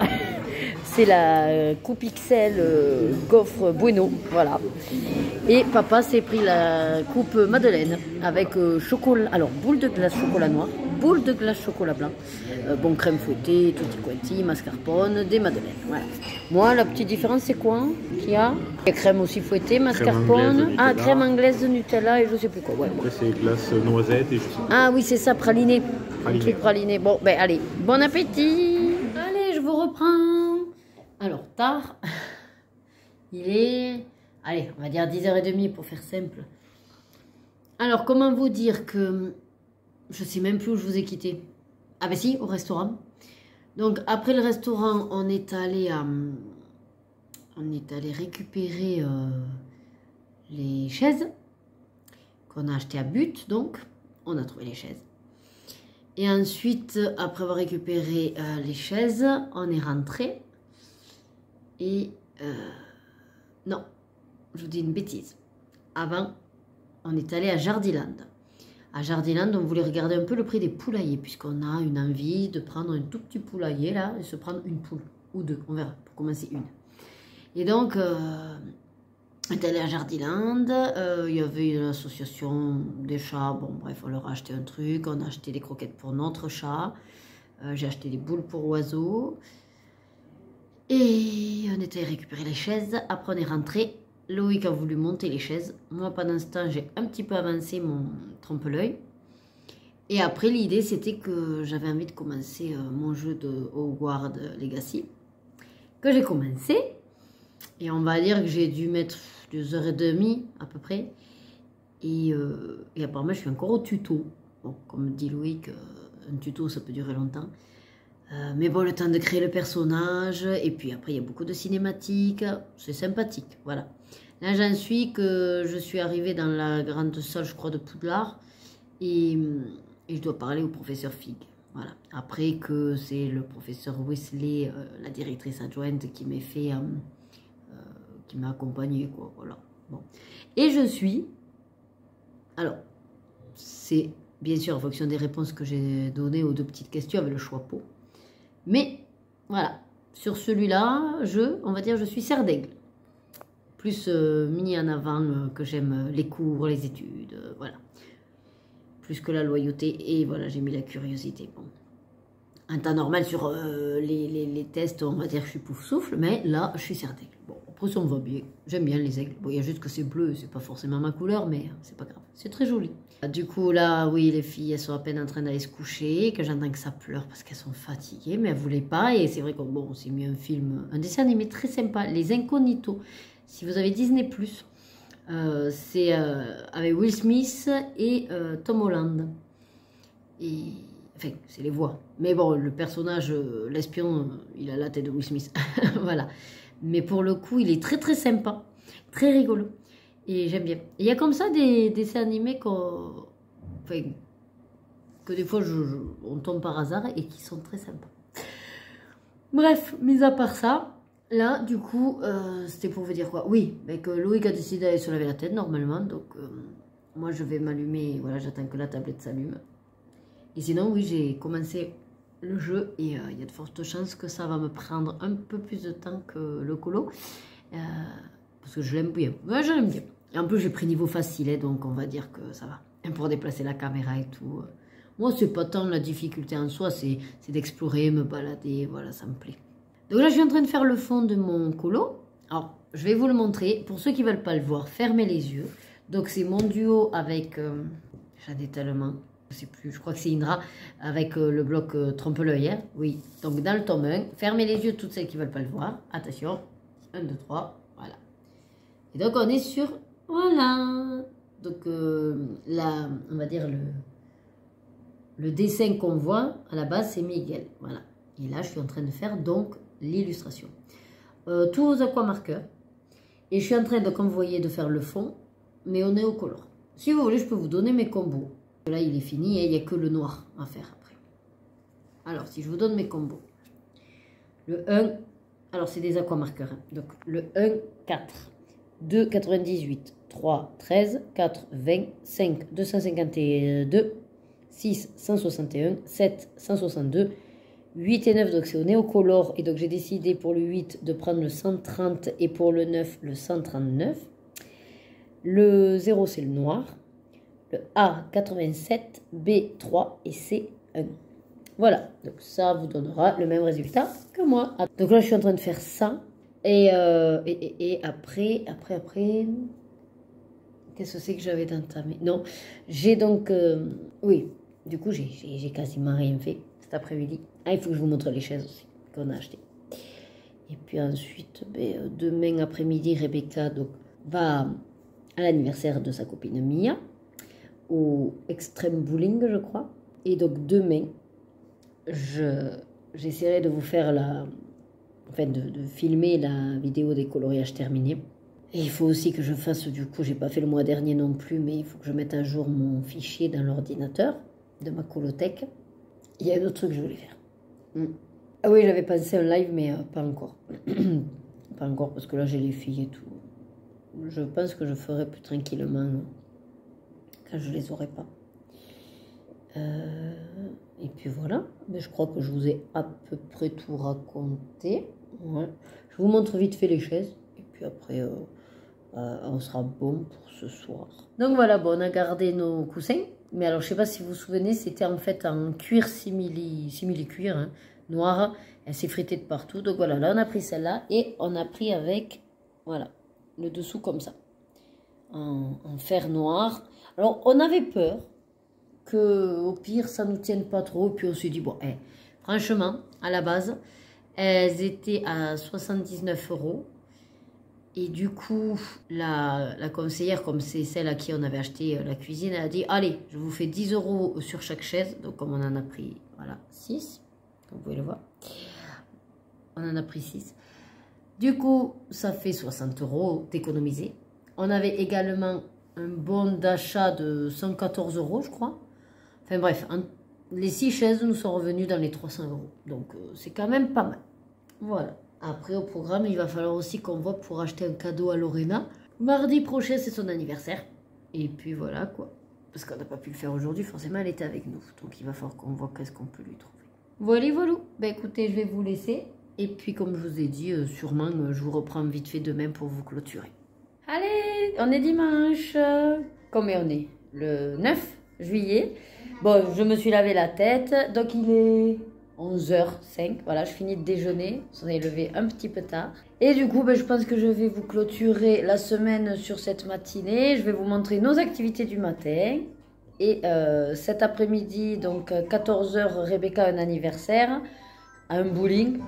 C'est la coupe XL gaufre Bueno, voilà. Et papa s'est pris la coupe Madeleine avec chocolat, alors boule de glace chocolat noir, boule de glace chocolat blanc, bon crème fouettée, tutti quanti, mascarpone, des madeleines, voilà. Moi, la petite différence, c'est quoi qu'il y a? Il y a crème aussi fouettée, mascarpone, crème anglaise de Nutella et je sais plus quoi. Ouais, après, c'est glace noisette et je sais pas. Ah oui, c'est ça, praliné. Praliné. Un truc praliné. Bon, ben allez, bon appétit. Allez, je vous reprends. Alors, tard, il est, allez, on va dire 10h30 pour faire simple. Alors, comment vous dire que, je sais même plus où je vous ai quitté. Ah ben si, au restaurant. Donc, après le restaurant, on est allé récupérer les chaises qu'on a achetées à But, donc, on a trouvé les chaises. Et ensuite, après avoir récupéré les chaises, on est rentré. Et non, je vous dis une bêtise. Avant, on est allé à Jardiland. À Jardiland, on voulait regarder un peu le prix des poulaillers, puisqu'on a une envie de prendre un tout petit poulailler là et se prendre une poule ou deux, on verra, pour commencer une. Et donc, on est allé à Jardiland. Il y avait une association des chats. Bon, bref, on leur a acheté un truc. On a acheté des croquettes pour notre chat. J'ai acheté des boules pour oiseaux. Et on était récupérer les chaises. Après, on est rentré. Loïc a voulu monter les chaises. Moi, pendant ce temps, j'ai un petit peu avancé mon trompe-l'œil. Et après, l'idée, c'était que j'avais envie de commencer mon jeu de Hogwarts Legacy. Que j'ai commencé. Et on va dire que j'ai dû mettre 2h30 à peu près. Et apparemment, je suis encore au tuto. Bon, comme dit Loïc, un tuto, ça peut durer longtemps. Mais bon, le temps de créer le personnage, et puis après il y a beaucoup de cinématiques, c'est sympathique, voilà. Là j'en suis que je suis arrivée dans la grande salle, je crois, de Poudlard, et je dois parler au professeur Fig, voilà. Après que c'est le professeur Weasley, la directrice adjointe, qui m'a fait, qui m'a accompagnée, quoi, voilà. Bon. Et je suis, alors, c'est bien sûr en fonction des réponses que j'ai données aux 2 petites questions avec le choix pot. Mais, voilà, sur celui-là, on va dire, je suis serre d'aigle. Plus mis en avant que j'aime les cours, les études, voilà. Plus que la loyauté, et voilà, j'ai mis la curiosité. Bon. En temps normal, sur les tests, on va dire que je suis pouf souffle, mais là, je suis serre d'aigle. Bon, après, ça me va bien. J'aime bien les aigles. Bon, il y a juste que c'est bleu, c'est pas forcément ma couleur, mais c'est pas grave. C'est très joli. Du coup, là, oui, les filles, elles sont à peine en train d'aller se coucher, que j'entends que ça pleure parce qu'elles sont fatiguées, mais elles voulaient pas. Et c'est vrai qu'on bon, s'est mis un film, un dessin animé très sympa, Les Incognitos. Si vous avez Disney+, c'est avec Will Smith et Tom Holland. Et, enfin, c'est les voix. Mais bon, le personnage, l'espion, il a la tête de Will Smith. Voilà. Mais pour le coup, il est très très sympa, très rigolo. Et j'aime bien. Il y a comme ça des dessins animés enfin, que des fois on tombe par hasard et qui sont très sympas. Bref, mis à part ça, là, du coup, c'était pour vous dire quoi? Oui, mais que Loïc a décidé d'aller se laver la tête normalement, donc moi je vais m'allumer, voilà, j'attends que la tablette s'allume. Et sinon, oui, j'ai commencé le jeu et il y a de fortes chances que ça va me prendre un peu plus de temps que le colo, parce que je l'aime bien. Ouais, je l'aime bien. Et en plus, j'ai pris niveau facile, hein, donc on va dire que ça va. Et pour déplacer la caméra et tout. Moi, c'est pas tant la difficulté en soi, c'est d'explorer, me balader, voilà, ça me plaît. Donc là, je suis en train de faire le fond de mon colo. Alors, je vais vous le montrer. Pour ceux qui ne veulent pas le voir, fermez les yeux. Donc, c'est mon duo avec... j'en ai tellement... Je sais plus, je crois que c'est Indra, avec le bloc trompe-l'œil. Hein, oui, donc dans le tome 1, fermez les yeux toutes celles qui ne veulent pas le voir. Attention, 1, 2, 3, voilà. Et donc, on est sur... Voilà. Donc, là, on va dire le dessin qu'on voit, à la base, c'est Miguel. Voilà. Et là, je suis en train de faire donc l'illustration. Tous aux aquamarqueurs. Et je suis en train, de, comme vous voyez, de faire le fond, mais on est au color. Si vous voulez, je peux vous donner mes combos. Là, il est fini et il n'y a que le noir à faire après. Alors, si je vous donne mes combos. Le 1, alors c'est des aquamarqueurs. Hein. Donc, le 1, 4. 2, 98. 3, 13. 4, 20. 5, 252. 6, 161. 7, 162. 8 et 9, donc c'est au néocolor. Et donc, j'ai décidé pour le 8 de prendre le 130 et pour le 9, le 139. Le 0, c'est le noir. Le A, 87. B, 3 et C, 1. Voilà, donc ça vous donnera le même résultat que moi. Donc là, je suis en train de faire ça. Et après, qu'est-ce que c'est que j'avais d'entamé? Non, j'ai donc... oui, du coup, j'ai quasiment rien fait cet après-midi. Ah, il faut que je vous montre les chaises aussi qu'on a achetées. Et puis ensuite, demain après-midi, Rebecca donc, va à l'anniversaire de sa copine Mia, au Extreme Bowling, je crois. Et donc demain, j'essaierai de vous faire de filmer la vidéo des coloriages terminés. Et il faut aussi que je fasse, du coup, j'ai pas fait le mois dernier non plus, mais il faut que je mette à jour mon fichier dans l'ordinateur de ma colothèque. Il y a d'autres trucs que je voulais faire. Ah oui, j'avais pensé un live, mais pas encore. Pas encore, parce que là, j'ai les filles et tout. Je pense que je ferai plus tranquillement quand je les aurai pas. Et puis voilà, mais je crois que je vous ai à peu près tout raconté. Ouais. Je vous montre vite fait les chaises, et puis après, on sera bon pour ce soir. Donc voilà, bon, on a gardé nos coussins. Mais alors, je sais pas si vous vous souvenez, c'était en fait en cuir simili-cuir, hein, noir. Elle s'est fritée de partout. Donc voilà, là, on a pris celle-là et on a pris avec, voilà, le dessous comme ça, en fer noir. Alors, on avait peur que, au pire, ça nous tienne pas trop. Puis on s'est dit, bon, franchement, à la base, elles étaient à 79 €. Et du coup, la conseillère, comme c'est celle à qui on avait acheté la cuisine, elle a dit, allez, je vous fais 10 € sur chaque chaise. Donc, comme on en a pris, voilà, 6, comme vous pouvez le voir. On en a pris 6. Du coup, ça fait 60 € d'économiser. On avait également un bon d'achat de 114 €, je crois. Enfin bref, les 6 chaises nous sont revenues dans les 300 €. Donc, c'est quand même pas mal. Voilà. Après, au programme, il va falloir aussi qu'on voit pour acheter un cadeau à Lorena. Mardi prochain, c'est son anniversaire. Et puis voilà, quoi. Parce qu'on n'a pas pu le faire aujourd'hui, forcément, elle était avec nous. Donc, il va falloir qu'on voit qu'est-ce qu'on peut lui trouver. Voilà. Ben, écoutez, je vais vous laisser. Et puis, comme je vous ai dit, sûrement, je vous reprends vite fait demain pour vous clôturer. Allez, on est dimanche. Combien on est? Le 9 juillet. Bon, je me suis lavé la tête. Donc, il est 11h05, voilà, je finis de déjeuner, on est levé un petit peu tard. Et du coup, je pense que je vais vous clôturer la semaine sur cette matinée. Je vais vous montrer nos activités du matin. Et cet après-midi, donc 14h, Rebecca a un anniversaire, à un bowling.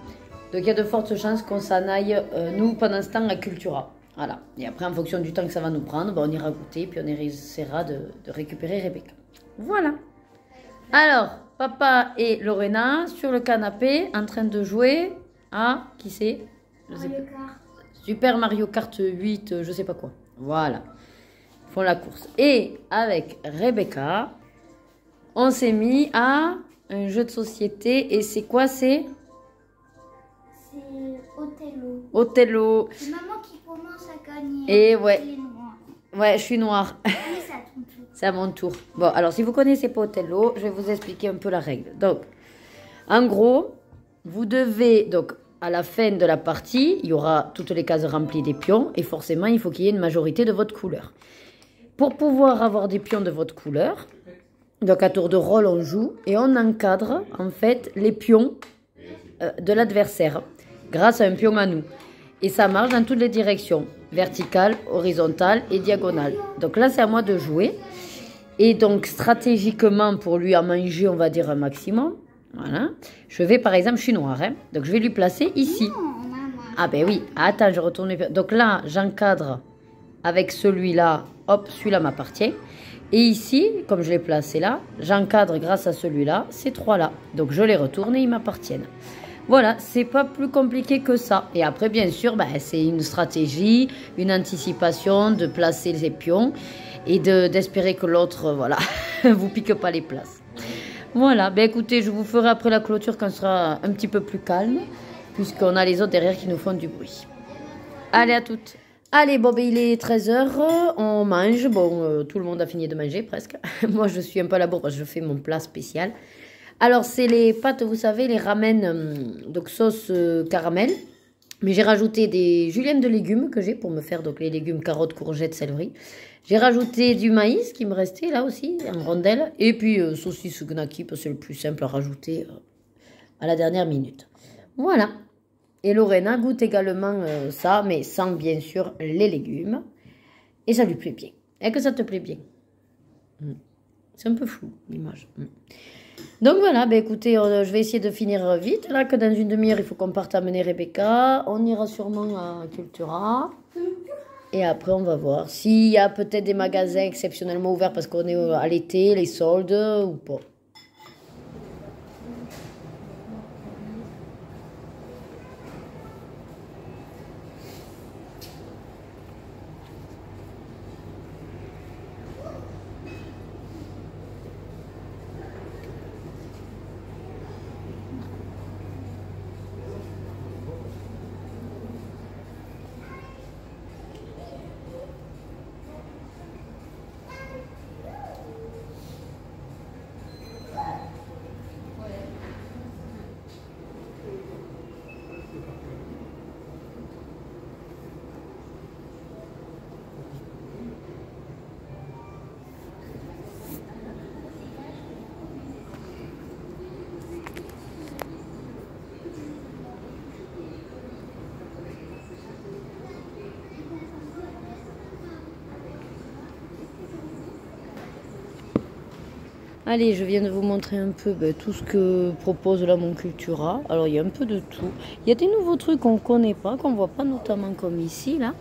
Donc il y a de fortes chances qu'on s'en aille, nous, pendant ce temps, à Cultura. Voilà. Et après, en fonction du temps que ça va nous prendre, on ira goûter, puis on essaiera de récupérer Rebecca. Voilà. Alors, papa et Lorena sur le canapé en train de jouer à, qui c'est? Mario Kart. Super Mario Kart 8, je sais pas quoi. Voilà. Ils font la course. Et avec Rebecca, on s'est mis à un jeu de société. Et c'est quoi, c'est Othello. Othello. C'est maman qui commence à gagner. Et ouais. Elle est noire. Ouais, je suis noire. Allez, c'est à ton tour. C'est à mon tour. Bon, alors si vous connaissez pas Othello, je vais vous expliquer un peu la règle. Donc, en gros, vous devez... Donc, à la fin de la partie, il y aura toutes les cases remplies des pions. Et forcément, il faut qu'il y ait une majorité de votre couleur. Pour pouvoir avoir des pions de votre couleur, donc à tour de rôle, on joue. Et on encadre, en fait, les pions de l'adversaire. Grâce à un pion à nous. Et ça marche dans toutes les directions. Verticale, horizontale et diagonale. Donc là, c'est à moi de jouer. Et donc, stratégiquement, pour lui en manger, on va dire un maximum. Voilà. Je vais, par exemple, je suis noire. Hein, donc, je vais lui placer ici. Non, maman. Ah ben oui. Attends, je retourne. Donc là, j'encadre avec celui-là. Hop, celui-là m'appartient. Et ici, comme je l'ai placé là, j'encadre grâce à celui-là, ces trois-là. Donc, je les retourne et ils m'appartiennent. Voilà, c'est pas plus compliqué que ça. Et après, bien sûr, c'est une stratégie, une anticipation de placer les pions et d'espérer que l'autre, voilà, vous pique pas les places. Voilà, écoutez, je vous ferai après la clôture quand ce sera un petit peu plus calme, puisqu'on a les autres derrière qui nous font du bruit. Allez, à toutes. Allez, bon, il est 13 h, on mange. Bon, tout le monde a fini de manger presque. Moi, je suis un peu à la bourre, je fais mon plat spécial. Alors, c'est les pâtes, vous savez, les ramen, donc sauce caramel. Mais j'ai rajouté des juliennes de légumes que j'ai pour me faire donc les légumes, carottes, courgettes, céleri. J'ai rajouté du maïs qui me restait là aussi, en rondelles. Et puis saucisse gnocchi, parce que c'est le plus simple à rajouter à la dernière minute. Voilà. Et Lorena goûte également ça, mais sans bien sûr les légumes. Et ça lui plaît bien. Est-ce que ça te plaît bien? C'est un peu flou, l'image. Donc voilà, écoutez, je vais essayer de finir vite. Là, que dans une demi-heure, il faut qu'on parte amener Rebecca. On ira sûrement à Cultura. Et après, on va voir s'il y a peut-être des magasins exceptionnellement ouverts parce qu'on est à l'été, les soldes ou pas. Allez, je viens de vous montrer un peu tout ce que propose là mon Cultura. Alors, il y a un peu de tout. Il y a des nouveaux trucs qu'on ne connaît pas, qu'on ne voit pas, notamment comme ici, là.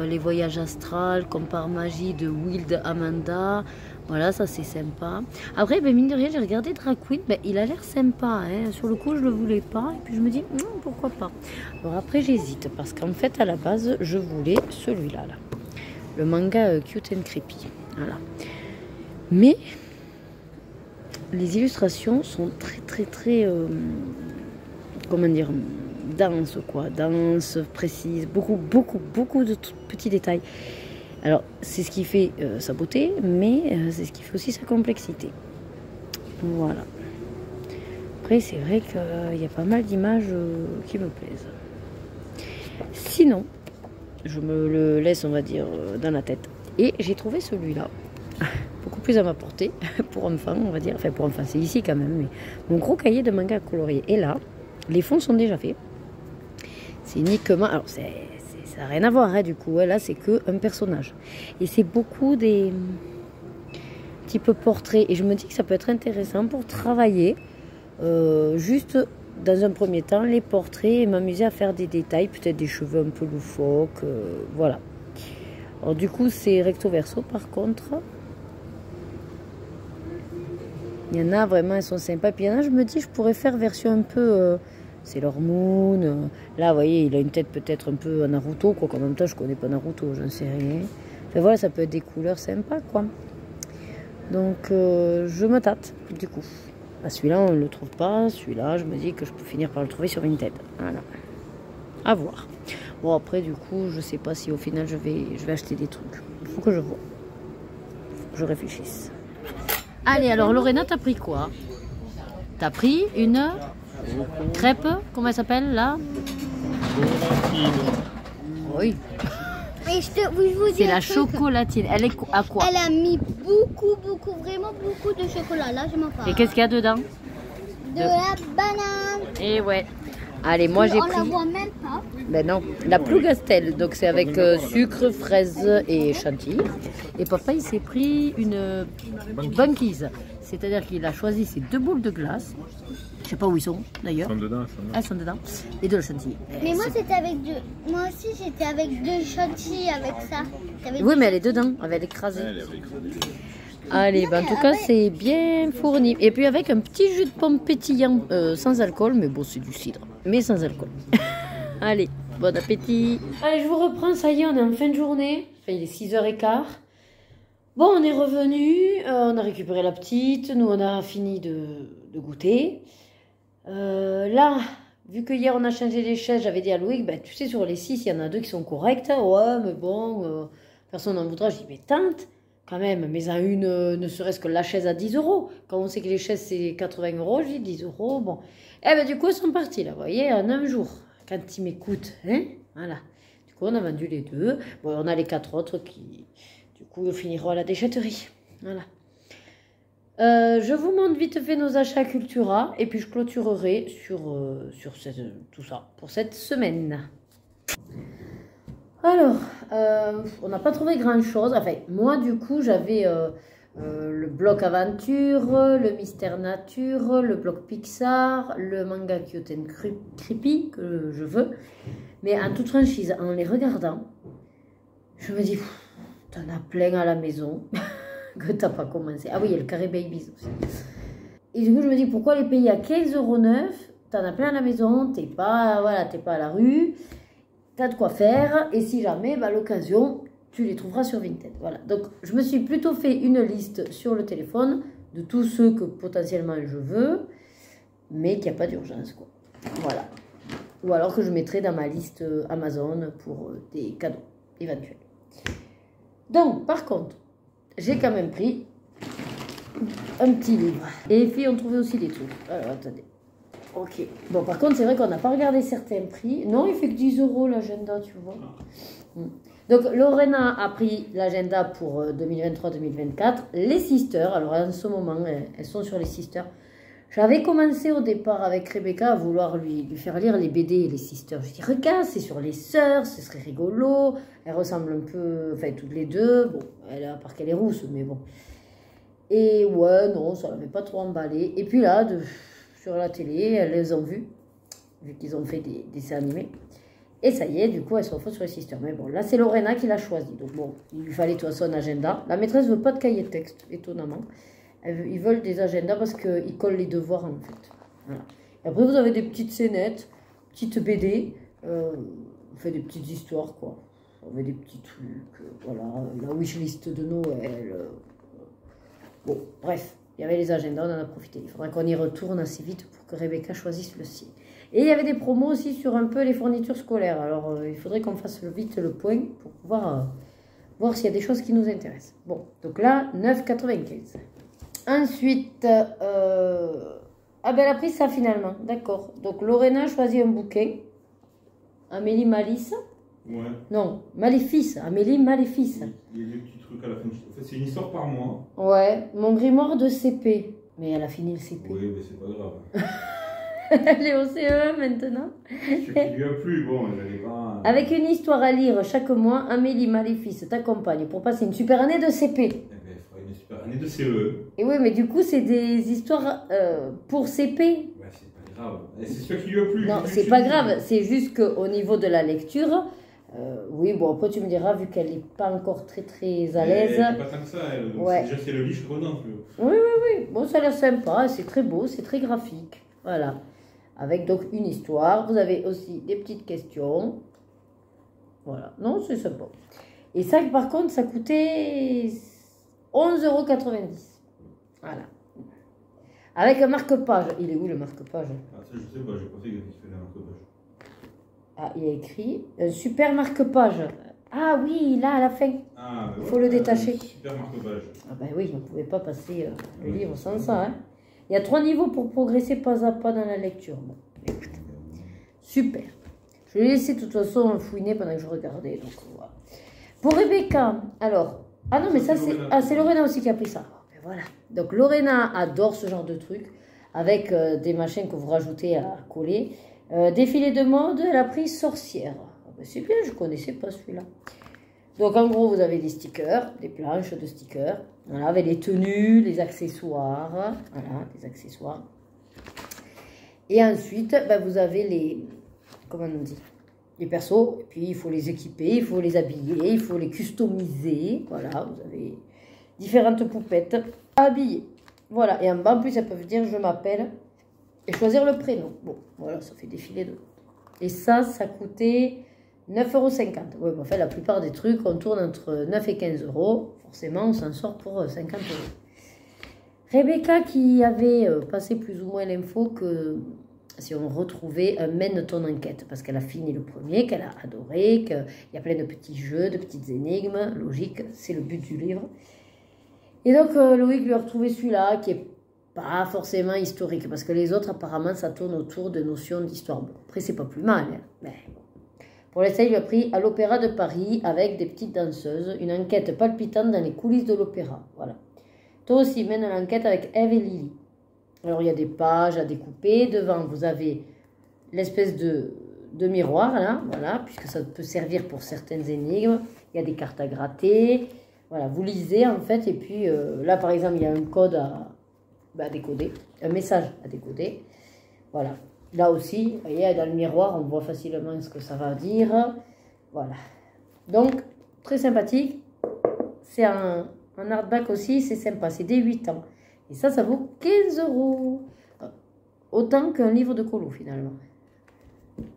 Les voyages astrales, comme par magie de Wild Amanda. Voilà, ça c'est sympa. Après, mine de rien, j'ai regardé Drag Queen. Il a l'air sympa. Hein. Sur le coup, je ne le voulais pas. Et puis, je me dis, pourquoi pas. Alors après, j'hésite. Parce qu'en fait, à la base, je voulais celui-là. Là. Le manga Cute and Creepy. Voilà. Mais... les illustrations sont très, comment dire, denses, quoi. Denses, précises, beaucoup de petits détails. Alors, c'est ce qui fait sa beauté, mais c'est ce qui fait aussi sa complexité. Voilà. Après, c'est vrai qu'il y a pas mal d'images qui me plaisent. Sinon, je me le laisse, on va dire, dans la tête. Et j'ai trouvé celui-là. Beaucoup plus à ma portée pour enfants, on va dire. Enfin, pour enfants, c'est ici quand même. Mais mon gros cahier de manga colorié. Et là, les fonds sont déjà faits. C'est uniquement... Alors, ça n'a rien à voir, hein, du coup. Là, c'est qu'un personnage. Et c'est beaucoup des types portraits. Et je me dis que ça peut être intéressant pour travailler. Juste, dans un premier temps, les portraits et m'amuser à faire des détails. Peut-être des cheveux un peu loufoques. Voilà. Alors, du coup, c'est recto verso, par contre... il y en a vraiment, elles sont sympas. Puis il y en a, je me dis, je pourrais faire version un peu Sailor Moon. Là, vous voyez, il a une tête peut-être un peu Naruto, quoi. En même temps, je connais pas Naruto, j'en sais rien. Enfin voilà, ça peut être des couleurs sympas, quoi. Donc, je me tâte, du coup. Bah, celui-là, on ne le trouve pas. Celui-là, je me dis que je peux finir par le trouver sur Vinted. Voilà. À voir. Bon, après, du coup, je sais pas si au final, je vais acheter des trucs. Il faut que je vois. Faut que je réfléchisse. Allez, alors, Lorena, t'as pris quoi? T'as pris une crêpe, comment elle s'appelle, là? Oui. Et je vous dis C'est un la truc. chocolatine. Elle est à quoi? Elle a mis beaucoup, vraiment beaucoup de chocolat. Là, je m'en parle. Et qu'est-ce qu'il y a dedans? De la banane. Et ouais. Allez, moi j'ai On la pris... voit même pas. Ben non, la Plougastel. Donc c'est avec sucre, fraise et chantilly. Et papa, il s'est pris une banquise. C'est-à-dire qu'il a choisi ces 2 boules de glace. Je sais pas où ils sont d'ailleurs. Elles sont dedans. Elles sont dedans. Et de la chantilly. Mais moi, c'était avec moi aussi, j'étais avec 2 chantilly avec ça. Oui, mais elle est dedans. Elle est écrasée. Allez, ben, en tout cas, c'est bien fourni. Et puis avec un petit jus de pomme pétillant sans alcool. Mais bon, c'est du cidre. Mais sans alcool. Allez, bon appétit. Allez, je vous reprends. Ça y est, on est en fin de journée. Enfin, il est 6h15. Bon, on est revenu. On a récupéré la petite. Nous, on a fini de goûter. Là, vu que hier, on a changé les chaises, j'avais dit à Loïc, ben, tu sais, sur les 6, il y en a 2 qui sont correctes. Ouais, mais bon, personne n'en voudra. Je dis, mais tente. Quand même, mais à une, ne serait-ce que la chaise à 10 €. Quand on sait que les chaises, c'est 80 €, je dis 10 €. Bon. Eh bien, du coup, ils sont partis, là, vous voyez, en un jour. Quand ils m'écoutent, hein, voilà. Du coup, on a vendu les 2. Bon, on a les 4 autres qui, du coup, finiront à la déchetterie. Voilà. Je vous montre vite fait nos achats Cultura. Et puis, je clôturerai sur tout ça pour cette semaine. Alors, on n'a pas trouvé grand-chose. Enfin, moi, du coup, j'avais le bloc Aventure, le Mystère Nature, le bloc Pixar, le manga Kyoten Creepy, que je veux. Mais en toute franchise, en les regardant, je me dis, t'en as plein à la maison que t'as pas commencé. Ah oui, il y a le Carré Babies aussi. Et du coup, je me dis, pourquoi les payer à 15,09 €? T'en as plein à la maison, t'es pas à la rue. T'as de quoi faire, et si jamais, bah, l'occasion, tu les trouveras sur Vinted. Voilà, donc je me suis plutôt fait une liste sur le téléphone de tous ceux que potentiellement je veux, mais qu'il n'y a pas d'urgence, quoi. Voilà. Ou alors que je mettrai dans ma liste Amazon pour des cadeaux éventuels. Donc, par contre, j'ai quand même pris un petit livre. Et les filles ont trouvé aussi des trucs. Alors, attendez. Ok. Bon, par contre, c'est vrai qu'on n'a pas regardé certains prix. Non, il fait que 10 € l'agenda, tu vois. Donc, Lorena a pris l'agenda pour 2023-2024. Les Sisters, alors en ce moment, elles sont sur les Sisters. J'avais commencé au départ avec Rebecca à vouloir lui faire lire les BD et les Sisters. Je dis, regarde, c'est sur les sœurs, ce serait rigolo. Elles ressemblent un peu, enfin, toutes les deux. Bon, à part qu'elle est rousse, mais bon. Et ouais, non, ça ne l'avait pas trop emballé. Et puis là, sur la télé, elles les ont vues, vu qu'ils ont fait des dessins animés. Et ça y est, du coup, elles sont fausse sur les Sisters. Mais bon, là, c'est Lorena qui l'a choisi. Donc bon, il lui fallait toi son agenda. La maîtresse ne veut pas de cahier de texte, étonnamment. Ils veulent des agendas parce qu'ils collent les devoirs, en fait. Voilà. Et après, vous avez des petites scénettes, petites BD. On fait des petites histoires, quoi. On met des petits trucs, voilà. La wishlist de Noël. Bon, bref. Il y avait les agendas, on en a profité. Il faudrait qu'on y retourne assez vite pour que Rebecca choisisse le sien. Et il y avait des promos aussi sur un peu les fournitures scolaires. Alors, il faudrait qu'on fasse vite le point pour pouvoir voir s'il y a des choses qui nous intéressent. Bon, donc là, 9,95 €. Ensuite, ah ben elle a pris ça finalement, d'accord. Donc Lorena a choisi un bouquin. Amélie Malice. Ouais. Non, Maléfice, Amélie Maléfice. Il y a des petits trucs à la fin. En fait, c'est une histoire par mois. Ouais, mon grimoire de CP. Mais elle a fini le CP. Oui, mais c'est pas grave. Elle est au CE1 maintenant. Ce qui lui a plu, bon, j'allais pas. Avec une histoire à lire chaque mois, Amélie Maléfice t'accompagne pour passer une super année de CP. Eh ben, il faudrait une super année de CE. Et oui, mais du coup, c'est des histoires pour CP. Ouais, c'est pas grave. C'est ce qui lui a plu. Non, c'est pas grave. C'est juste qu'au niveau de la lecture, oui, bon, après tu me diras, vu qu'elle n'est pas encore très à l'aise. Elle n'est pas tant que ça, elle. Donc ouais. déjà, c'est le lit, je suis content. Oui. Bon, ça a l'air sympa, c'est très beau, c'est très graphique. Voilà. avec donc une histoire. Vous avez aussi des petites questions. Voilà, non, c'est sympa. Et ça, par contre, ça coûtait 11,90 €. Voilà. Avec un marque-page. Il est où le marque-page? Ah, ça, je sais pas, j'ai pensé qu'il fallait un marque-page. Ah, il y a écrit un super marque-page. Ah oui, là, à la fin. Ah, Il faut le détacher. Super marque-page. Ah ben oui, on ne pouvait pas passer le livre sans ça. Hein. Il y a 3 niveaux pour progresser pas à pas dans la lecture. Bon, écoute. Super. Je l'ai laissé de toute façon fouiner pendant que je regardais. Donc, voilà. Pour Rebecca, alors... Ah non, mais ça, c'est... Ah, c'est Lorena aussi qui a pris ça. Ben voilà. Donc, Lorena adore ce genre de truc. Avec des machins que vous rajoutez à coller. Défilé de mode, elle a pris sorcière. Ah ben c'est bien, je ne connaissais pas celui-là. Donc, en gros, vous avez des stickers, des planches de stickers. Voilà, avec les tenues, les accessoires. Voilà, les accessoires. Et ensuite, ben, vous avez les... Comment on dit? Les persos. Et puis, il faut les équiper, il faut les habiller, il faut les customiser. Voilà, vous avez différentes poupettes à habiller. Voilà, et en bas, en plus, elles peuvent dire « Je m'appelle » et choisir le prénom. Bon, voilà, ça fait défiler de... Et ça coûtait 9,50 €. Ouais, mais en fait, la plupart des trucs, on tourne entre 9 et 15 €. Forcément, on s'en sort pour 50 €. Rebecca qui avait passé plus ou moins l'info que si on retrouvait un mène ton enquête, parce qu'elle a fini le premier, qu'elle a adoré, qu'il y a plein de petits jeux, de petites énigmes, logique, c'est le but du livre. Et donc, Loïc lui a retrouvé celui-là, qui est pas forcément historique, parce que les autres, apparemment, ça tourne autour de notions d'histoire. Bon, après, c'est pas plus mal, hein, mais bon. Pour l'essai, il lui a pris à l'Opéra de Paris, avec des petites danseuses, une enquête palpitante dans les coulisses de l'opéra. Voilà. Toi aussi, mène l'enquête avec Eve et Lily. Alors, il y a des pages à découper. Devant, vous avez l'espèce de miroir, là, voilà, puisque ça peut servir pour certaines énigmes. Il y a des cartes à gratter. Voilà, vous lisez, en fait, et puis là, par exemple, il y a un code à décoder, un message à décoder. Voilà. Là aussi, vous voyez, dans le miroir, on voit facilement ce que ça va dire. Voilà. Donc, très sympathique. C'est un hardback aussi, c'est sympa. C'est dès 8 ans. Et ça vaut 15 €. Autant qu'un livre de colo, finalement.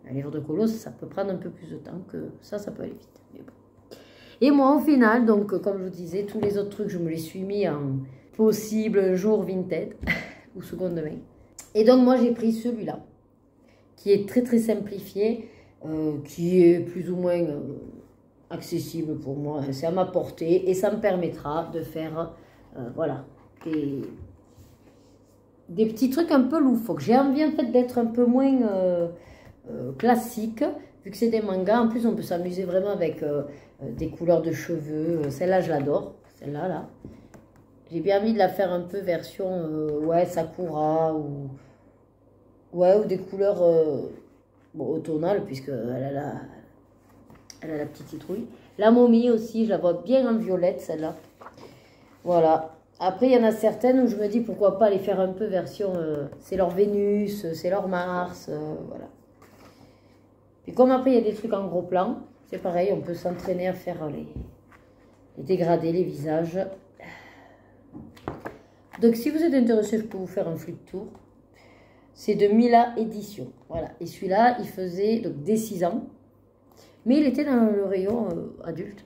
Un livre de colo, ça peut prendre un peu plus de temps que ça peut aller vite. Mais bon. Et moi, au final, donc, comme je vous disais, tous les autres trucs, je me les suis mis en possible jour vintage ou seconde main. Et donc, moi, j'ai pris celui-là, qui est très, très simplifié, qui est plus ou moins accessible pour moi. C'est à ma portée et ça me permettra de faire, voilà, des petits trucs un peu loufoques. J'ai envie, en fait, d'être un peu moins classique, vu que c'est des mangas. En plus, on peut s'amuser vraiment avec des couleurs de cheveux. Celle-là, je l'adore. Celle-là, là. J'ai bien envie de la faire un peu version, ouais, Sakura ou des couleurs automnales, puisqu'elle a la petite citrouille. La momie aussi, je la vois bien en violette, celle-là. Voilà. Après, il y en a certaines où je me dis pourquoi pas les faire un peu version, c'est leur Vénus, c'est leur Mars, voilà. Puis comme après, il y a des trucs en gros plan, c'est pareil, on peut s'entraîner à faire les dégradés, les visages. Donc, si vous êtes intéressé, je peux vous faire un flip tour. C'est de Mila Édition. Voilà. Et celui-là, il faisait donc dès 6 ans. Mais il était dans le rayon adulte.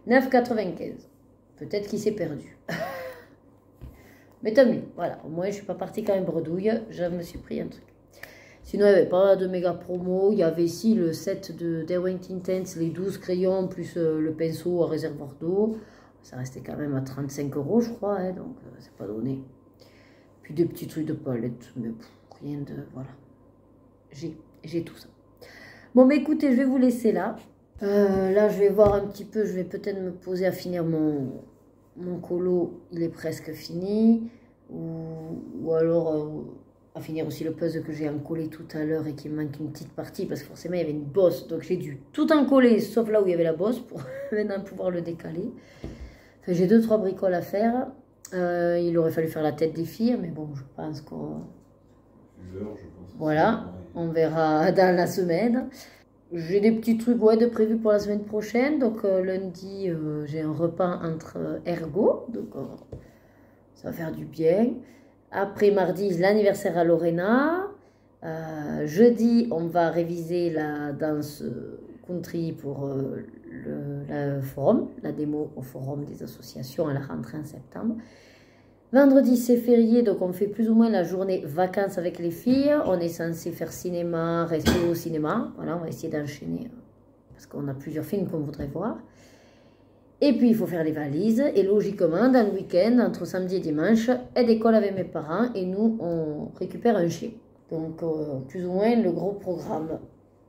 9,95 €. Peut-être qu'il s'est perdu. Mais tant mieux. Voilà. Au moins, je ne suis pas partie quand même bredouille. Je me suis pris un truc. Sinon, il n'y avait pas de méga promo. Il y avait ici le set de Derwent Intense, les 12 crayons, plus le pinceau à réservoir d'eau. Ça restait quand même à 35 €, je crois, hein, donc c'est pas donné. Puis des petits trucs de palette, mais rien de... Voilà. J'ai tout ça. Bon, mais écoutez, je vais vous laisser là. Là, je vais voir un petit peu, je vais peut-être me poser à finir mon colo. Il est presque fini. Ou alors à finir aussi le puzzle que j'ai en collé tout à l'heure et qui me manque une petite partie parce que forcément, il y avait une bosse. Donc, j'ai dû tout en coller, sauf là où il y avait la bosse pour maintenant pouvoir le décaler. Enfin, j'ai 2-3 bricoles à faire. Il aurait fallu faire la tête des filles, mais bon, je pense qu'on... Voilà, on verra dans la semaine. J'ai des petits trucs de prévus pour la semaine prochaine. Donc lundi, j'ai un repas entre ergo, donc ça va faire du bien. Après mardi, l'anniversaire à Lorena. Jeudi, on va réviser la danse country pour le forum, la démo au forum des associations à la rentrée en septembre. Vendredi, c'est férié, donc on fait plus ou moins la journée vacances avec les filles. On est censé faire cinéma, resto au cinéma. Voilà, on va essayer d'enchaîner parce qu'on a plusieurs films qu'on voudrait voir. Et puis, il faut faire les valises. Et logiquement, dans le week-end, entre samedi et dimanche, aide d'école avec mes parents. Et nous, on récupère un chien. Donc, plus ou moins, le gros programme.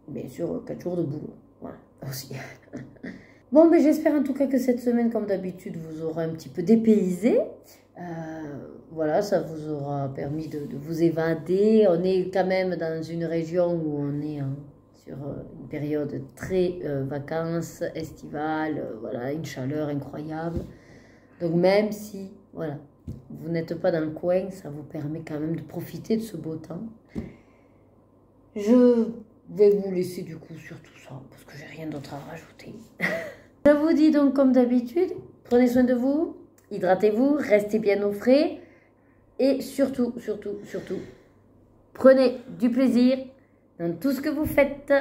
Bien sûr, 4 jours de boulot. Voilà, aussi. Bon, mais j'espère en tout cas que cette semaine, comme d'habitude, vous aura un petit peu dépaysé. Voilà, ça vous aura permis de vous évader. On est quand même dans une région où on est sur une période très vacances, estivale, voilà, une chaleur incroyable. Donc même si, voilà, vous n'êtes pas dans le coin, ça vous permet quand même de profiter de ce beau temps. Je vais vous laisser du coup sur tout ça, parce que j'ai rien d'autre à rajouter. Je vous dis donc comme d'habitude, prenez soin de vous, hydratez-vous, restez bien au frais. Et surtout, prenez du plaisir dans tout ce que vous faites.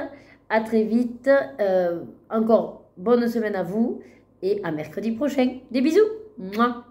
À très vite. Encore bonne semaine à vous et à mercredi prochain. Des bisous. Mouah.